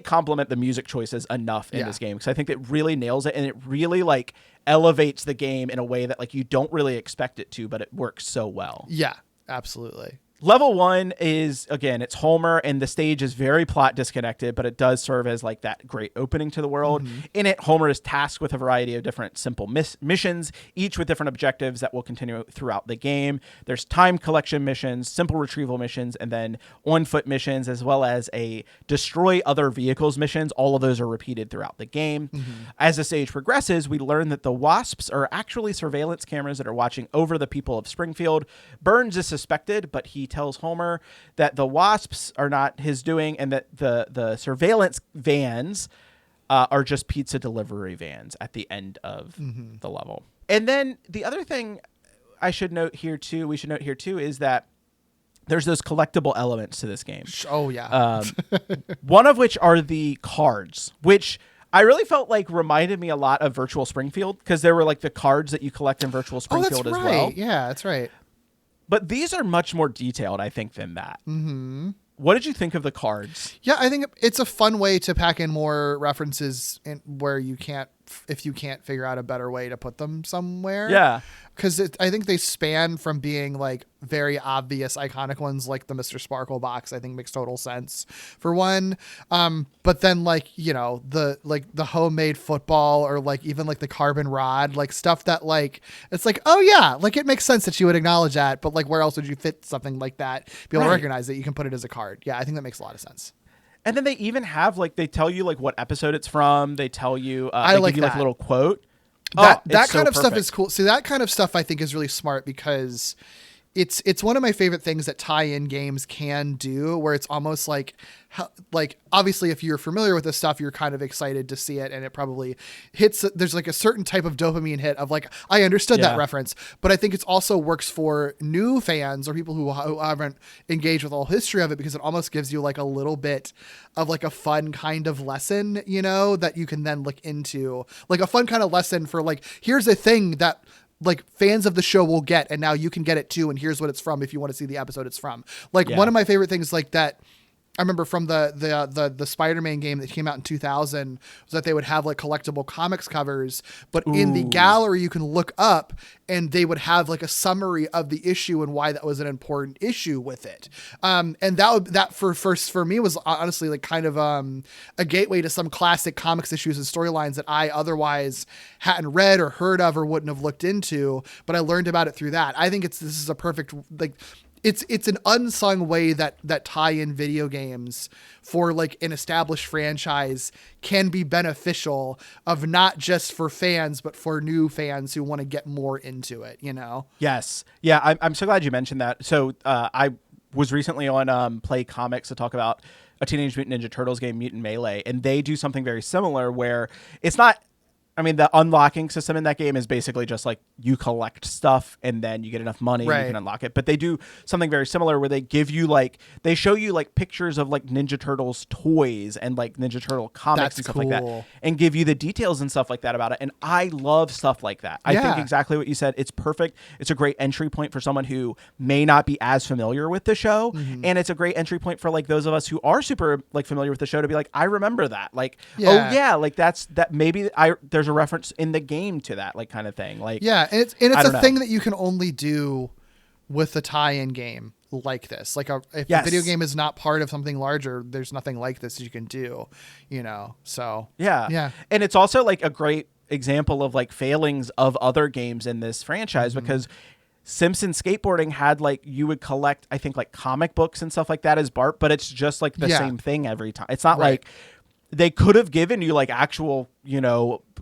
compliment the music choices enough in this game, because I think it really nails it, and it really like elevates the game in a way that like you don't really expect it to, but it works so well. Yeah, absolutely. Level 1 is, again, it's Homer, and the stage is very plot disconnected, but it does serve as like that great opening to the world. In it, Homer is tasked with a variety of different simple missions, each with different objectives that will continue throughout the game. There's time collection missions, simple retrieval missions, and then on-foot missions, as well as a destroy other vehicles missions. All of those are repeated throughout the game. As the stage progresses, we learn that the Wasps are actually surveillance cameras that are watching over the people of Springfield. Burns is suspected, but he tells Homer that the Wasps are not his doing, and that the surveillance vans are just pizza delivery vans at the end of the level. And then the other thing we should note here too, is that there's those collectible elements to this game. Oh yeah. One of which are the cards, which I really felt like reminded me a lot of Virtual Springfield, because there were like the cards that you collect in Virtual Springfield as well. Yeah, that's right. But these are much more detailed, I think, than that. What did you think of the cards? Yeah, I think it's a fun way to pack in more references where if you can't figure out a better way to put them somewhere. Yeah. Because I think they span from being like very obvious iconic ones, like the Mr. Sparkle box, I think makes total sense for one. But then like, the homemade football, or like even like the carbon rod, like stuff that like, it's like, oh yeah, like it makes sense that you would acknowledge that, but like where else would you fit something like that? Be able to recognize that you can put it as a card. Yeah, I think that makes a lot of sense. And then they even have like, they tell you like what episode it's from. They tell you, I like give you like a little quote. That kind of stuff is cool. See, that kind of stuff I think is really smart, because it's one of my favorite things that tie-in games can do, where it's almost like obviously if you're familiar with this stuff, you're kind of excited to see it, and it probably hits, there's like a certain type of dopamine hit of like, I understood that reference, but I think it's also works for new fans or people who haven't engaged with the whole history of it, because it almost gives you like a little bit of like a fun kind of lesson, that you can then look into, like a fun kind of lesson for like, here's a thing that like fans of the show will get, and now you can get it too, and here's what it's from if you want to see the episode it's from. Like one of my favorite things like that I remember from the Spider-Man game that came out in 2000 was that they would have like collectible comics covers, but in the gallery you can look up and they would have like a summary of the issue and why that was an important issue with it. And that for me was honestly like kind of a gateway to some classic comics issues and storylines that I otherwise hadn't read or heard of or wouldn't have looked into, but I learned about it through that. I think this is a perfect, like, it's an unsung way that tie-in video games for like an established franchise can be beneficial, of not just for fans, but for new fans who want to get more into it, Yes. Yeah. I'm so glad you mentioned that. So I was recently on Play Comics to talk about a Teenage Mutant Ninja Turtles game, Mutant Melee, and they do something very similar where it's not, I mean, the unlocking system in that game is basically just like you collect stuff and then you get enough money and you can unlock it. But they do something very similar where they give you like, they show you like pictures of like Ninja Turtles toys and like Ninja Turtle comics and stuff like that, and give you the details and stuff like that about it. And I love stuff like that. I think exactly what you said. It's perfect. It's a great entry point for someone who may not be as familiar with the show. And it's a great entry point for like those of us who are super like familiar with the show to be like, I remember that. Like, oh yeah, like that's that. Maybe there's a reference in the game to that, like kind of thing. Like, yeah, and it's a thing that you can only do with a tie-in game like this. Like if a video game is not part of something larger, there's nothing like this you can do, So yeah. And it's also like a great example of like failings of other games in this franchise, because Simpsons skateboarding had like, you would collect, I think, like comic books and stuff like that as Bart, but it's just like the same thing every time. It's not like they could have given you like actual,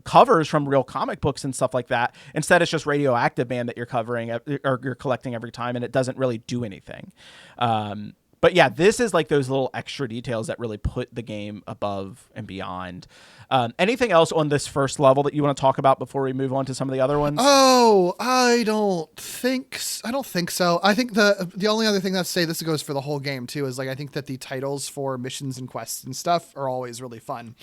covers from real comic books and stuff like that. Instead, it's just Radioactive Man that you're covering or you're collecting every time, and it doesn't really do anything. But But yeah, this is like those little extra details that really put the game above and beyond. Anything else on this first level that you want to talk about before we move on to some of the other ones? Oh, I don't think so. I think the only other thing I'd say, this goes for the whole game too, is like I think that the titles for missions and quests and stuff are always really fun.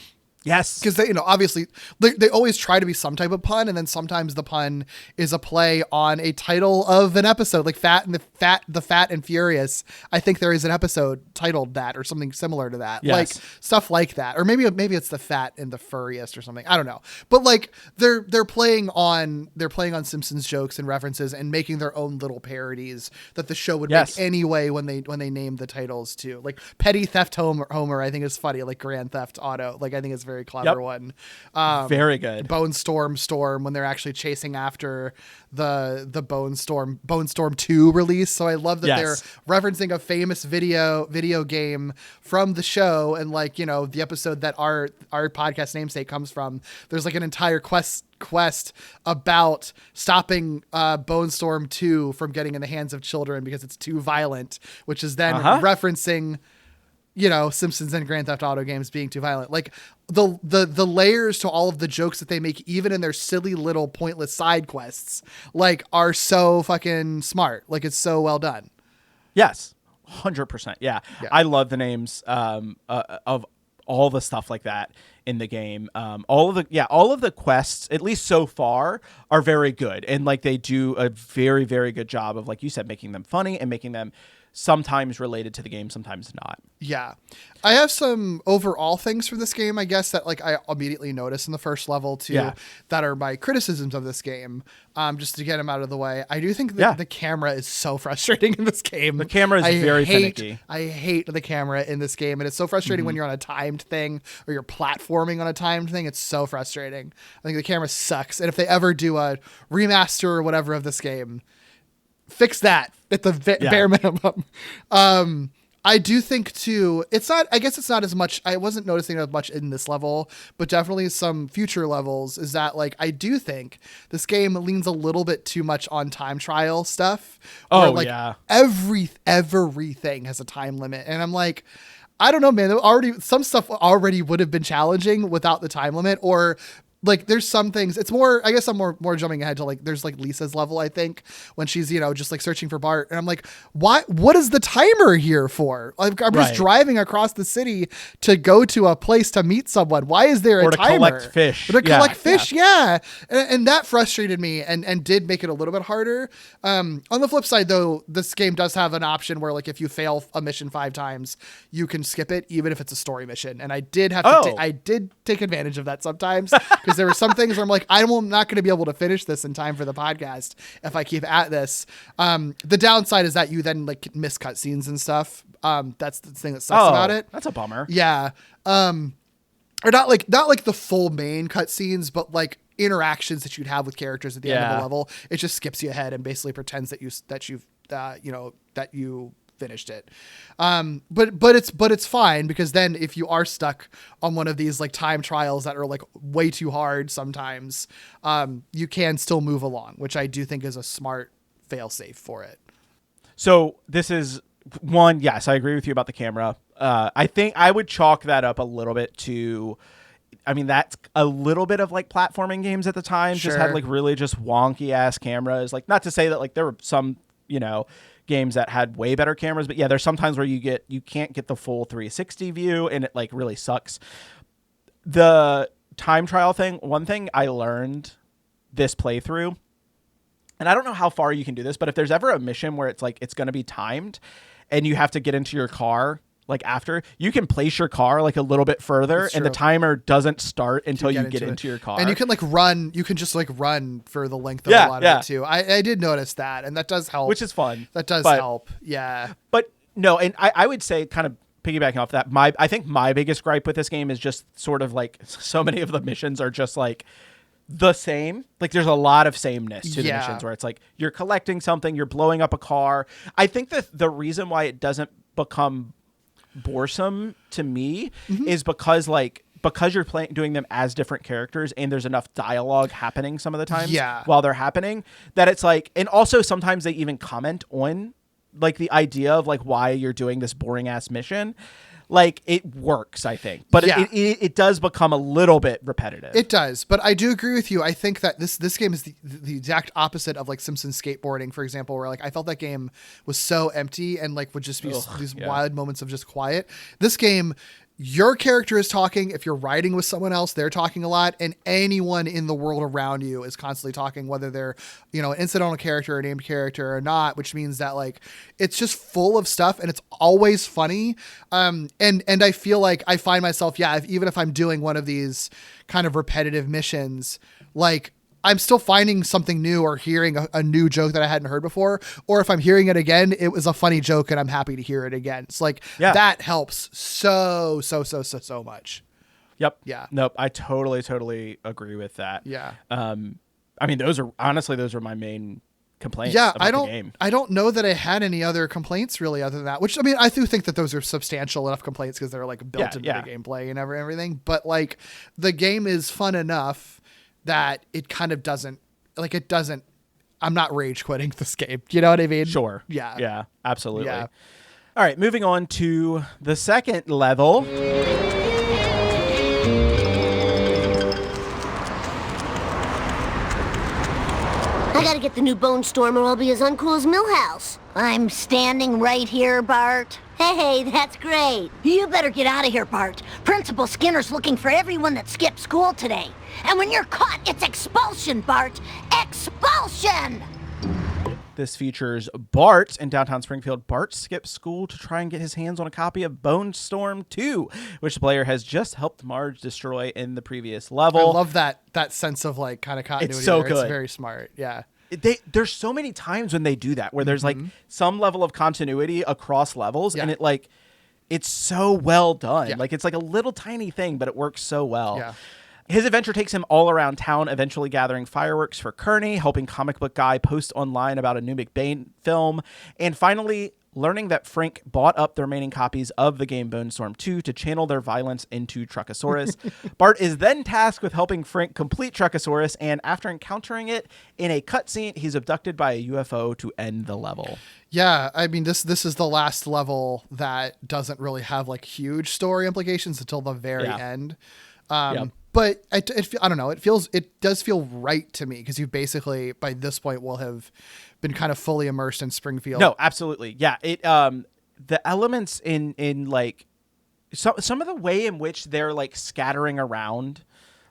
Yes. Because they, obviously they always try to be some type of pun, and then sometimes the pun is a play on a title of an episode, like the Fat and Furious. I think there is an episode titled that or something similar to that. Yes. Like stuff like that. Or maybe it's the Fat and the Furriest or something. I don't know. But like they're playing on Simpsons jokes and references and making their own little parodies that the show would make anyway when they name the titles too. Like Petty Theft Homer, I think is funny. Like Grand Theft Auto. Like I think it's very clever one. Very good. Bone Storm when they're actually chasing after the Bone Storm 2 release. So I love that they're referencing a famous video game from the show, and like, the episode that our podcast namesake comes from. There's like an entire quest about stopping Bone Storm 2 from getting in the hands of children because it's too violent, which is then referencing Simpsons and Grand Theft Auto games being too violent. Like the layers to all of the jokes that they make, even in their silly little pointless side quests, like are so fucking smart. Like it's so well done. Yes. 100%. Yeah. I love the names of all the stuff like that in the game. All of the quests, at least so far, are very good. And like they do a very, very good job of, like you said, making them funny and making them sometimes related to the game, sometimes not. Yeah. I have some overall things for this game, I guess, that like I immediately noticed in the first level too, that are my criticisms of this game. Just to get them out of the way. I do think that the camera is so frustrating in this game. The camera is very finicky. I hate the camera in this game, and it's so frustrating when you're on a timed thing or you're platforming on a timed thing. It's so frustrating. I think the camera sucks. And if they ever do a remaster or whatever of this game, fix that at the bare minimum. I do think too, I guess it's not as much, I wasn't noticing as much in this level, but definitely some future levels, is that like, I do think this game leans a little bit too much on time trial stuff. Everything has a time limit. And I'm like, I don't know, man, some stuff already would have been challenging without the time limit, or like there's some things, it's more, I guess I'm more jumping ahead to like, there's like Lisa's level, I think, when she's, just like searching for Bart. And I'm like, what is the timer here for? Like, I'm just driving across the city to go to a place to meet someone. Why is there a timer? Collect fish. Or to collect fish. Yeah. And that frustrated me and did make it a little bit harder. On the flip side though, this game does have an option where like, if you fail a mission 5 times, you can skip it, even if it's a story mission. And I did have to, I did take advantage of that sometimes. Because there were some things where I'm like, I'm not going to be able to finish this in time for the podcast if I keep at this. The downside is that you then like miss cutscenes and stuff. That's the thing that sucks about it. That's a bummer. Yeah. Or not like the full main cutscenes, but like interactions that you'd have with characters at the end of the level. It just skips you ahead and basically pretends that you finished it. But it's fine, because then if you are stuck on one of these like time trials that are like way too hard sometimes, you can still move along, which I do think is a smart fail-safe for it. So this is one, yes, I agree with you about the camera. I think I would chalk that up a little bit to, I mean, that's a little bit of like platforming games at the time, just had like really just wonky ass cameras. Like, not to say that like there were some, games that had way better cameras, but yeah, there's sometimes where you can't get the full 360 view, and it like really sucks. The time trial thing, one thing I learned this playthrough, and I don't know how far you can do this, but if there's ever a mission where it's like it's going to be timed and you have to get into your car like after, you can place your car like a little bit further, and the timer doesn't start until you get into your car. And you can like run, you can just like run for the length of a lot of it too. I did notice that, and that does help. Which is fun. That does help. Yeah. But no, and I would say, kind of piggybacking off that, I think my biggest gripe with this game is just sort of like so many of the missions are just like the same. Like there's a lot of sameness to the missions where it's like you're collecting something, you're blowing up a car. I think that the reason why it doesn't become boresome to me is because you're doing them as different characters, and there's enough dialogue happening some of the times while they're happening, that it's like, and also sometimes they even comment on like the idea of like why you're doing this boring ass mission, like it works, I think, but it does become a little bit repetitive. It does, but I do agree with you. I think that this game is the exact opposite of like Simpsons skateboarding, for example, where like I felt that game was so empty and like would just be these wild moments of just quiet. This game, your character is talking. If you're riding with someone else, they're talking a lot, and anyone in the world around you is constantly talking, whether they're, you know, an incidental character, a named character or not, which means that like it's just full of stuff and it's always funny. And I feel like I find myself, even if I'm doing one of these kind of repetitive missions, like I'm still finding something new or hearing a new joke that I hadn't heard before. Or if I'm hearing it again, it was a funny joke and I'm happy to hear it again. It's like, that helps so much. Yep. Yeah. Nope. I totally agree with that. Yeah. I mean, those are my main complaints. Yeah. about the game. I don't know that I had any other complaints really other than that, which I mean, I do think that those are substantial enough complaints because they're like built into the gameplay and everything. But like the game is fun enough that it kind of doesn't, I'm not rage quitting this game. You know what I mean? Sure. Yeah. Yeah, absolutely. Yeah. All right, moving on to the second level. I gotta get the new Bone Storm or I'll be as uncool as Millhouse. I'm standing right here, Bart. Hey, that's great. You better get out of here, Bart. Principal Skinner's looking for everyone that skipped school today. And when you're caught, it's expulsion, Bart. Expulsion! This features Bart in downtown Springfield. Bart skips school to try and get his hands on a copy of Bone Storm 2, which the player has just helped Marge destroy in the previous level. I love that sense of like kind of continuity. It's so there. good. It's very smart. Yeah. There's so many times when they do that where there's like some level of continuity across levels and it's so well done. Yeah. Like it's like a little tiny thing, but it works so well. Yeah. His adventure takes him all around town, eventually gathering fireworks for Kearney, helping Comic Book Guy post online about a new McBain film, and finally learning that Frank bought up the remaining copies of the game Bone Storm 2 to channel their violence into Truckosaurus. Bart is then tasked with helping Frank complete Truckosaurus, and after encountering it in a cutscene, he's abducted by a UFO to end the level. Yeah, I mean, this is the last level that doesn't really have like huge story implications until the very end. But I don't know. It does feel right to me because you basically by this point will have been kind of fully immersed in Springfield. No, absolutely. Yeah. It the elements in like some of the way in which they're like scattering around,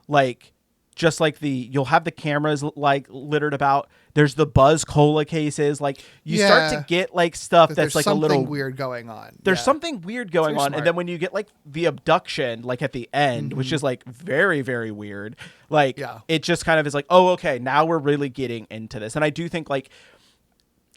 like just like you'll have the cameras like littered about. There's the Buzz Cola cases. Like you start to get like stuff that's like a little weird going on. There's something weird going on. And then when you get like the abduction, like at the end, which is like very, very weird, like it just kind of is like, oh, okay, now we're really getting into this. And I do think like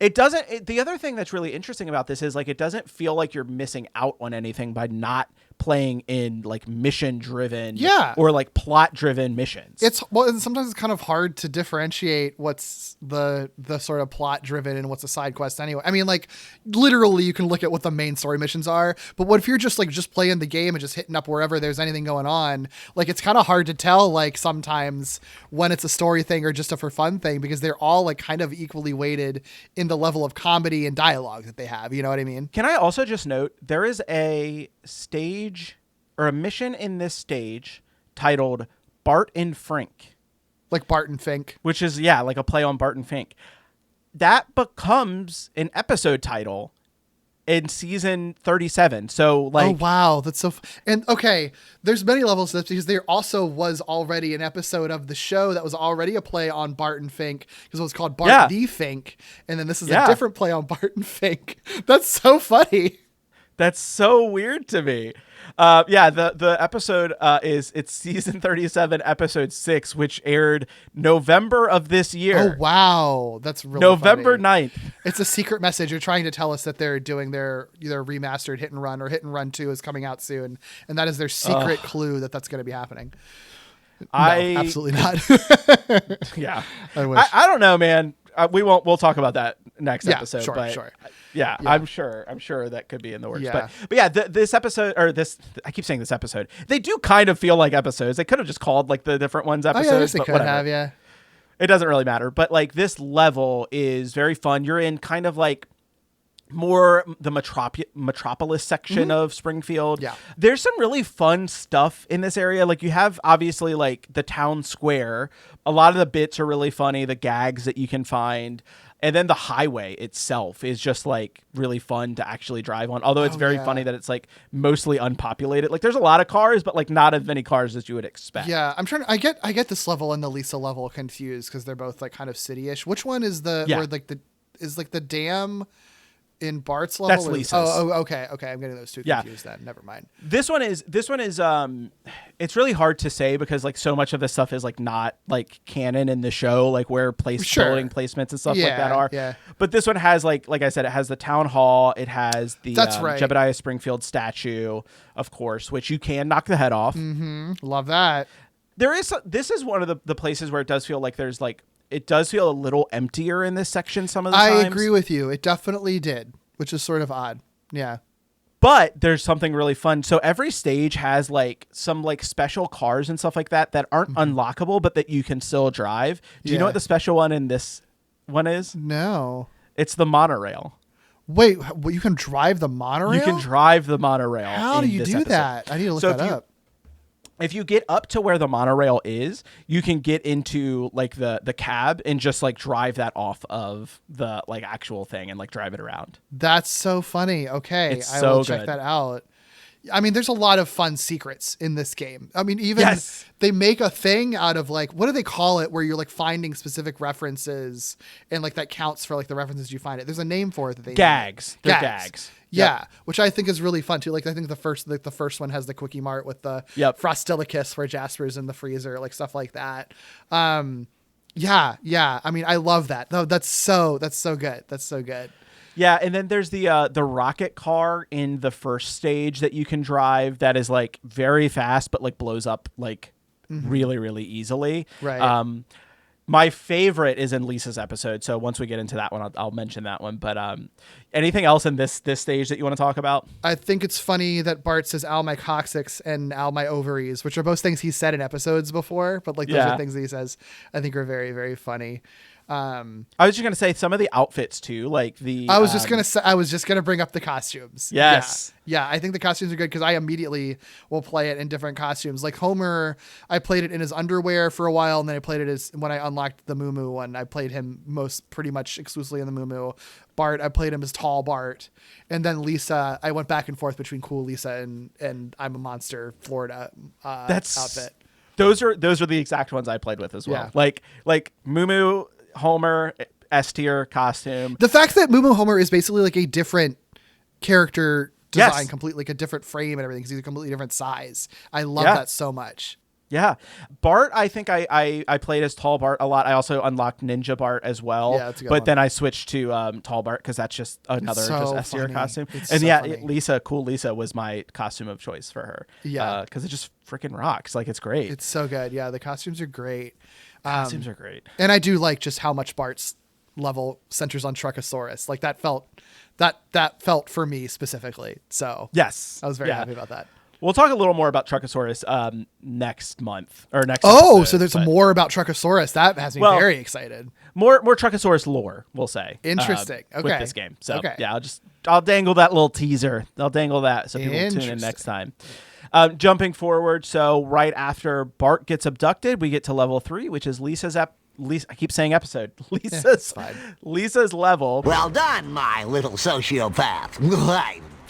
the other thing that's really interesting about this is like, it doesn't feel like you're missing out on anything by not playing in like mission driven or like plot driven missions. And sometimes it's kind of hard to differentiate what's the sort of plot driven and what's a side quest anyway. I mean, like literally you can look at what the main story missions are, but what if you're just playing the game and just hitting up wherever there's anything going on? Like it's kind of hard to tell like sometimes when it's a story thing or just a for fun thing because they're all like kind of equally weighted in the level of comedy and dialogue that they have. You know what I mean? Can I also just note there is a stage or a mission in this stage titled Bart and Frank. Like Bart and Fink. Which is, like a play on Bart and Fink. That becomes an episode title in season 37. So like... Oh, wow. That's so... And okay, there's many levels to this because there also was already an episode of the show that was already a play on Bart and Fink because it was called Bart the Fink. And then this is a different play on Bart and Fink. That's so funny. That's so weird to me. The episode it's season 37, episode 6, which aired November of this year. Oh, wow. That's really November funny. 9th. It's a secret message. You're trying to tell us that they're doing their remastered Hit and Run or Hit and Run 2 is coming out soon. And that is their secret clue that's going to be happening. No, absolutely not. Yeah. I wish. I don't know, man. We'll talk about that next episode. Sure. Yeah, I'm sure that could be in the works. Yeah. But yeah, this episode I keep saying this episode. They do kind of feel like episodes. They could have just called like the different ones episodes. I guess they but could whatever. have, yeah. It doesn't really matter. But like this level is very fun. You're in kind of like more the metropolis section of Springfield. Yeah. There's some really fun stuff in this area. Like you have obviously like the town square. A lot of the bits are really funny, the gags that you can find. And then the highway itself is just like really fun to actually drive on. Although it's very funny that it's like mostly unpopulated. Like there's a lot of cars, but like not as many cars as you would expect. Yeah, I get this level and the Lisa level confused because they're both like kind of city-ish. Which one is the where like the dam in Bart's level? That's Lisa's. Okay. I'm getting those two confused then. Never mind. This one is it's really hard to say because like so much of this stuff is like not like canon in the show, like where building placements and stuff like that are. Yeah. But this one has like I said, it has the town hall, it has the Jebediah Springfield statue, of course, which you can knock the head off. Mm-hmm. Love that. This is one of the places where it does feel like there's like it does feel a little emptier in this section some of the times. I agree with you. It definitely did, which is sort of odd. Yeah. But there's something really fun. So every stage has like some like special cars and stuff like that aren't unlockable, but that you can still drive. Do you know what the special one in this one is? No. It's the monorail. Wait, you can drive the monorail? You can drive the monorail. How do you do that? I need to look that up. If you get up to where the monorail is, you can get into like the cab and just like drive that off of the like actual thing and like drive it around. That's so funny. Okay, it's I so will check good. that out. I mean, there's a lot of fun secrets in this game. I mean, even they make a thing out of like, what do they call it? Where you're like finding specific references and like that counts for like the references you find it. There's a name for it that they gags. They're gags. Yeah, which I think is really fun too. Like I think the first one has the Quickie Mart with the Frostilicus where Jasper's in the freezer, like stuff like that. Yeah. I mean, I love that. No, that's so good. That's so good. Yeah, and then there's the rocket car in the first stage that you can drive that is like very fast but like blows up like really, really easily. Right. My favorite is in Lisa's episode, so once we get into that one, I'll mention that one. But anything else in this stage that you want to talk about? I think it's funny that Bart says "ow my coccyx" and "ow my ovaries," which are both things he's said in episodes before, but like those are things that he says I think are very, very funny. I was just gonna say some of the outfits too, like the. I was just gonna bring up the costumes. Yes. Yeah, I think the costumes are good because I immediately will play it in different costumes. Like Homer, I played it in his underwear for a while, and then I played it as when I unlocked the Moo Moo one. I played him pretty much exclusively in the Moo Moo. Bart, I played him as Tall Bart, and then Lisa, I went back and forth between Cool Lisa and I'm a Monster Florida outfit. Those are the exact ones I played with as well. Yeah. Like Moo Moo, Homer, S tier costume. The fact that Moo Moo Homer is basically like a different character design, completely like a different frame and everything, because he's a completely different size. I love that so much. Yeah. Bart, I think I played as Tall Bart a lot. I also unlocked Ninja Bart as well. Yeah, that's a good but one. then I switched to Tall Bart because that's just another just S tier costume. It's and so yeah, funny. Cool Lisa was my costume of choice for her. Yeah. Because it just freaking rocks. Like, it's great. It's so good. Yeah, the costumes are great. Costumes are great. And I do like just how much Bart's level centers on Truckosaurus. Like that felt for me specifically. So yes, I was very happy about that. We'll talk a little more about Truckosaurus next month or next. So there's more about Truckosaurus. That has me very excited. More Truckosaurus lore, we'll say. Interesting. Okay. With this game. So yeah, I'll dangle that little teaser. I'll dangle that so people will tune in next time. Jumping forward, so right after Bart gets abducted, we get to level 3, which is Lisa's I keep saying episode. Lisa's level. Well done, my little sociopath.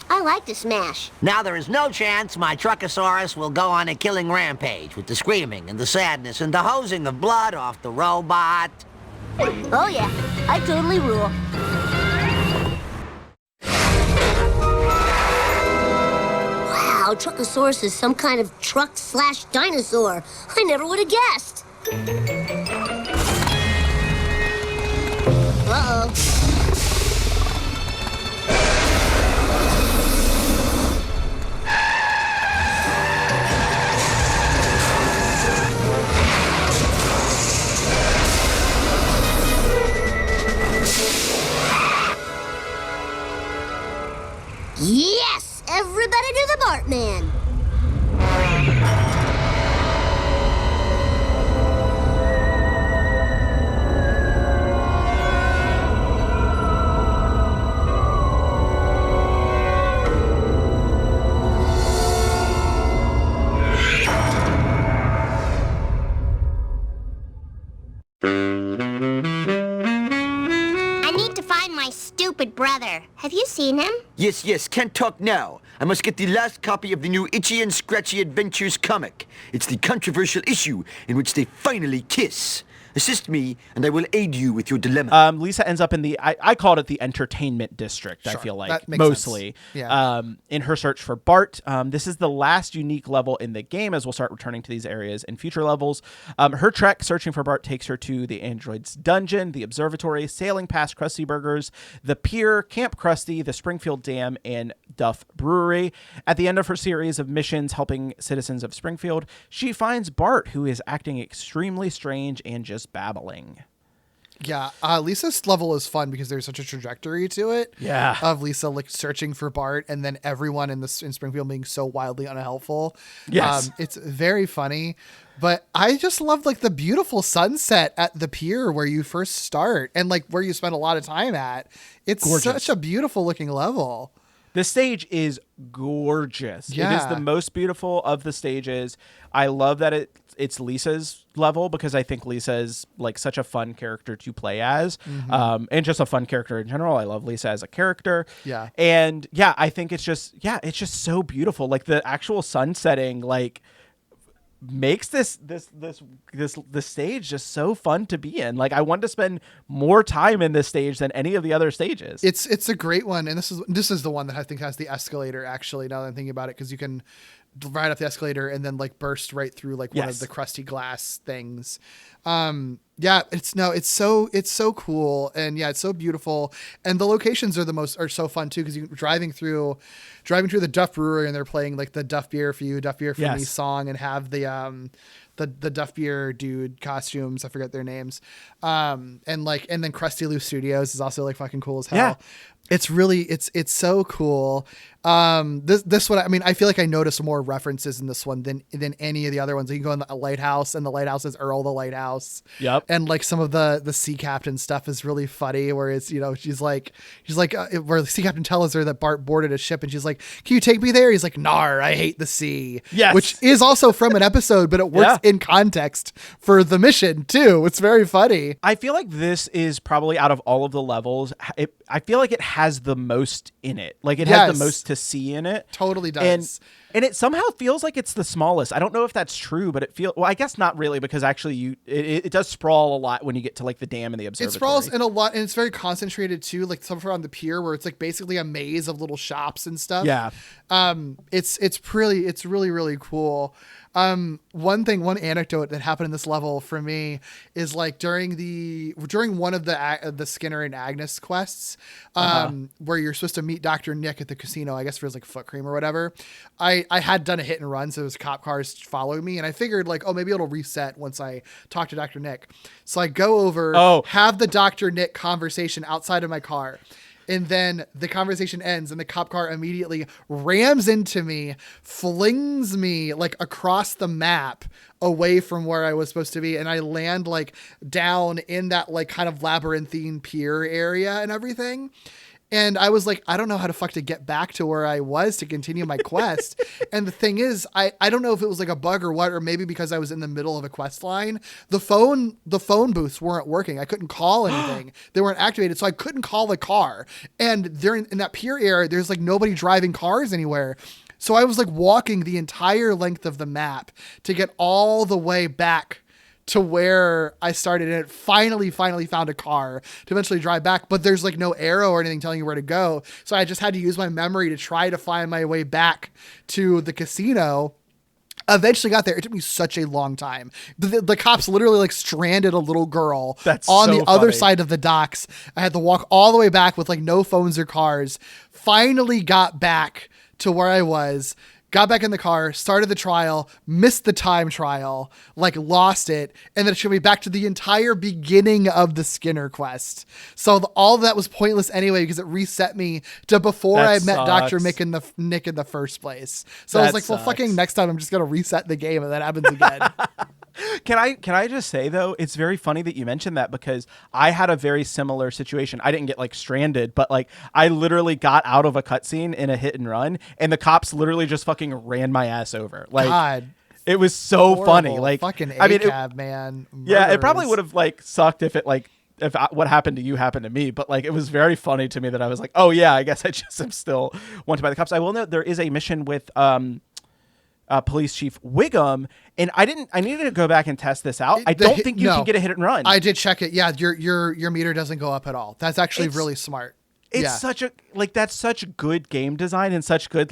I like to smash. Now there is no chance my Truckosaurus will go on a killing rampage with the screaming and the sadness and the hosing of blood off the robot. Oh yeah, I totally rule. Wow, Truckosaurus is some kind of truck/dinosaur. I never would have guessed. Uh-oh. Yes! Everybody do the Bartman! my stupid brother. Have you seen him? Yes, can't talk now. I must get the last copy of the new Itchy and Scratchy Adventures comic. It's the controversial issue in which they finally kiss. Assist me, and I will aid you with your dilemma. Lisa ends up in the, I called it the entertainment district, Sure, I feel like, that makes mostly. sense. Yeah. In her search for Bart. This is the last unique level in the game, as we'll start returning to these areas in future levels. Her trek searching for Bart takes her to the android's dungeon, the observatory, sailing past Krusty Burgers, the pier, Camp Krusty, the Springfield Dam, and Duff Brewery. At the end of her series of missions helping citizens of Springfield, she finds Bart, who is acting extremely strange and just babbling. Yeah, Lisa's level is fun because there's such a trajectory to it. Yeah, of Lisa like searching for Bart, and then everyone in Springfield being so wildly unhelpful. Yes, it's very funny. But I just love like the beautiful sunset at the pier where you first start, and like where you spend a lot of time at. It's gorgeous. Such a beautiful looking level. The stage is gorgeous. Yeah. It is the most beautiful of the stages. I love that it's Lisa's level because I think Lisa is like such a fun character to play as, and just a fun character in general. I love Lisa as a character. Yeah. And yeah, I think it's just so beautiful. Like the actual sun setting, like makes this stage just so fun to be in. Like I want to spend more time in this stage than any of the other stages. It's a great one, and this is the one that I think has the escalator. Actually, now that I'm thinking about it, because you can ride up the escalator and then like burst right through like one of the crusty glass things. Yeah, it's so cool, and yeah, it's so beautiful, and the locations are so fun too, because you're driving through the Duff Brewery, and they're playing like the Duff Beer for You, Duff Beer for Me song, and have the Duff Beer dude costumes, I forget their names, and then Krusty Lou Studios is also like fucking cool as hell. Yeah. It's really it's so cool. This one, I mean, I feel like I noticed more references in this one than any of the other ones. You can go in the lighthouse, and the lighthouse is Earl the Lighthouse. Yep. And like some of the sea captain stuff is really funny, where it's, you know, she's like where the sea captain tells her that Bart boarded a ship, and she's like, "Can you take me there?" He's like, "Nar, I hate the sea." Yes. Which is also from an episode, but it works in context for the mission too. It's very funny. I feel like this is probably out of all of the levels, I feel like it has the most in it. Like it has the most to see in it. Totally does. And it somehow feels like it's the smallest. I don't know if that's true, but I guess not really, because actually it does sprawl a lot when you get to like the dam and the observatory. It sprawls in a lot, and it's very concentrated too, like somewhere on the pier where it's like basically a maze of little shops and stuff. Yeah. It's really, really cool. One anecdote that happened in this level for me is like during one of the Skinner and Agnes quests, where you're supposed to meet Dr. Nick at the casino, I guess for his like foot cream or whatever. I had done a hit and run, so there was cop cars following me, and I figured like, oh, maybe it'll reset once I talk to Dr. Nick. So I go over, have the Dr. Nick conversation outside of my car. And then the conversation ends, and the cop car immediately rams into me, flings me like across the map away from where I was supposed to be. And I land like down in that like kind of labyrinthine pier area and everything. And I was like, I don't know how to get back to where I was to continue my quest. And the thing is, I don't know if it was like a bug or what, or maybe because I was in the middle of a quest line, the phone booths weren't working. I couldn't call anything. They weren't activated. So I couldn't call the car. And there in that pier area, there's like nobody driving cars anywhere. So I was like walking the entire length of the map to get all the way back to where I started, and it finally found a car to eventually drive back, but there's like no arrow or anything telling you where to go. So I just had to use my memory to try to find my way back to the casino. Eventually got there. It took me such a long time. The cops literally like stranded a little girl on the other side of the docks. I had to walk all the way back with like no phones or cars. Finally got back to where I was. Got back in the car, started the trial, missed the time trial, like lost it, and then it should be back to the entire beginning of the Skinner quest. So all of that was pointless anyway, because it reset me to before I met Dr. Nick in the first place. So I was like, well, fucking next time I'm just gonna reset the game, and that happens again. Can I just say though, it's very funny that you mentioned that, because I had a very similar situation. I didn't get like stranded, but like I literally got out of a cutscene in a hit and run, and the cops literally just fucking ran my ass over. Like, God, it was so funny. Like, fucking I mean, ACAB, man. Yeah, it probably would have like sucked if it like what happened to you happened to me, but like it was very funny to me that I was like, oh yeah, I guess I just am still wanted by the cops. I will note there is a mission with Police Chief Wiggum, and I needed to go back and test this out. I don't think you can get a hit and run. I did check it. Yeah, your meter doesn't go up at all. That's actually really smart. It's such a that's such good game design and such good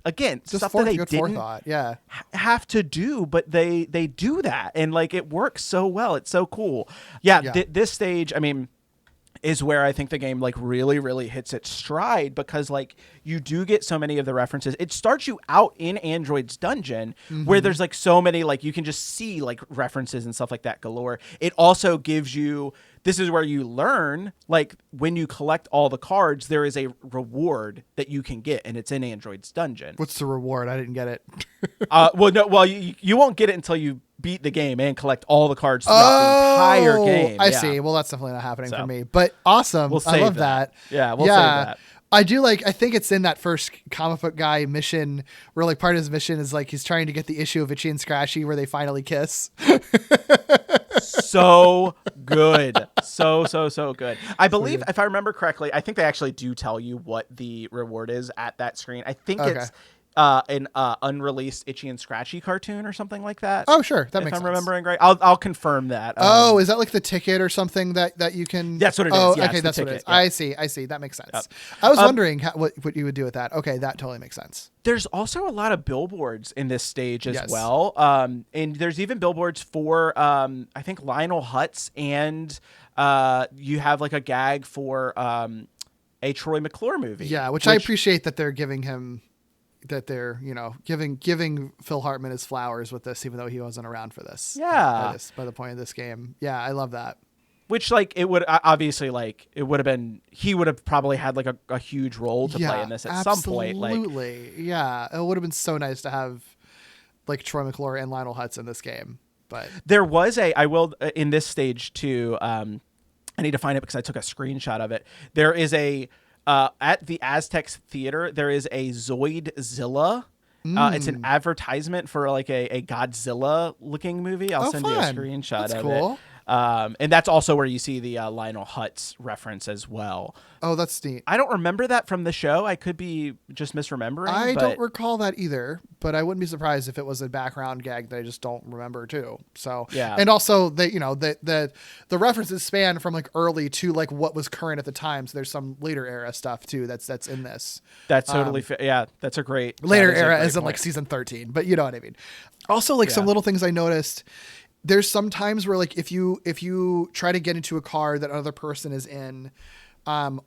again, just stuff that they didn't have to do, but they do that, and like it works so well. It's so cool. This stage, I mean, is where I think the game like really hits its stride, because like you do get so many of the references. It starts you out in Android's dungeon where there's like so many, like you can just see like references and stuff like that galore. It also gives you, this is where you learn, like when you collect all the cards, there is a reward that you can get, and it's in Android's dungeon. What's the reward? I didn't get it. You won't get it until you beat the game and collect all the cards throughout the entire game. I see. Well, that's definitely not happening for me, but awesome. I love that. Yeah, we'll save that. I do I think it's in that first comic book guy mission where like part of his mission is like he's trying to get the issue of Itchy and Scratchy where they finally kiss. So good. So good. I believe, if I remember correctly, I think they actually do tell you what the reward is at that screen. I think it's an unreleased Itchy and Scratchy cartoon or something like that. Oh, sure. That makes sense. If I'm remembering right. I'll confirm that. Is that like the ticket or something that you can... That's what it is. Oh, yeah, okay, that's ticket. what it is. Yeah. I see. That makes sense. Yep. I was wondering what you would do with that. Okay, that totally makes sense. There's also a lot of billboards in this stage as well. And there's even billboards for, I think, Lionel Hutz, and you have like a gag for a Troy McClure movie. Yeah, which I appreciate that they're giving him... that they're, giving Phil Hartman his flowers with this, even though he wasn't around for this. Yeah. By the point of this game. Yeah, I love that. Which, like, it would obviously, like, it would have been, he would have probably had like a huge role to play in this at some point. Absolutely. Yeah. It would have been so nice to have like Troy McClure and Lionel Hutz in this game. But there was in this stage too, I need to find it because I took a screenshot of it. There is at the Aztecs Theater, there is a Zoidzilla. It's an advertisement for like a Godzilla looking movie. I'll send you a screenshot of it. And that's also where you see the Lionel Hutz reference as well. Oh, that's neat. I don't remember that from the show. I could be just misremembering. I don't recall that either, but I wouldn't be surprised if it was a background gag that I just don't remember too. So yeah, and also the references span from like early to like what was current at the time. So there's some later era stuff too that's in this. That's totally yeah. That's a great later era, as in like season 13. But you know what I mean. Also, like some little things I noticed. There's some times where like if you try to get into a car that another person is in, on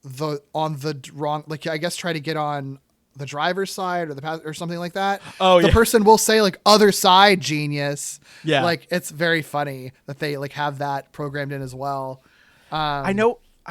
the wrong, like I guess try to get on the driver's side or the path or something like that. Oh, the person will say like other side, genius. Yeah, like it's very funny that they like have that programmed in as well. I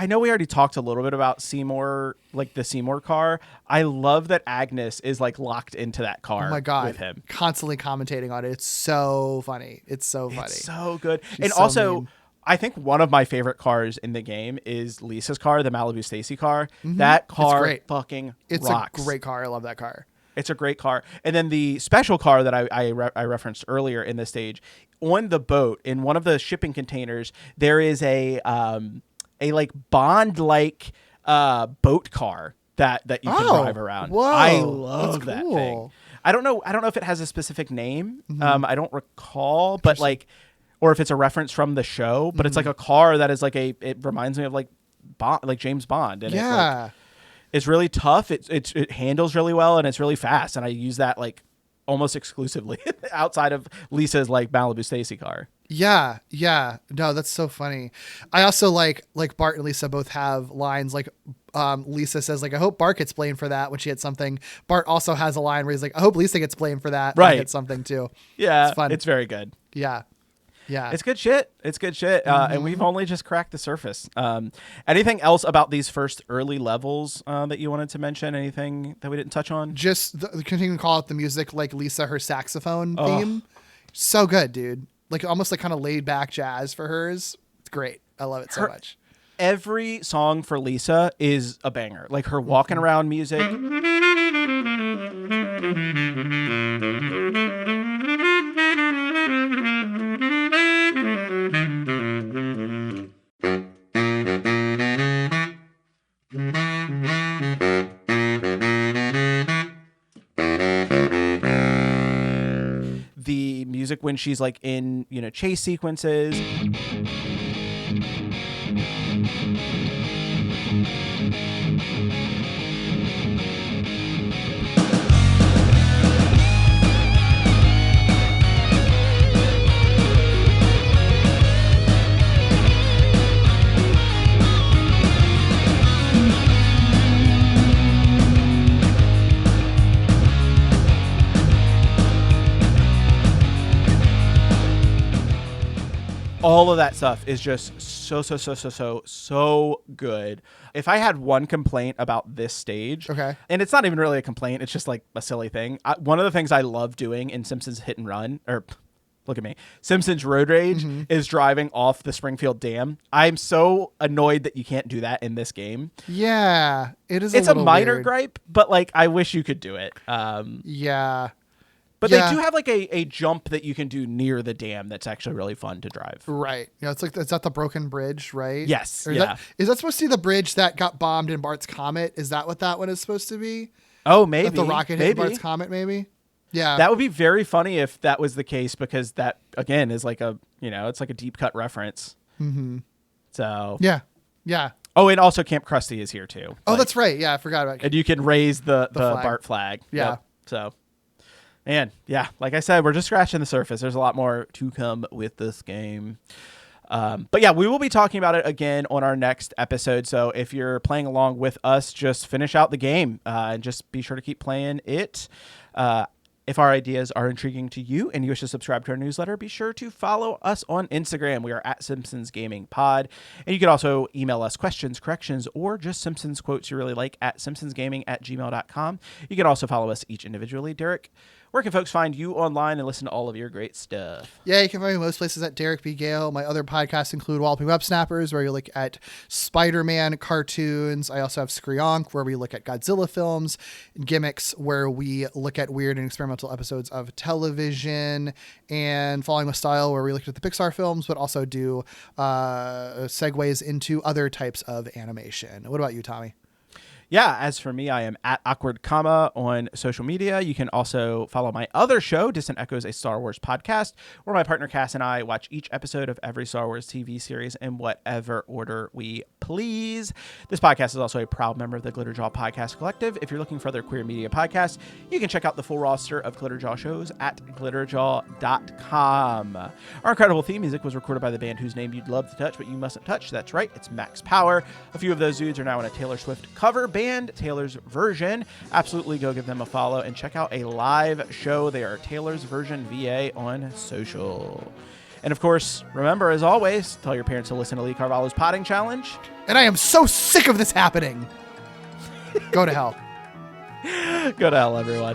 know we already talked a little bit about Seymour, like the Seymour car. I love that Agnes is like locked into that car. Oh my God, with him constantly commentating on it. It's so funny. It's so funny. It's so good. She's and so also, mean. I think one of my favorite cars in the game is Lisa's car, the Malibu Stacy car. That car fucking rocks. A great car. I love that car. It's a great car. And then the special car that I referenced earlier in this stage, on the boat, in one of the shipping containers, there is a like Bond-like boat car that you can drive around. Whoa, I love that cool. thing. I don't know if it has a specific name. I don't recall, but like, or if it's a reference from the show, but it's like a car that is like it reminds me of like Bond, like James Bond. And it's really tough. It handles really well, and it's really fast. And I use that like almost exclusively outside of Lisa's like Malibu Stacy car. Yeah. No, that's so funny. I also like Bart and Lisa both have lines like Lisa says like, I hope Bart gets blamed for that when she hits something. Bart also has a line where he's like, I hope Lisa gets blamed for that when he hits something too. Yeah, it's fun. It's very good. Yeah. It's good shit. And we've only just cracked the surface. Anything else about these first early levels that you wanted to mention? Anything that we didn't touch on? Just continue to call out the music, like Lisa, her saxophone theme. So good, dude. Like almost like kind of laid back jazz for hers. It's great. I love it so much. Every song for Lisa is a banger. Like her walking around music. music when she's like in, chase sequences. All of that stuff is just so good. If I had one complaint about this stage, okay, and it's not even really a complaint, it's just like a silly thing. One of the things I love doing in Simpsons Hit and Run, or look at me, Simpsons Road Rage, is driving off the Springfield Dam. I'm so annoyed that you can't do that in this game. Yeah, it is. It's a minor weird gripe, but like I wish you could do it. Yeah. But they do have like a jump that you can do near the dam that's actually really fun to drive. Right. It's like, it's at the broken bridge, right? Yes. Is that supposed to be the bridge that got bombed in Bart's Comet? Is that what that one is supposed to be? Oh, maybe. That the rocket hit Bart's Comet, maybe? Yeah. That would be very funny if that was the case, because that, again, is like it's like a deep cut reference. Mm-hmm. So. Yeah. Yeah. Oh, and also Camp Krusty is here too. Oh, that's right. Yeah, I forgot about it. And you can raise the flag. Bart flag. Yeah. Yep. So. And yeah, like I said, we're just scratching the surface. There's a lot more to come with this game. But yeah, we will be talking about it again on our next episode. So if you're playing along with us, just finish out the game and just be sure to keep playing it. If our ideas are intriguing to you and you wish to subscribe to our newsletter, be sure to follow us on Instagram. We are at Simpsons Gaming Pod. And you can also email us questions, corrections, or just Simpsons quotes you really like at simpsonsgaming@gmail.com. You can also follow us each individually. Derek, where can folks find you online and listen to all of your great stuff? Yeah, you can find me most places at Derek B. Gale. My other podcasts include Walloping Websnappers, where you look at Spider-Man cartoons. I also have Skreeonk, where we look at Godzilla films. Gimmicks, where we look at weird and experimental episodes of television. And Falling with Style, where we look at the Pixar films, but also do segues into other types of animation. What about you, Tommy? Yeah, as for me, I am at Awkward Comma on social media. You can also follow my other show, Distant Echoes, a Star Wars podcast, where my partner Cass and I watch each episode of every Star Wars TV series in whatever order we please. This podcast is also a proud member of the Glitterjaw Podcast Collective. If you're looking for other queer media podcasts, you can check out the full roster of Glitterjaw shows at glitterjaw.com. Our incredible theme music was recorded by the band whose name you'd love to touch, but you mustn't touch. That's right, it's Max Power. A few of those dudes are now in a Taylor Swift cover band, Taylor's Version. Absolutely go give them a follow and check out a live show. They are Taylor's Version VA on social. And of course, remember, as always, tell your parents to listen to Lee Carvallo's Potting Challenge. And I am so sick of this happening. Go to hell. Go to hell, everyone.